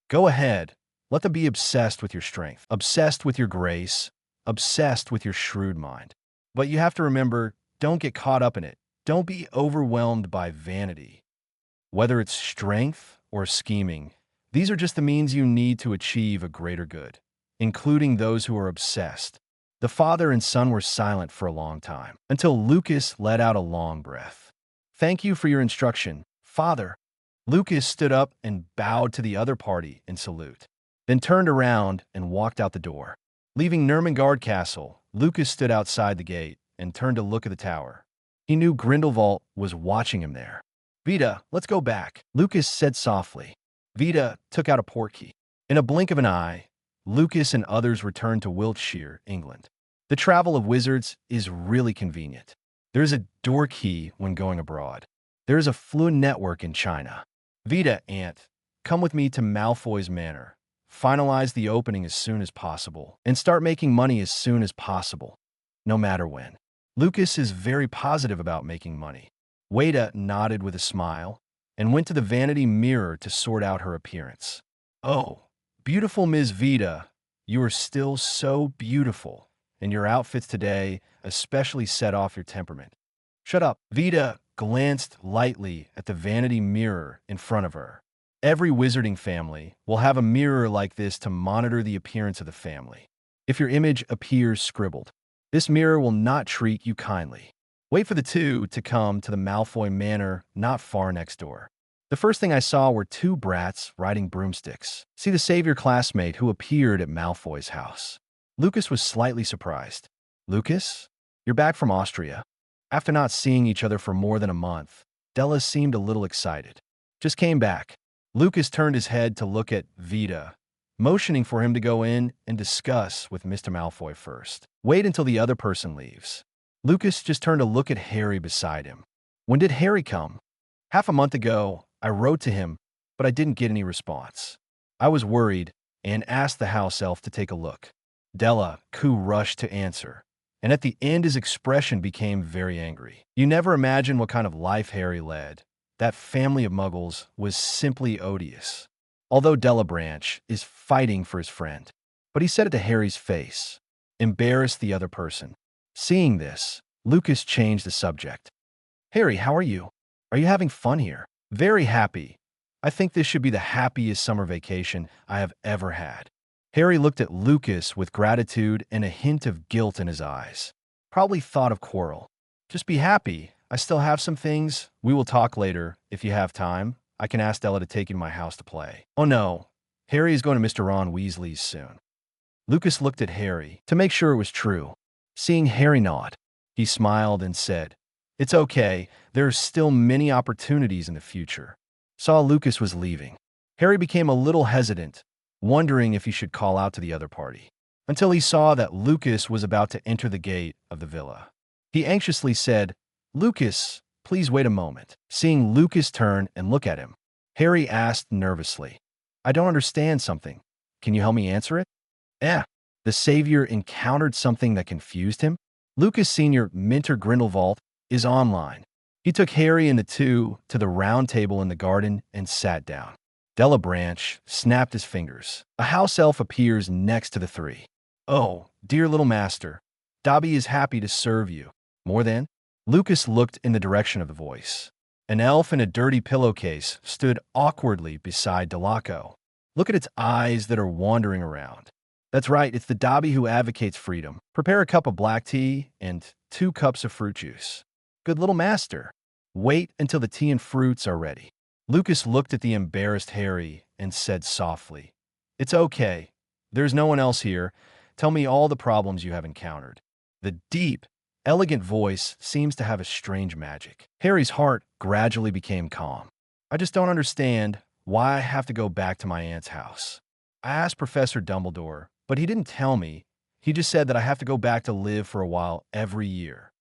Go ahead, let them be obsessed with your strength, obsessed with your grace, obsessed with your shrewd mind. But you have to remember, don't get caught up in it. Don't be overwhelmed by vanity. Whether it's strength or scheming, these are just the means you need to achieve a greater good, including those who are obsessed. The father and son were silent for a long time, until Lucas let out a long breath. Thank you for your instruction, father. Lucas stood up and bowed to the other party in salute, then turned around and walked out the door. Leaving Nurmengard Castle, Lucas stood outside the gate and turned to look at the tower. He knew Grindelwald was watching him there. Vita, let's go back, Lucas said softly. Vita took out a portkey. In a blink of an eye, Lucas and others returned to Wiltshire, England. The travel of wizards is really convenient. There is a door key when going abroad. There is a fluent network in China. Vita, Aunt, come with me to Malfoy's Manor. Finalize the opening as soon as possible, and start making money as soon as possible, no matter when. Lucas is very positive about making money. Wada nodded with a smile and went to the vanity mirror to sort out her appearance. Oh, beautiful Ms. Vita, you are still so beautiful, and your outfits today especially set off your temperament. Shut up. Vita glanced lightly at the vanity mirror in front of her. Every wizarding family will have a mirror like this to monitor the appearance of the family. If your image appears scribbled, this mirror will not treat you kindly. Wait for the two to come to the Malfoy Manor not far next door. The first thing I saw were two brats riding broomsticks. See the savior classmate who appeared at Malfoy's house. Lucas was slightly surprised. Lucas, you're back from Austria. After not seeing each other for more than a month, Della seemed a little excited. Just came back. Lucas turned his head to look at Vita, motioning for him to go in and discuss with Mr. Malfoy first. Wait until the other person leaves. Lucas just turned to look at Harry beside him. When did Harry come? Half a month ago, I wrote to him, but I didn't get any response. I was worried and asked the house elf to take a look. Della, who rushed to answer, and at the end his expression became very angry. You never imagine what kind of life Harry led. That family of muggles was simply odious. Although Della Branch is fighting for his friend, but he said it to Harry's face, embarrassed the other person. Seeing this, Lucas changed the subject. Harry, how are you? Are you having fun here? Very happy. I think this should be the happiest summer vacation I have ever had. Harry looked at Lucas with gratitude and a hint of guilt in his eyes. Probably thought of Quirrell. Just be happy. I still have some things. We will talk later, if you have time. I can ask Della to take you to my house to play. Oh no, Harry is going to Mr. Ron Weasley's soon. Lucas looked at Harry to make sure it was true. Seeing Harry nod, he smiled and said, It's okay, there are still many opportunities in the future. Saw Lucas was leaving. Harry became a little hesitant, wondering if he should call out to the other party, until he saw that Lucas was about to enter the gate of the villa. He anxiously said, Lucas, please wait a moment. Seeing Lucas turn and look at him, Harry asked nervously, I don't understand something. Can you help me answer it? The savior encountered something that confused him. Lucas Sr., Minter Grindelwald, is online. He took Harry and the two to the round table in the garden and sat down. Della Branch snapped his fingers. A house elf appears next to the three. Oh, dear little master, Dobby is happy to serve you. More than? Lucas looked in the direction of the voice. An elf in a dirty pillowcase stood awkwardly beside Delaco. Look at its eyes that are wandering around. That's right, it's the Dobby who advocates freedom. Prepare a cup of black tea and 2 cups of fruit juice. Good little master. Wait until the tea and fruits are ready. Lucas looked at the embarrassed Harry and said softly, "It's okay. There's no one else here. Tell me all the problems you have encountered." The deep, elegant voice seems to have a strange magic. Harry's heart gradually became calm. "I just don't understand why I have to go back to my aunt's house. I asked Professor Dumbledore, but he didn't tell me. He just said that I have to go back to live for a while every year.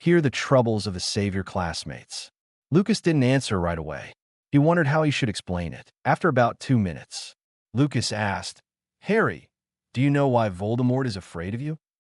Hear the troubles of the Savior classmates." Lucas didn't answer right away. He wondered how he should explain it. After about 2 minutes, Lucas asked, "Harry, do you know why Voldemort is afraid of you?"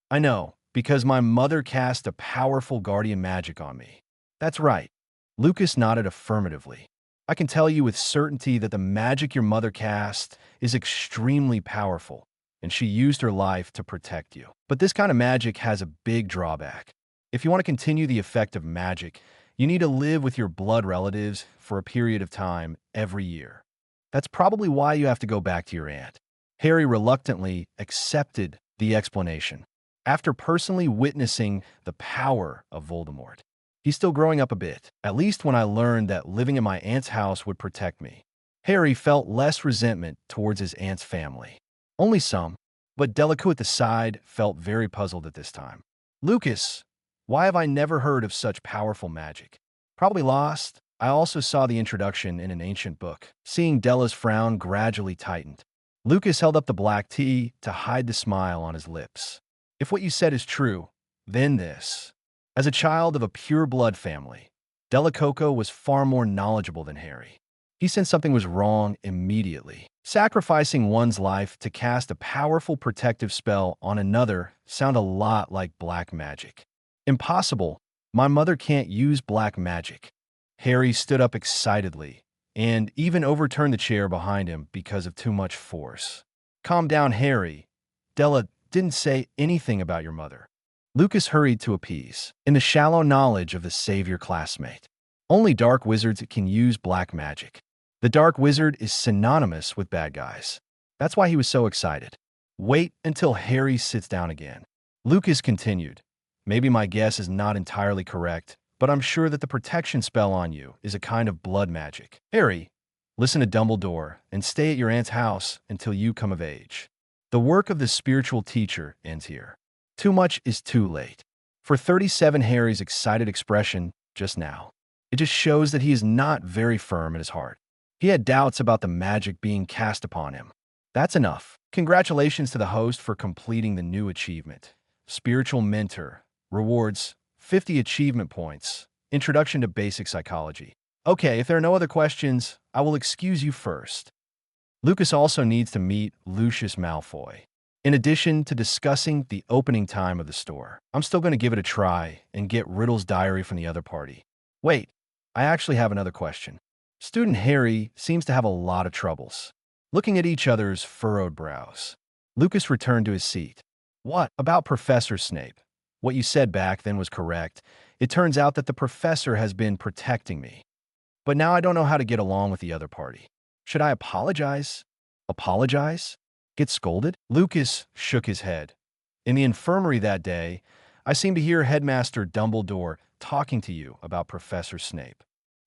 "I know, because my mother cast a powerful guardian magic on me." "That's right." Lucas nodded affirmatively. "I can tell you with certainty that the magic your mother cast is extremely powerful, and she used her life to protect you. But this kind of magic has a big drawback. If you want to continue the effect of magic, you need to live with your blood relatives for a period of time every year. That's probably why you have to go back to your aunt." Harry reluctantly accepted the explanation. After personally witnessing the power of Voldemort, he's still growing up a bit. "At least when I learned that living in my aunt's house would protect me." Harry felt less resentment towards his aunt's family. Only some, but Delacour at the side felt very puzzled at this time. "Lucas, why have I never heard of such powerful magic?" "Probably lost. I also saw the introduction in an ancient book." Seeing Della's frown gradually tightened, Lucas held up the black tea to hide the smile on his lips. "If what you said is true, then this." As a child of a pure-blood family, Delacoco was far more knowledgeable than Harry. He sensed something was wrong immediately. Sacrificing one's life to cast a powerful protective spell on another sounded a lot like black magic. "Impossible. My mother can't use black magic." Harry stood up excitedly and even overturned the chair behind him because of too much force. "Calm down, Harry. Della didn't say anything about your mother." Lucas hurried to appease. "In the shallow knowledge of the Savior classmate, only dark wizards can use black magic. The dark wizard is synonymous with bad guys. That's why he was so excited." "Wait until Harry sits down again." Lucas continued, "Maybe my guess is not entirely correct, but I'm sure that the protection spell on you is a kind of blood magic. Harry, listen to Dumbledore and stay at your aunt's house until you come of age. The work of the spiritual teacher ends here. Too much is too late." For 37, Harry's excited expression just now, it just shows that he is not very firm in his heart. He had doubts about the magic being cast upon him. "That's enough. Congratulations to the host for completing the new achievement. Spiritual Mentor. Rewards 50 achievement points. Introduction to Basic Psychology." "Okay, if there are no other questions, I will excuse you first." Lucas also needs to meet Lucius Malfoy, in addition to discussing the opening time of the store. "I'm still going to give it a try and get Riddle's diary from the other party." "Wait, I actually have another question." Student Harry seems to have a lot of troubles. Looking at each other's furrowed brows, Lucas returned to his seat. "What about Professor Snape? What you said back then was correct. It turns out that the professor has been protecting me. But now I don't know how to get along with the other party. Should I apologize?" "Apologize? Get scolded?" Lucas shook his head. "In the infirmary that day, I seemed to hear Headmaster Dumbledore talking to you about Professor Snape."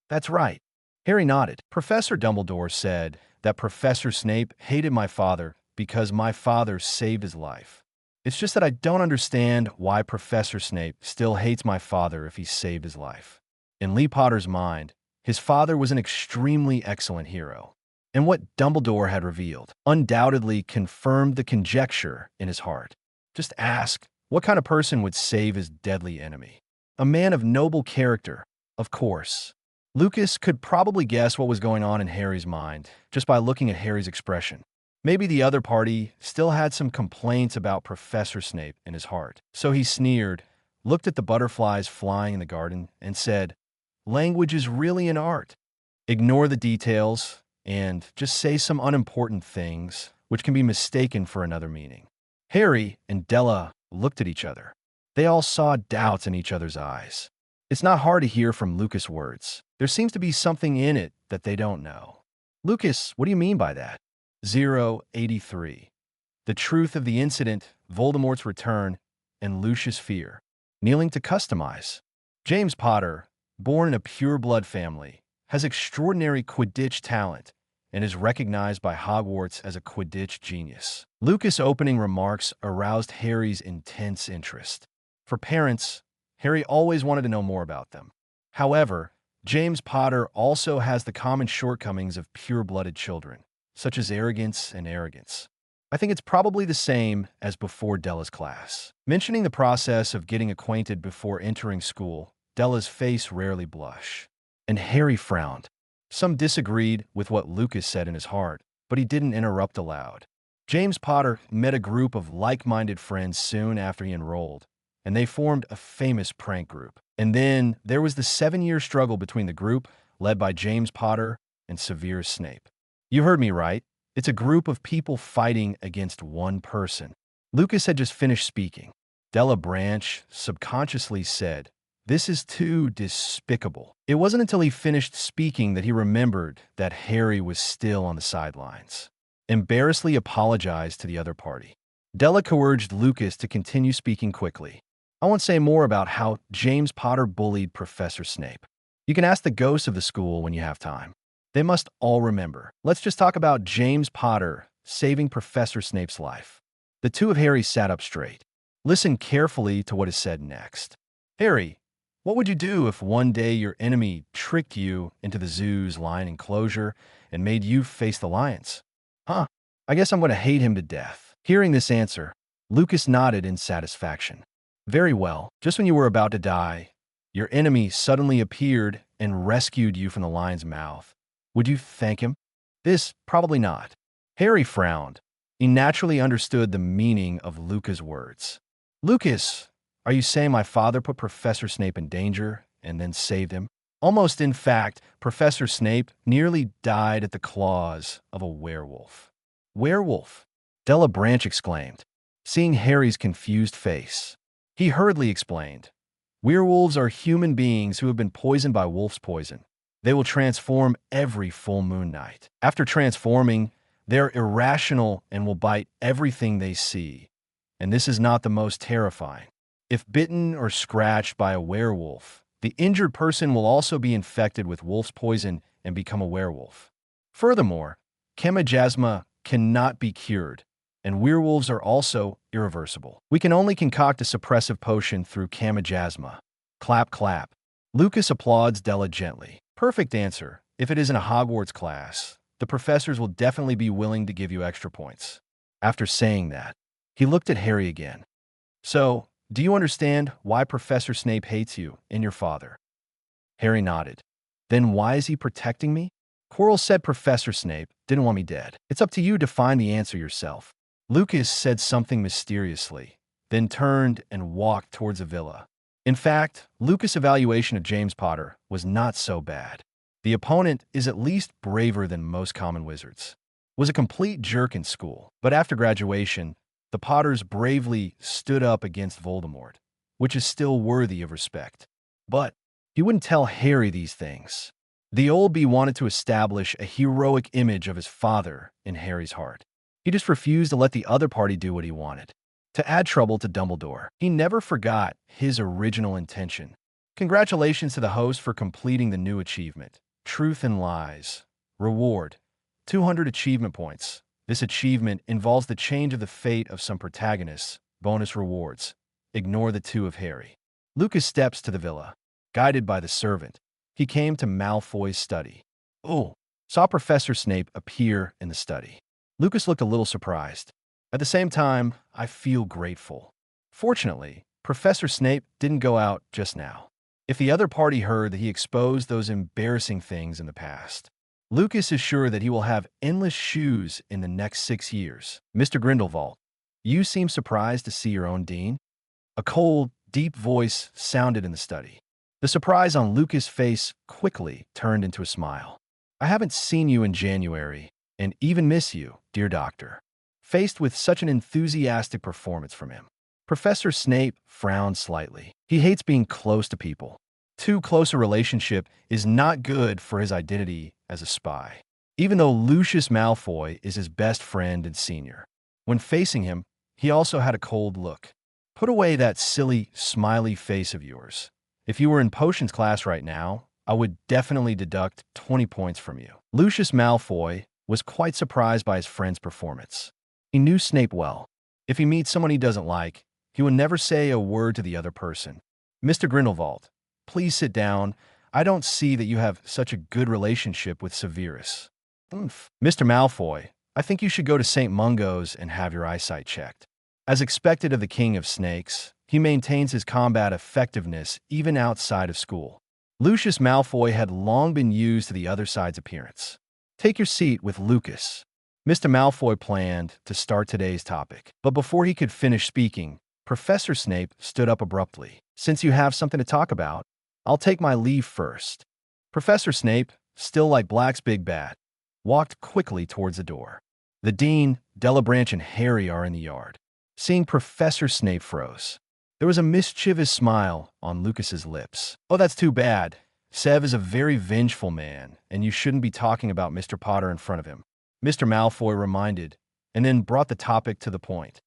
"That's right." Harry nodded. "Professor Dumbledore said that Professor Snape hated my father because my father saved his life. It's just that I don't understand why Professor Snape still hates my father if he saved his life." In Lee Potter's mind, his father was an extremely excellent hero, and what Dumbledore had revealed undoubtedly confirmed the conjecture in his heart. Just ask, what kind of person would save his deadly enemy? A man of noble character, of course. Lucas could probably guess what was going on in Harry's mind just by looking at Harry's expression. Maybe the other party still had some complaints about Professor Snape in his heart. So he sneered, looked at the butterflies flying in the garden, and said, "Language is really an art. Ignore the details and just say some unimportant things which can be mistaken for another meaning." Harry and Della looked at each other. They all saw doubts in each other's eyes. It's not hard to hear from Lucas' words. There seems to be something in it that they don't know. "Lucas, what do you mean by that?" 083. The truth of the incident, Voldemort's return, and Lucius' fear. Kneeling to customize. James Potter, born in a pure-blood family, has extraordinary Quidditch talent, and is recognized by Hogwarts as a Quidditch genius. Lucas' opening remarks aroused Harry's intense interest. For parents, Harry always wanted to know more about them. However, James Potter also has the common shortcomings of pure-blooded children, such as arrogance and arrogance. I think it's probably the same as before Della's class. Mentioning the process of getting acquainted before entering school, Della's face rarely blushed, and Harry frowned. Some disagreed with what Lucas said in his heart, but he didn't interrupt aloud. James Potter met a group of like-minded friends soon after he enrolled, and they formed a famous prank group. And then there was the 7-year struggle between the group, led by James Potter and Severus Snape. You heard me right. It's a group of people fighting against one person. Lucas had just finished speaking. Della Branch subconsciously said, "This is too despicable." It wasn't until he finished speaking that he remembered that Harry was still on the sidelines. Embarrassedly apologized to the other party. Della urged Lucas to continue speaking quickly. "I won't say more about how James Potter bullied Professor Snape. You can ask the ghosts of the school when you have time. They must all remember. Let's just talk about James Potter saving Professor Snape's life." The two of Harry sat up straight. Listen carefully to what is said next. "Harry, what would you do if one day your enemy tricked you into the zoo's lion enclosure and made you face the lions?" "Huh, I guess I'm going to hate him to death." Hearing this answer, Lucas nodded in satisfaction. "Very well. Just when you were about to die, your enemy suddenly appeared and rescued you from the lion's mouth. Would you thank him?" "This, probably not." Harry frowned. He naturally understood the meaning of Lucas' words. "Lucas, are you saying my father put Professor Snape in danger and then saved him?" "Almost, in fact, Professor Snape nearly died at the claws of a werewolf." "Werewolf?" Della Branch exclaimed, seeing Harry's confused face. He hurriedly explained, "Werewolves are human beings who have been poisoned by wolf's poison. They will transform every full moon night. After transforming, they're irrational and will bite everything they see. And this is not the most terrifying. If bitten or scratched by a werewolf, the injured person will also be infected with wolf's poison and become a werewolf. Furthermore, chemijasma cannot be cured, and werewolves are also irreversible. We can only concoct a suppressive potion through chemijasma." Clap, clap. Lucas applauds Della gently. "Perfect answer. If it is in a Hogwarts class, the professors will definitely be willing to give you extra points." After saying that, he looked at Harry again. "So, do you understand why Professor Snape hates you and your father?" Harry nodded. "Then why is he protecting me?" Quirrell said Professor Snape didn't want me dead. "It's up to you to find the answer yourself." Lucas said something mysteriously, then turned and walked towards the villa. In fact, Lucas' evaluation of James Potter was not so bad. The opponent is at least braver than most common wizards. Was a complete jerk in school, but after graduation, the Potters bravely stood up against Voldemort, which is still worthy of respect. But he wouldn't tell Harry these things. The old bee wanted to establish a heroic image of his father in Harry's heart. He just refused to let the other party do what he wanted. To add trouble to Dumbledore, he never forgot his original intention. Congratulations to the host for completing the new achievement, Truth and Lies. Reward, 200 achievement points. This achievement involves the change of the fate of some protagonists. Bonus rewards. Ignore the two of Harry. Lucas steps to the villa. Guided by the servant, he came to Malfoy's study. Oh, saw Professor Snape appear in the study. Lucas looked a little surprised. At the same time, I feel grateful. Fortunately, Professor Snape didn't go out just now. If the other party heard that he exposed those embarrassing things in the past, Lucas is sure that he will have endless shoes in the next 6 years. "Mr. Grindelwald, you seem surprised to see your own dean?" A cold, deep voice sounded in the study. The surprise on Lucas' face quickly turned into a smile. "I haven't seen you in January, and even miss you, dear doctor." Faced with such an enthusiastic performance from him, Professor Snape frowned slightly. He hates being close to people. Too close a relationship is not good for his identity as a spy, even though Lucius Malfoy is his best friend and senior. When facing him, he also had a cold look. "Put away that silly, smiley face of yours, If you were in potions class right now, I would definitely deduct 20 points from you. Lucius Malfoy was quite surprised by his friend's performance. He knew Snape well. If he meets someone he doesn't like, he would never say a word to the other person. Mr. Grindelwald, please sit down. I don't see that you have such a good relationship with Severus. Mr. Malfoy, I think you should go to St. Mungo's and have your eyesight checked. As expected of the King of Snakes, he maintains his combat effectiveness even outside of school. Lucius Malfoy had long been used to the other side's appearance. Take your seat with Lucas. Mr. Malfoy planned to start today's topic, but before he could finish speaking, Professor Snape stood up abruptly. Since you have something to talk about, I'll take my leave first. Professor Snape, still like Black's big bat, walked quickly towards the door. The Dean, Delabranche, and Harry are in the yard. Seeing Professor Snape froze. There was a mischievous smile on Lucas's lips. Oh, that's too bad. Sev is a very vengeful man, and you shouldn't be talking about Mr. Potter in front of him. Mr. Malfoy reminded, and then brought the topic to the point.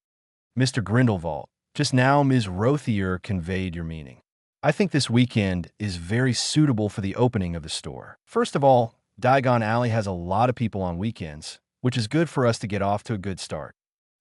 Mr. Grindelwald, just now Ms. Rothier conveyed your meaning. I think this weekend is very suitable for the opening of the store. First of all, Diagon Alley has a lot of people on weekends, which is good for us to get off to a good start.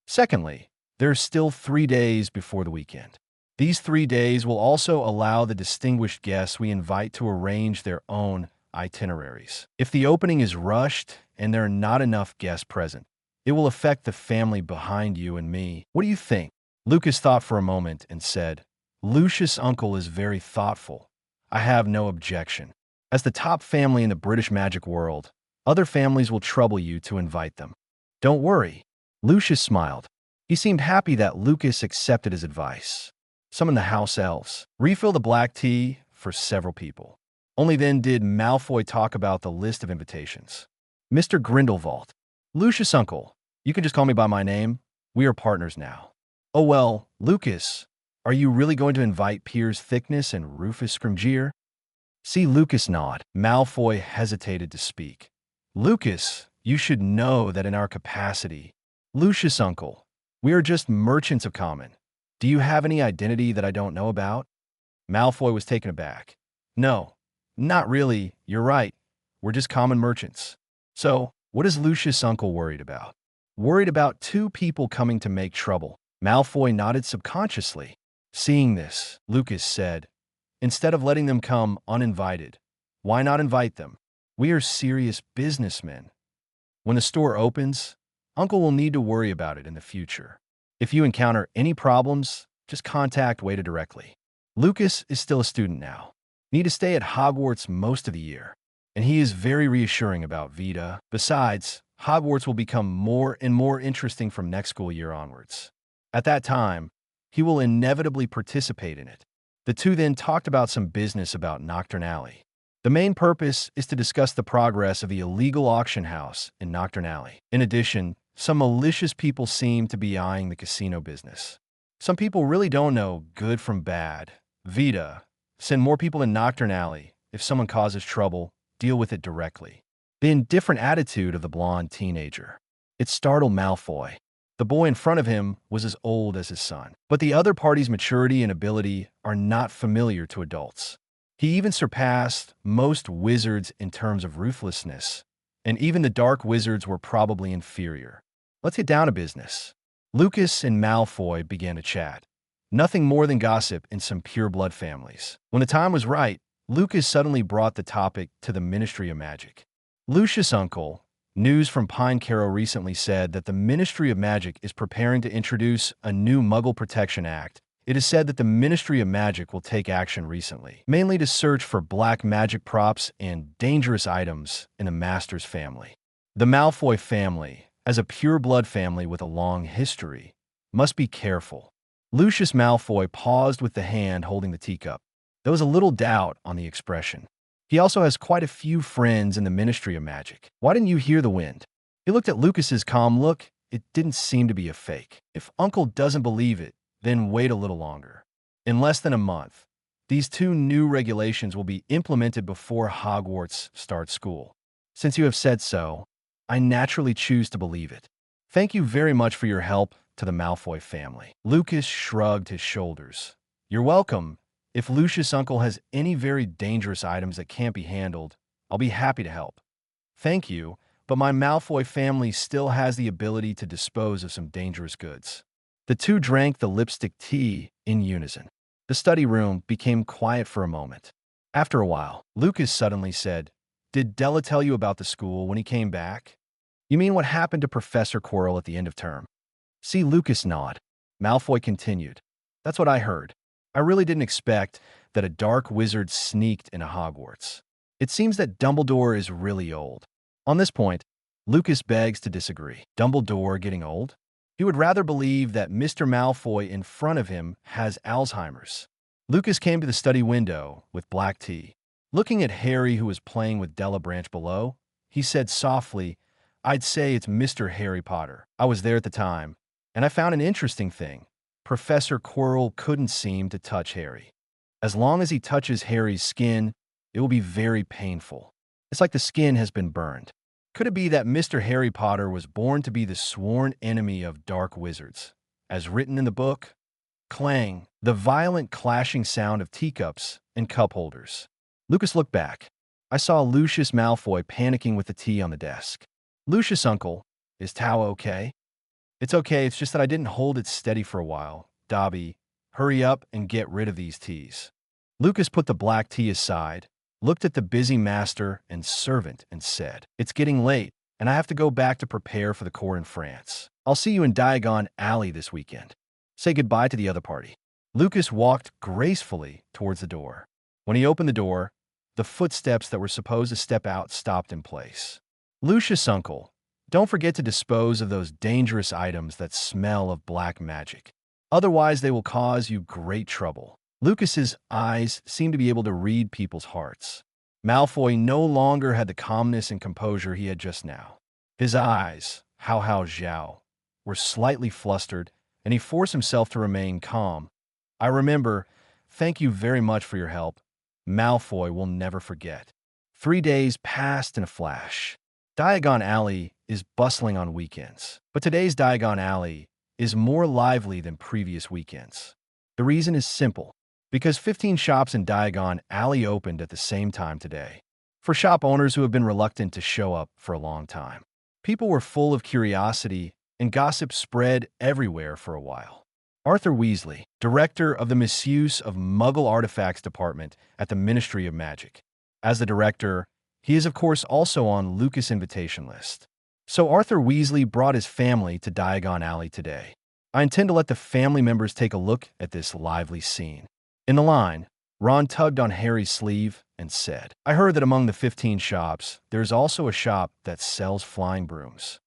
Secondly, there are still 3 days before the weekend. These 3 days will also allow the distinguished guests we invite to arrange their own itineraries. If the opening is rushed and there are not enough guests present, it will affect the family behind you and me. What do you think? Lucas thought for a moment and said, Lucius' uncle is very thoughtful. I have no objection. As the top family in the British magic world, other families will trouble you to invite them. Don't worry. Lucius smiled. He seemed happy that Lucas accepted his advice. Summon the house elves. Refill the black tea for several people. Only then did Malfoy talk about the list of invitations. Mr. Grindelwald. Lucius' uncle. You can just call me by my name. We are partners now. Oh well, Lucas, are you really going to invite Piers Thickness and Rufus Scrimgeour? See Lucas nod. Malfoy hesitated to speak. Lucas, you should know that in our capacity, Lucius' uncle, we are just merchants of common. Do you have any identity that I don't know about? Malfoy was taken aback. No, not really. You're right. We're just common merchants. So, what is Lucius' uncle worried about? Worried about 2 people coming to make trouble. Malfoy nodded subconsciously. Seeing this, Lucas said, instead of letting them come uninvited, why not invite them? We are serious businessmen. When the store opens, Uncle will need to worry about it in the future. If you encounter any problems, just contact Wada directly. Lucas is still a student now. Need to stay at Hogwarts most of the year, and he is very reassuring about Vita. Besides, Hogwarts will become more and more interesting from next school year onwards. At that time, he will inevitably participate in it. The two then talked about some business about Nocturne Alley. The main purpose is to discuss the progress of the illegal auction house in Nocturne Alley. In addition, some malicious people seem to be eyeing the casino business. Some people really don't know good from bad. Vita, send more people in Nocturne Alley. If someone causes trouble, deal with it directly. The indifferent attitude of the blonde teenager. It startled Malfoy. The boy in front of him was as old as his son, but the other party's maturity and ability are not familiar to adults. He even surpassed most wizards in terms of ruthlessness, and even the dark wizards were probably inferior. Let's get down to business. Lucas and Malfoy began to chat. Nothing more than gossip in some pure-blood families. When the time was right, Lucas suddenly brought the topic to the Ministry of Magic. Lucius' uncle, news from Pine Carrow recently said that the Ministry of Magic is preparing to introduce a new Muggle Protection Act. It is said that the Ministry of Magic will take action recently, mainly to search for black magic props and dangerous items in the Master's family. The Malfoy family, as a pure-blood family with a long history, must be careful. Lucius Malfoy paused with the hand holding the teacup. There was a little doubt on the expression. He also has quite a few friends in the Ministry of Magic. Why didn't you hear the wind? He looked at Lucas's calm look. It didn't seem to be a fake. If Uncle doesn't believe it, then wait a little longer. In less than a month, these 2 new regulations will be implemented before Hogwarts starts school. Since you have said so, I naturally choose to believe it. Thank you very much for your help to the Malfoy family. Lucas shrugged his shoulders. You're welcome. If Lucius' uncle has any very dangerous items that can't be handled, I'll be happy to help. Thank you, but my Malfoy family still has the ability to dispose of some dangerous goods. The two drank the lipstick tea in unison. The study room became quiet for a moment. After a while, Lucas suddenly said, "Did Della tell you about the school when he came back? You mean what happened to Professor Quirrell at the end of term?" See Lucas nod. Malfoy continued, "That's what I heard. I really didn't expect that a dark wizard sneaked into Hogwarts. It seems that Dumbledore is really old." On this point, Lucas begs to disagree. Dumbledore getting old? He would rather believe that Mr. Malfoy in front of him has Alzheimer's. Lucas came to the study window with black tea. Looking at Harry, who was playing with Della Branch below, he said softly, "I'd say it's Mr. Harry Potter. I was there at the time, and I found an interesting thing. Professor Quirrell couldn't seem to touch Harry. As long as he touches Harry's skin, it will be very painful. It's like the skin has been burned. Could it be that Mr. Harry Potter was born to be the sworn enemy of dark wizards? As written in the book?" Clang, the violent clashing sound of teacups and cup holders. Lucas looked back. I saw Lucius Malfoy panicking with the tea on the desk. "Lucius, uncle, is Tao okay?" "It's okay, it's just that I didn't hold it steady for a while. Dobby, hurry up and get rid of these teas." Lucas put the black tea aside, looked at the busy master and servant, and said, "It's getting late, and I have to go back to prepare for the court in France. I'll see you in Diagon Alley this weekend. Say goodbye to the other party." Lucas walked gracefully towards the door. When he opened the door, the footsteps that were supposed to step out stopped in place. "Lucius, uncle, don't forget to dispose of those dangerous items that smell of black magic. Otherwise, they will cause you great trouble." Lucas's eyes seemed to be able to read people's hearts. Malfoy no longer had the calmness and composure he had just now. His eyes, Hao Hao Zhao, were slightly flustered, and he forced himself to remain calm. "I remember. Thank you very much for your help. Malfoy will never forget." 3 days passed in a flash. Diagon Alley is bustling on weekends, but today's Diagon Alley is more lively than previous weekends. The reason is simple. Because 15 shops in Diagon Alley opened at the same time today. For shop owners who have been reluctant to show up for a long time. People were full of curiosity, and gossip spread everywhere for a while. Arthur Weasley, director of the Misuse of Muggle Artifacts Department at the Ministry of Magic. As the director, he is of course also on Lucas' invitation list. So Arthur Weasley brought his family to Diagon Alley today. I intend to let the family members take a look at this lively scene. In the line, Ron tugged on Harry's sleeve and said, "I heard that among the 15 shops, there's also a shop that sells flying brooms."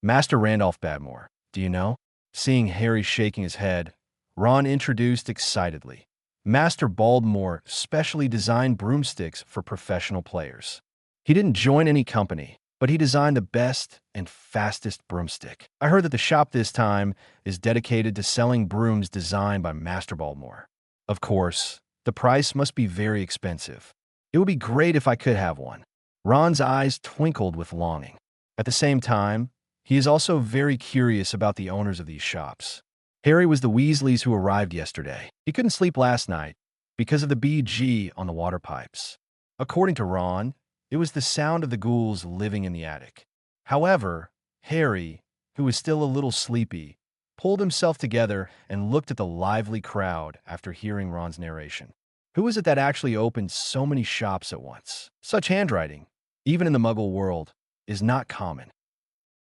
"Master Randolph Badmore, do you know?" Seeing Harry shaking his head, Ron introduced excitedly, "Master Baldmore specially designed broomsticks for professional players. He didn't join any company, but he designed the best and fastest broomstick. I heard that the shop this time is dedicated to selling brooms designed by Master Baldmore. Of course, the price must be very expensive. It would be great if I could have one." Ron's eyes twinkled with longing. At the same time, he is also very curious about the owners of these shops. Harry was the Weasleys who arrived yesterday. He couldn't sleep last night because of the BG on the water pipes. According to Ron, it was the sound of the ghouls living in the attic. However, Harry, who was still a little sleepy, pulled himself together and looked at the lively crowd after hearing Ron's narration. Who is it that actually opened so many shops at once? Such handwriting, even in the Muggle world, is not common.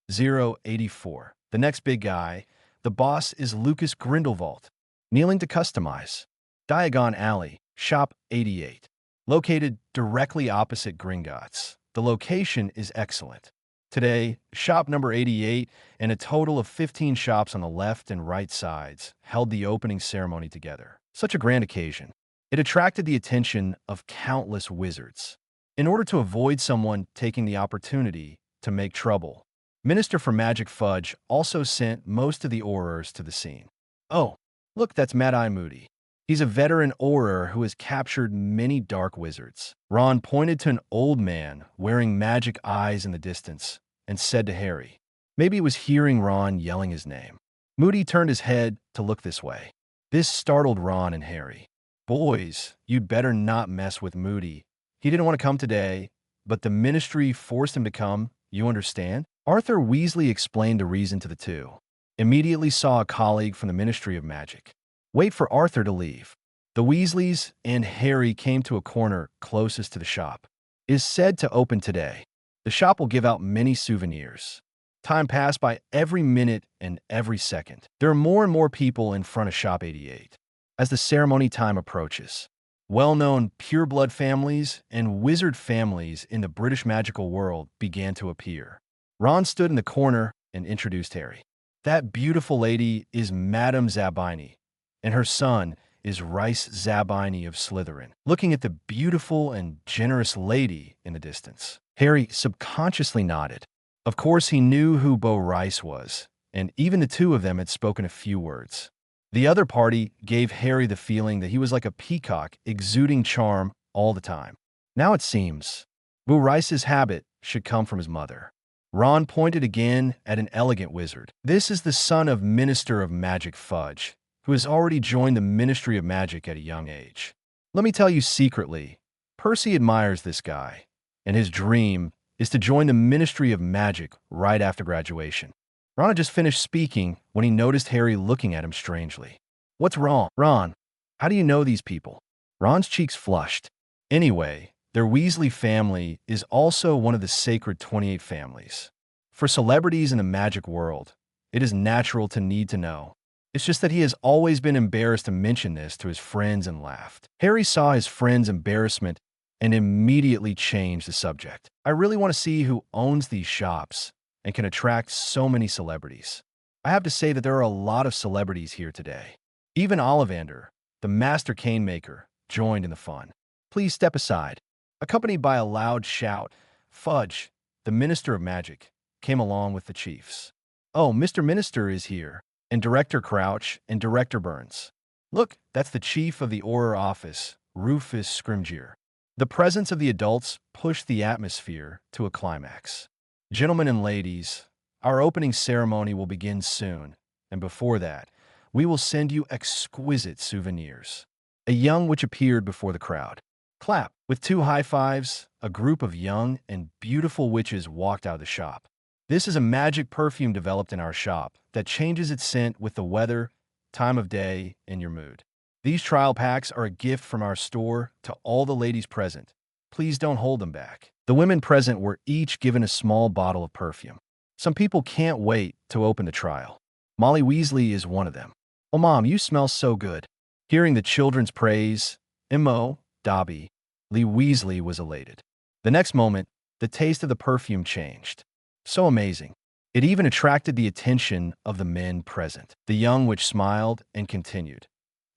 084. The next big guy, the boss, is Lucas Grindelwald, kneeling to customize. Diagon Alley, shop 88. Located directly opposite Gringotts. The location is excellent. Today, shop number 88 and a total of 15 shops on the left and right sides held the opening ceremony together. Such a grand occasion. It attracted the attention of countless wizards. In order to avoid someone taking the opportunity to make trouble, Minister for Magic Fudge also sent most of the Aurors to the scene. "Oh, look, that's Mad-Eye Moody. He's a veteran Auror who has captured many dark wizards." Ron pointed to an old man wearing magic eyes in the distance and said to Harry. Maybe he was hearing Ron yelling his name. Moody turned his head to look this way. This startled Ron and Harry. "Boys, you'd better not mess with Moody. He didn't want to come today, but the ministry forced him to come, you understand?" Arthur Weasley explained the reason to the two. Immediately saw a colleague from the Ministry of Magic. Wait for Arthur to leave. The Weasleys and Harry came to a corner closest to the shop. Is said to open today. The shop will give out many souvenirs. Time passed by every minute and every second. There are more and more people in front of Shop 88. As the ceremony time approaches, well-known pureblood families and wizard families in the British magical world began to appear. Ron stood in the corner and introduced Harry. That beautiful lady is Madame Zabini, and her son is Rice Zabini of Slytherin. Looking at the beautiful and generous lady in the distance, Harry subconsciously nodded. Of course, he knew who Bo Rice was, and even the two of them had spoken a few words. The other party gave Harry the feeling that he was like a peacock exuding charm all the time. Now it seems Bo Rice's habit should come from his mother. Ron pointed again at an elegant wizard. This is the son of Minister of Magic Fudge, who has already joined the Ministry of Magic at a young age. Let me tell you secretly, Percy admires this guy, and his dream is to join the Ministry of Magic right after graduation. Ron had just finished speaking when he noticed Harry looking at him strangely. What's wrong? Ron, how do you know these people? Ron's cheeks flushed. Anyway, their Weasley family is also one of the sacred 28 families. For celebrities in the magic world, it is natural to need to know. It's just that he has always been embarrassed to mention this to his friends and laughed. Harry saw his friend's embarrassment and immediately changed the subject. I really want to see who owns these shops and can attract so many celebrities. I have to say that there are a lot of celebrities here today. Even Ollivander, the master cane maker, joined in the fun. Please step aside. Accompanied by a loud shout, Fudge, the Minister of Magic, came along with the chiefs. Oh, Mr. Minister is here, and Director Crouch and Director Burns. Look, that's the chief of the Auror office, Rufus Scrimgeour. The presence of the adults pushed the atmosphere to a climax. Gentlemen and ladies, our opening ceremony will begin soon, and before that, we will send you exquisite souvenirs. A young witch appeared before the crowd. Clap. With two high fives, a group of young and beautiful witches walked out of the shop. This is a magic perfume developed in our shop that changes its scent with the weather, time of day, and your mood. These trial packs are a gift from our store to all the ladies present. Please don't hold them back. The women present were each given a small bottle of perfume. Some people can't wait to open the trial. Molly Weasley is one of them. Oh, Mom, you smell so good. Hearing the children's praise, M.O. Dobby, Lee Weasley was elated. The next moment, the taste of the perfume changed. So amazing. It even attracted the attention of the men present. The young witch smiled and continued.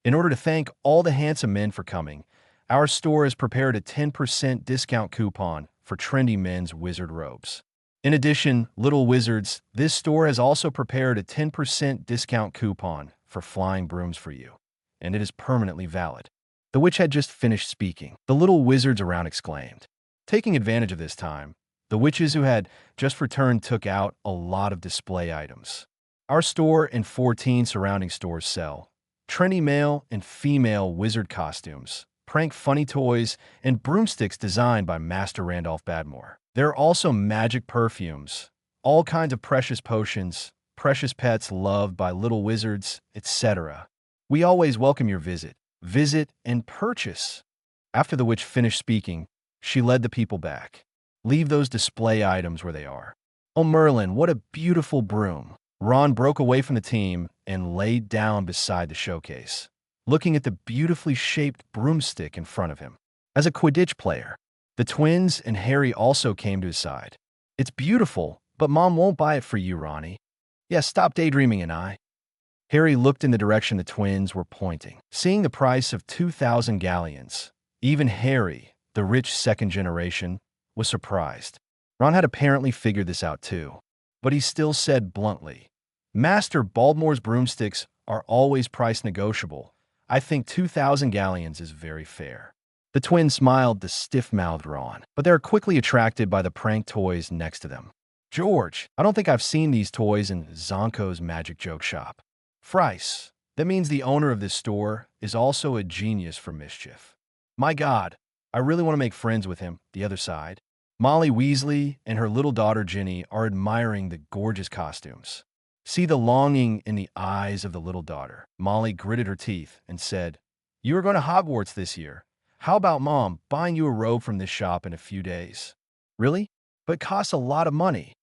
In order to thank all the handsome men for coming, our store has prepared a 10% discount coupon for trendy men's wizard robes. In addition, little wizards, this store has also prepared a 10% discount coupon for flying brooms for you, and it is permanently valid. The witch had just finished speaking. The little wizards around exclaimed. Taking advantage of this time, the witches who had just returned took out a lot of display items. Our store and 14 surrounding stores sell trendy male and female wizard costumes, prank funny toys, and broomsticks designed by Master Randolph Badmore. There are also magic perfumes, all kinds of precious potions, precious pets loved by little wizards, etc. We always welcome your visit. Visit and purchase. After the witch finished speaking, she led the people back. Leave those display items where they are. Oh, Merlin, what a beautiful broom. Ron broke away from the team and laid down beside the showcase, looking at the beautifully shaped broomstick in front of him. As a Quidditch player, the twins and Harry also came to his side. It's beautiful, but Mom won't buy it for you, Ronnie. Yes, stop daydreaming, and I. Harry looked in the direction the twins were pointing. Seeing the price of 2,000 galleons, even Harry, the rich second generation, was surprised. Ron had apparently figured this out too, but he still said bluntly, Master Baldmore's broomsticks are always price negotiable. I think 2,000 galleons is very fair. The twins smiled to stiff-mouthed Ron, but they were quickly attracted by the prank toys next to them. George, I don't think I've seen these toys in Zonko's magic joke shop. Frice, That means the owner of this store is also a genius for mischief. My God, I really want to make friends with him, the other side. Molly Weasley and her little daughter Ginny are admiring the gorgeous costumes. See the longing in the eyes of the little daughter. Molly gritted her teeth and said, "You are going to Hogwarts this year. How about Mom buying you a robe from this shop in a few days?" "Really? But it costs a lot of money."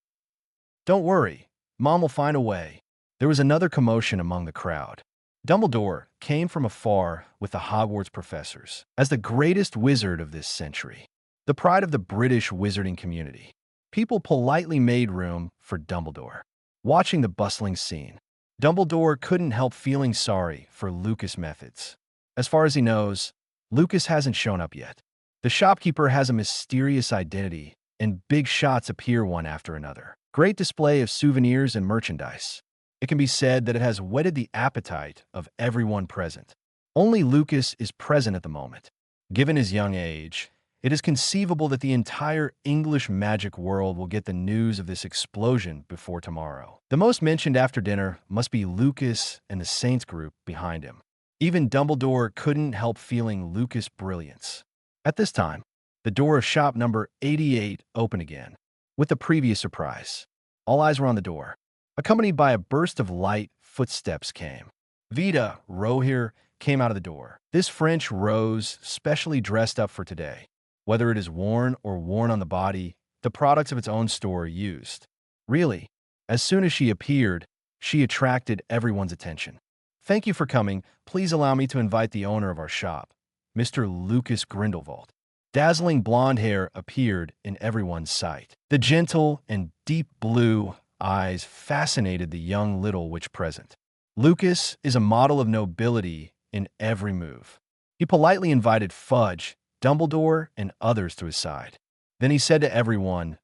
"Don't worry. Mom will find a way." There was another commotion among the crowd. Dumbledore came from afar with the Hogwarts professors as the greatest wizard of this century, the pride of the British wizarding community. People politely made room for Dumbledore. Watching the bustling scene, Dumbledore couldn't help feeling sorry for Lucas' methods. As far as he knows, Lucas hasn't shown up yet. The shopkeeper has a mysterious identity, and big shots appear one after another. Great display of souvenirs and merchandise. It can be said that it has whetted the appetite of everyone present. Only Lucas is present at the moment. Given his young age, it is conceivable that the entire English magic world will get the news of this explosion before tomorrow. The most mentioned after dinner must be Lucas and the Saints group behind him. Even Dumbledore couldn't help feeling Lucas' brilliance. At this time, the door of shop number 88 opened again, with the previous surprise. All eyes were on the door. Accompanied by a burst of light, footsteps came. Vita Rohir came out of the door. This French rose, specially dressed up for today. Whether it is worn or worn on the body, the products of its own store are used. Really, as soon as she appeared, she attracted everyone's attention. "Thank you for coming. Please allow me to invite the owner of our shop, Mr. Lucas Grindelwald." Dazzling blonde hair appeared in everyone's sight. The gentle and deep blue eyes fascinated the young little witch present. Lucas is a model of nobility in every move. He politely invited Fudge, Dumbledore, and others to his side. Then he said to everyone,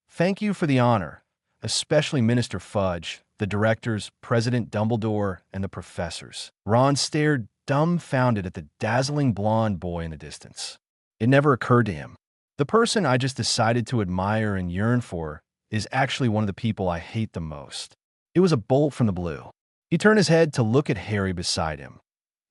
"Thank you for the honor, especially Minister Fudge, the directors, President Dumbledore, and the professors." Ron stared dumbfounded at the dazzling blonde boy in the distance. It never occurred to him. The person I just decided to admire and yearn for is actually one of the people I hate the most. It was a bolt from the blue. He turned his head to look at Harry beside him,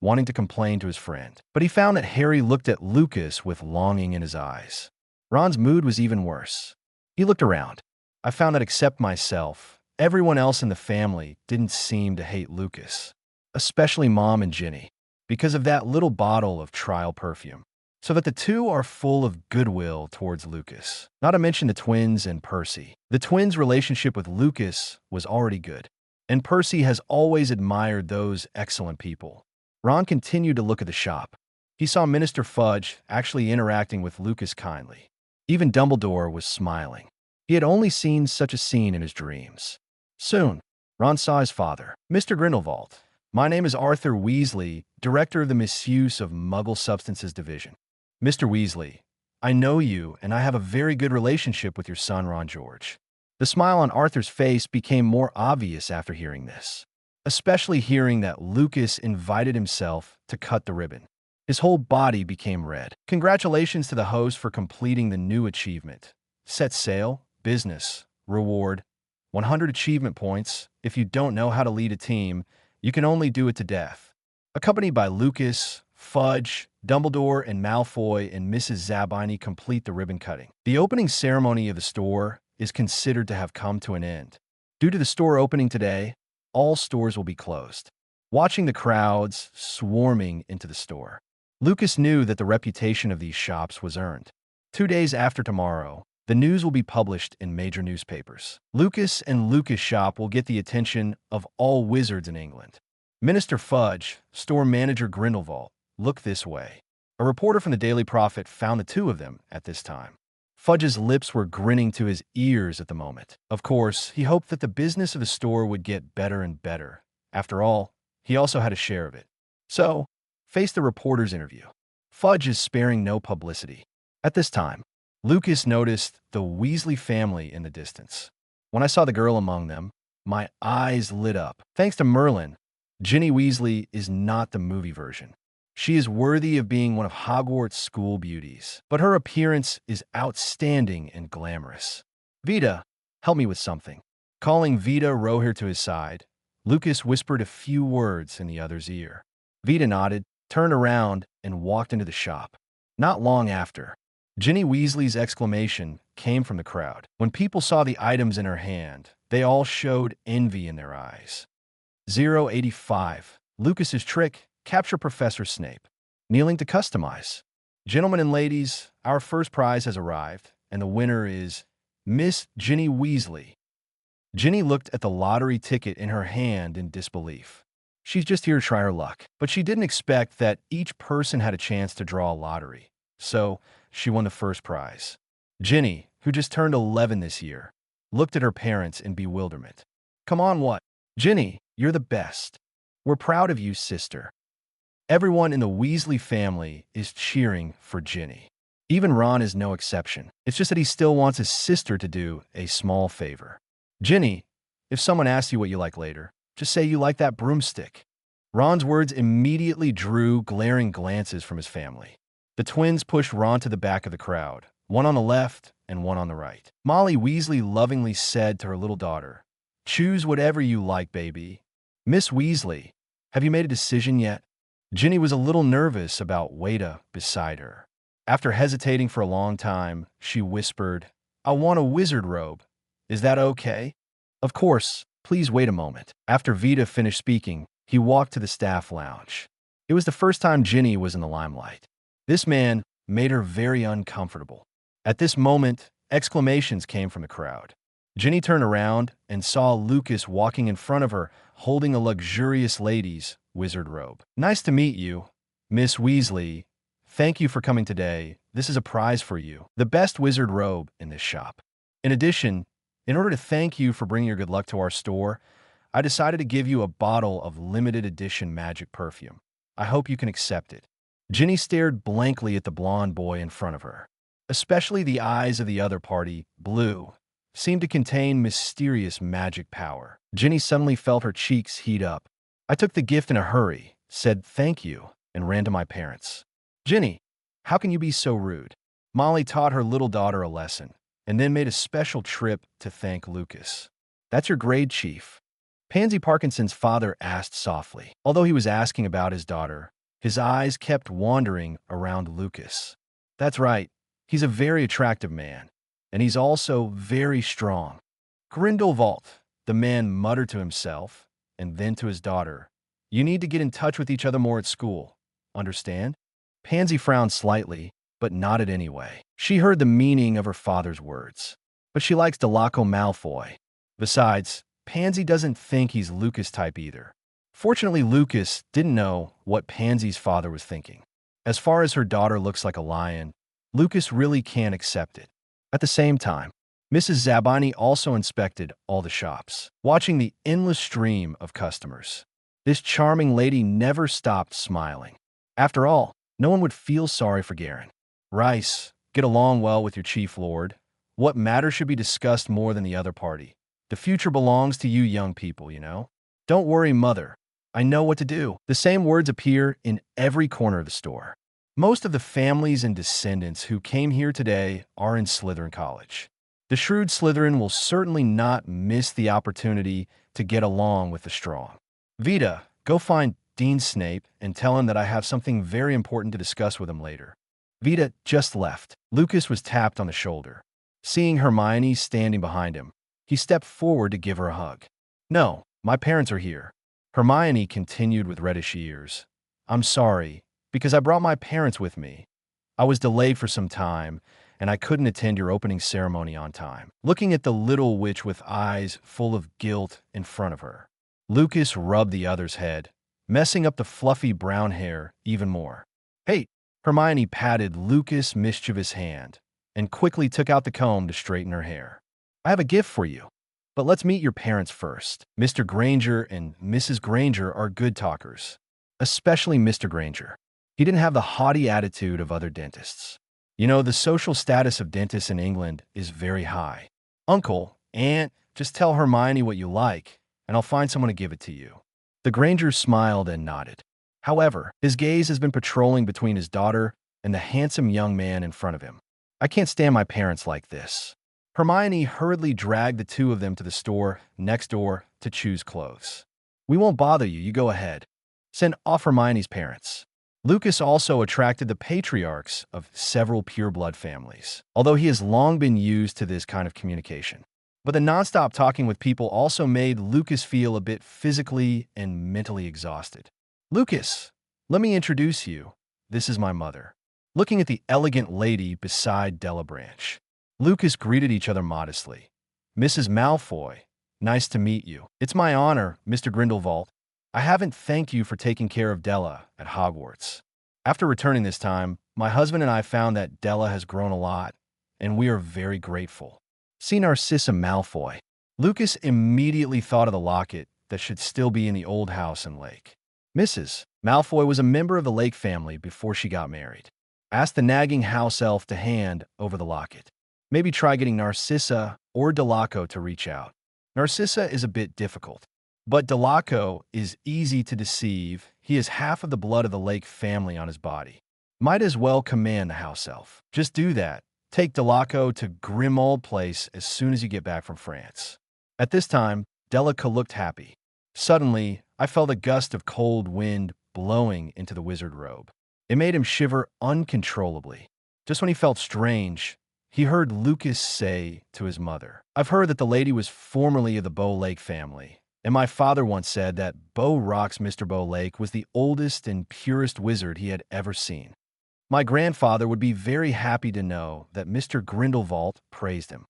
wanting to complain to his friend. But he found that Harry looked at Lucas with longing in his eyes. Ron's mood was even worse. He looked around. I found that except myself, everyone else in the family didn't seem to hate Lucas, especially Mom and Ginny, because of that little bottle of trial perfume. So that the two are full of goodwill towards Lucas. Not to mention the twins and Percy. The twins' relationship with Lucas was already good, and Percy has always admired those excellent people. Ron continued to look at the shop. He saw Minister Fudge actually interacting with Lucas kindly. Even Dumbledore was smiling. He had only seen such a scene in his dreams. Soon, Ron saw his father. "Mr. Grindelwald, my name is Arthur Weasley, Director of the Misuse of Muggle Substances Division." "Mr. Weasley, I know you, and I have a very good relationship with your son, Ron George." The smile on Arthur's face became more obvious after hearing this, especially hearing that Lucas invited himself to cut the ribbon. His whole body became red. "Congratulations to the host for completing the new achievement. Set sail, business, reward, 100 achievement points. If you don't know how to lead a team, you can only do it to death." Accompanied by Lucas, Fudge, Dumbledore, and Malfoy and Mrs. Zabini complete the ribbon cutting. The opening ceremony of the store is considered to have come to an end. Due to the store opening today, all stores will be closed. Watching the crowds swarming into the store, Lucas knew that the reputation of these shops was earned. 2 days after tomorrow, the news will be published in major newspapers. Lucas and Lucas' shop will get the attention of all wizards in England. Minister Fudge, store manager Grindelwald, look this way. A reporter from the Daily Prophet found the two of them at this time. Fudge's lips were grinning to his ears at the moment. Of course, he hoped that the business of the store would get better and better. After all, he also had a share of it. So, face the reporter's interview. Fudge is sparing no publicity. At this time, Lucas noticed the Weasley family in the distance. When I saw the girl among them, my eyes lit up. Thanks to Merlin, Ginny Weasley is not the movie version. She is worthy of being one of Hogwarts' school beauties, but her appearance is outstanding and glamorous. "Vita, help me with something." Calling Vita Rohir to his side, Lucas whispered a few words in the other's ear. Vita nodded, turned around, and walked into the shop. Not long after, Ginny Weasley's exclamation came from the crowd. When people saw the items in her hand, they all showed envy in their eyes. 085. Lucas's trick, capture Professor Snape. Kneeling to customize. Gentlemen and ladies, our first prize has arrived, and the winner is Miss Ginny Weasley. Ginny looked at the lottery ticket in her hand in disbelief. She's just here to try her luck, but she didn't expect that each person had a chance to draw a lottery. So, she won the first prize. Ginny, who just turned 11 this year, looked at her parents in bewilderment. Come on, what? Ginny, you're the best. We're proud of you, sister. Everyone in the Weasley family is cheering for Ginny. Even Ron is no exception. It's just that he still wants his sister to do a small favor. Ginny, if someone asks you what you like later, just say you like that broomstick. Ron's words immediately drew glaring glances from his family. The twins pushed Ron to the back of the crowd, one on the left and one on the right. Molly Weasley lovingly said to her little daughter, "Choose whatever you like, baby." Miss Weasley, have you made a decision yet? Ginny was a little nervous about Wada beside her. After hesitating for a long time, she whispered, I want a wizard robe. Is that okay? Of course. Please wait a moment. After Vita finished speaking, he walked to the staff lounge. It was the first time Ginny was in the limelight. This man made her very uncomfortable. At this moment, exclamations came from the crowd. Ginny turned around and saw Lucas walking in front of her, holding a luxurious lady's wizard robe. Nice to meet you, Miss Weasley. Thank you for coming today. This is a prize for you. The best wizard robe in this shop. In addition, in order to thank you for bringing your good luck to our store, I decided to give you a bottle of limited edition magic perfume. I hope you can accept it. Ginny stared blankly at the blonde boy in front of her. Especially the eyes of the other party, blue, seemed to contain mysterious magic power. Ginny suddenly felt her cheeks heat up. I took the gift in a hurry, said thank you, and ran to my parents. Ginny, how can you be so rude? Molly taught her little daughter a lesson, and then made a special trip to thank Lucas. That's your grade, Chief. Pansy Parkinson's father asked softly. Although he was asking about his daughter, his eyes kept wandering around Lucas. That's right, he's a very attractive man, and he's also very strong. Grindelwald, the man muttered to himself, and then to his daughter. You need to get in touch with each other more at school. Understand? Pansy frowned slightly, but nodded anyway. She heard the meaning of her father's words. But she likes Draco Malfoy. Besides, Pansy doesn't think he's Lucas' type either. Fortunately, Lucas didn't know what Pansy's father was thinking. As far as her daughter looks like a lion, Lucas really can't accept it. At the same time, Mrs. Zabani also inspected all the shops, watching the endless stream of customers. This charming lady never stopped smiling. After all, no one would feel sorry for Garen. Rice, get along well with your chief lord. What matter should be discussed more than the other party? The future belongs to you young people, you know? Don't worry, mother. I know what to do. The same words appear in every corner of the store. Most of the families and descendants who came here today are in Slytherin College. The shrewd Slytherin will certainly not miss the opportunity to get along with the strong. Vita, go find Dean Snape and tell him that I have something very important to discuss with him later. Vita just left. Lucas was tapped on the shoulder. Seeing Hermione standing behind him, he stepped forward to give her a hug. No, my parents are here. Hermione continued with reddish ears. I'm sorry, because I brought my parents with me. I was delayed for some time, and I couldn't attend your opening ceremony on time. Looking at the little witch with eyes full of guilt in front of her, Lucas rubbed the other's head, messing up the fluffy brown hair even more. Hey, Hermione patted Lucas' mischievous hand and quickly took out the comb to straighten her hair. I have a gift for you, but let's meet your parents first. Mr. Granger and Mrs. Granger are good talkers, especially Mr. Granger. He didn't have the haughty attitude of other dentists. You know, the social status of dentists in England is very high. Uncle, Aunt, just tell Hermione what you like, and I'll find someone to give it to you. The Granger smiled and nodded. However, his gaze has been patrolling between his daughter and the handsome young man in front of him. I can't stand my parents like this. Hermione hurriedly dragged the two of them to the store next door to choose clothes. We won't bother you, you go ahead. Send off Hermione's parents. Lucas also attracted the patriarchs of several pureblood families, although he has long been used to this kind of communication. But the nonstop talking with people also made Lucas feel a bit physically and mentally exhausted. Lucas, let me introduce you. This is my mother. Looking at the elegant lady beside Della Branch, Lucas greeted each other modestly. Mrs. Malfoy, nice to meet you. It's my honor, Mr. Grindelwald. I haven't thanked you for taking care of Della at Hogwarts. After returning this time, my husband and I found that Della has grown a lot, and we are very grateful. See Narcissa Malfoy. Lucas immediately thought of the locket that should still be in the old house in Lake. Mrs. Malfoy was a member of the Lake family before she got married. Ask the nagging house elf to hand over the locket. Maybe try getting Narcissa or Delaco to reach out. Narcissa is a bit difficult, but Delaco is easy to deceive. He has half of the blood of the Lake family on his body. Might as well command the house elf. Just do that. Take Delaco to Grimmauld Place as soon as you get back from France. At this time, Delaco looked happy. Suddenly, I felt a gust of cold wind blowing into the wizard robe. It made him shiver uncontrollably. Just when he felt strange, he heard Lucas say to his mother, I've heard that the lady was formerly of the Bow Lake family, and my father once said that Bow Rock's Mr. Bow Lake was the oldest and purest wizard he had ever seen. My grandfather would be very happy to know that Mr. Grindelwald praised him.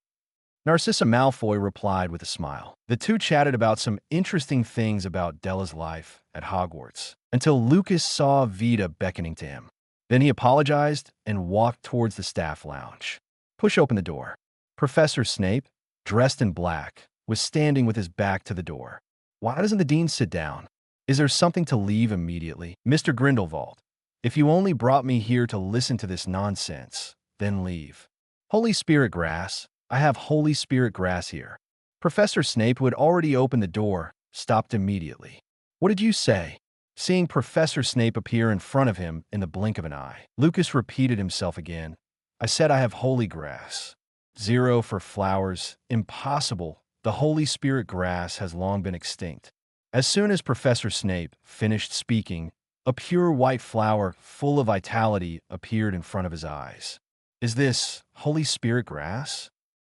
Narcissa Malfoy replied with a smile. The two chatted about some interesting things about Della's life at Hogwarts, until Lucas saw Vita beckoning to him. Then he apologized and walked towards the staff lounge. Push open the door. Professor Snape, dressed in black, was standing with his back to the door. Why doesn't the dean sit down? Is there something to leave immediately? Mr. Grindelwald, if you only brought me here to listen to this nonsense, then leave. Holy Spirit Grass, I have Holy Spirit Grass here. Professor Snape, who had already opened the door, stopped immediately. What did you say? Seeing Professor Snape appear in front of him in the blink of an eye, Lucas repeated himself again. I said I have holy grass. 0 for flowers. Impossible. The Holy Spirit Grass has long been extinct. As soon as Professor Snape finished speaking, a pure white flower full of vitality appeared in front of his eyes. Is this Holy Spirit Grass?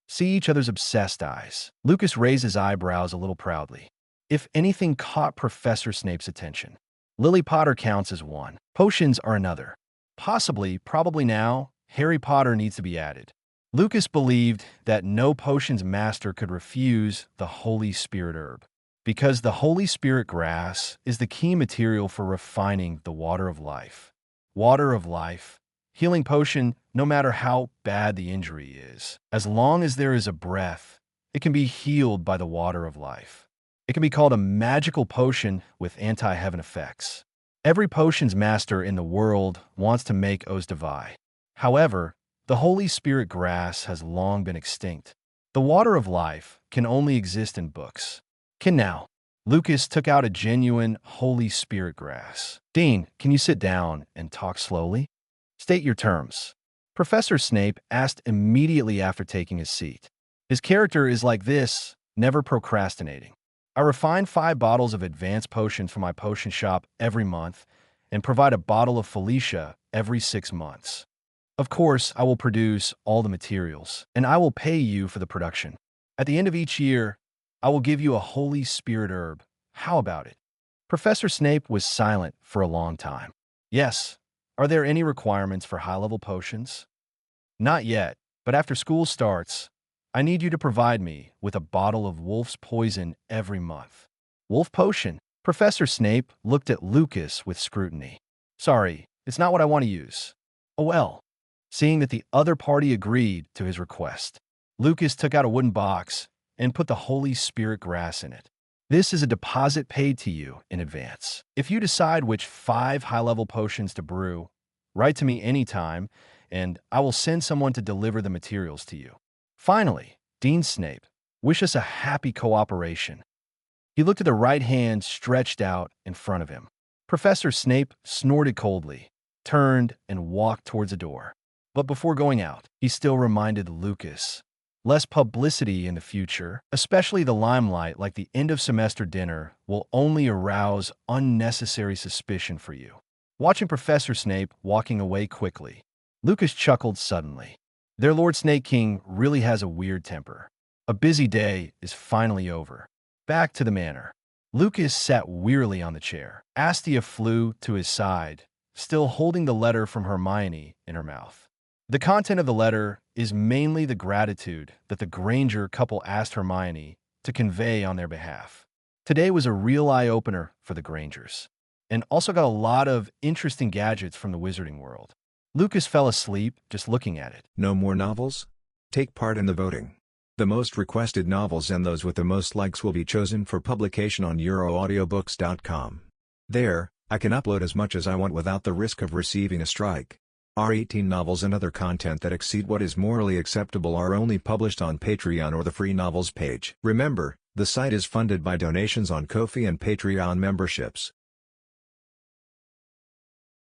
See each other's obsessed eyes. Lucas raised his eyebrows a little proudly. If anything caught Professor Snape's attention, Lily Potter counts as one. Potions are another. Possibly, probably now, Harry Potter needs to be added. Lucas believed that no potions master could refuse the Holy Spirit herb, because the Holy Spirit Grass is the key material for refining the water of life. Water of life, healing potion, no matter how bad the injury is. As long as there is a breath, it can be healed by the water of life. It can be called a magical potion with anti-heaven effects. Every potions master in the world wants to make Eau de Vie. However, the Holy Spirit Grass has long been extinct. The water of life can only exist in books. Now, Lucas took out a genuine Holy Spirit Grass. Dean, can you sit down and talk slowly? State your terms. Professor Snape asked immediately after taking his seat. His character is like this, never procrastinating. I refine 5 bottles of advanced potions for my potion shop every month and provide a bottle of Felicia every 6 months. Of course, I will produce all the materials, and I will pay you for the production. At the end of each year, I will give you a Holy Spirit herb. How about it? Professor Snape was silent for a long time. Yes. Are there any requirements for high-level potions? Not yet, but after school starts, I need you to provide me with a bottle of wolf's poison every month. Wolf potion? Professor Snape looked at Lucas with scrutiny. Sorry, it's not what I want to use. Oh well. Seeing that the other party agreed to his request, Lucas took out a wooden box and put the Holy Spirit Grass in it. This is a deposit paid to you in advance. If you decide which 5 high-level potions to brew, write to me anytime, and I will send someone to deliver the materials to you. Finally, Dean Snape, wish us a happy cooperation. He looked at the right hand stretched out in front of him. Professor Snape snorted coldly, turned, and walked towards the door. But before going out, he still reminded Lucas, Less publicity in the future, especially the limelight like the end-of-semester dinner, will only arouse unnecessary suspicion for you. Watching Professor Snape walking away quickly, Lucas chuckled suddenly. Their Lord Snake King really has a weird temper. A busy day is finally over. Back to the manor. Lucas sat wearily on the chair. Astia flew to his side, still holding the letter from Hermione in her mouth. The content of the letter is mainly the gratitude that the Granger couple asked Hermione to convey on their behalf. Today was a real eye-opener for the Grangers, and also got a lot of interesting gadgets from the wizarding world. Lucas fell asleep just looking at it. No more novels? Take part in the voting. The most requested novels and those with the most likes will be chosen for publication on euroaudiobooks.com. There, I can upload as much as I want without the risk of receiving a strike. Our 18 novels and other content that exceed what is morally acceptable are only published on Patreon or the free novels page. Remember, the site is funded by donations on Ko-fi and Patreon memberships.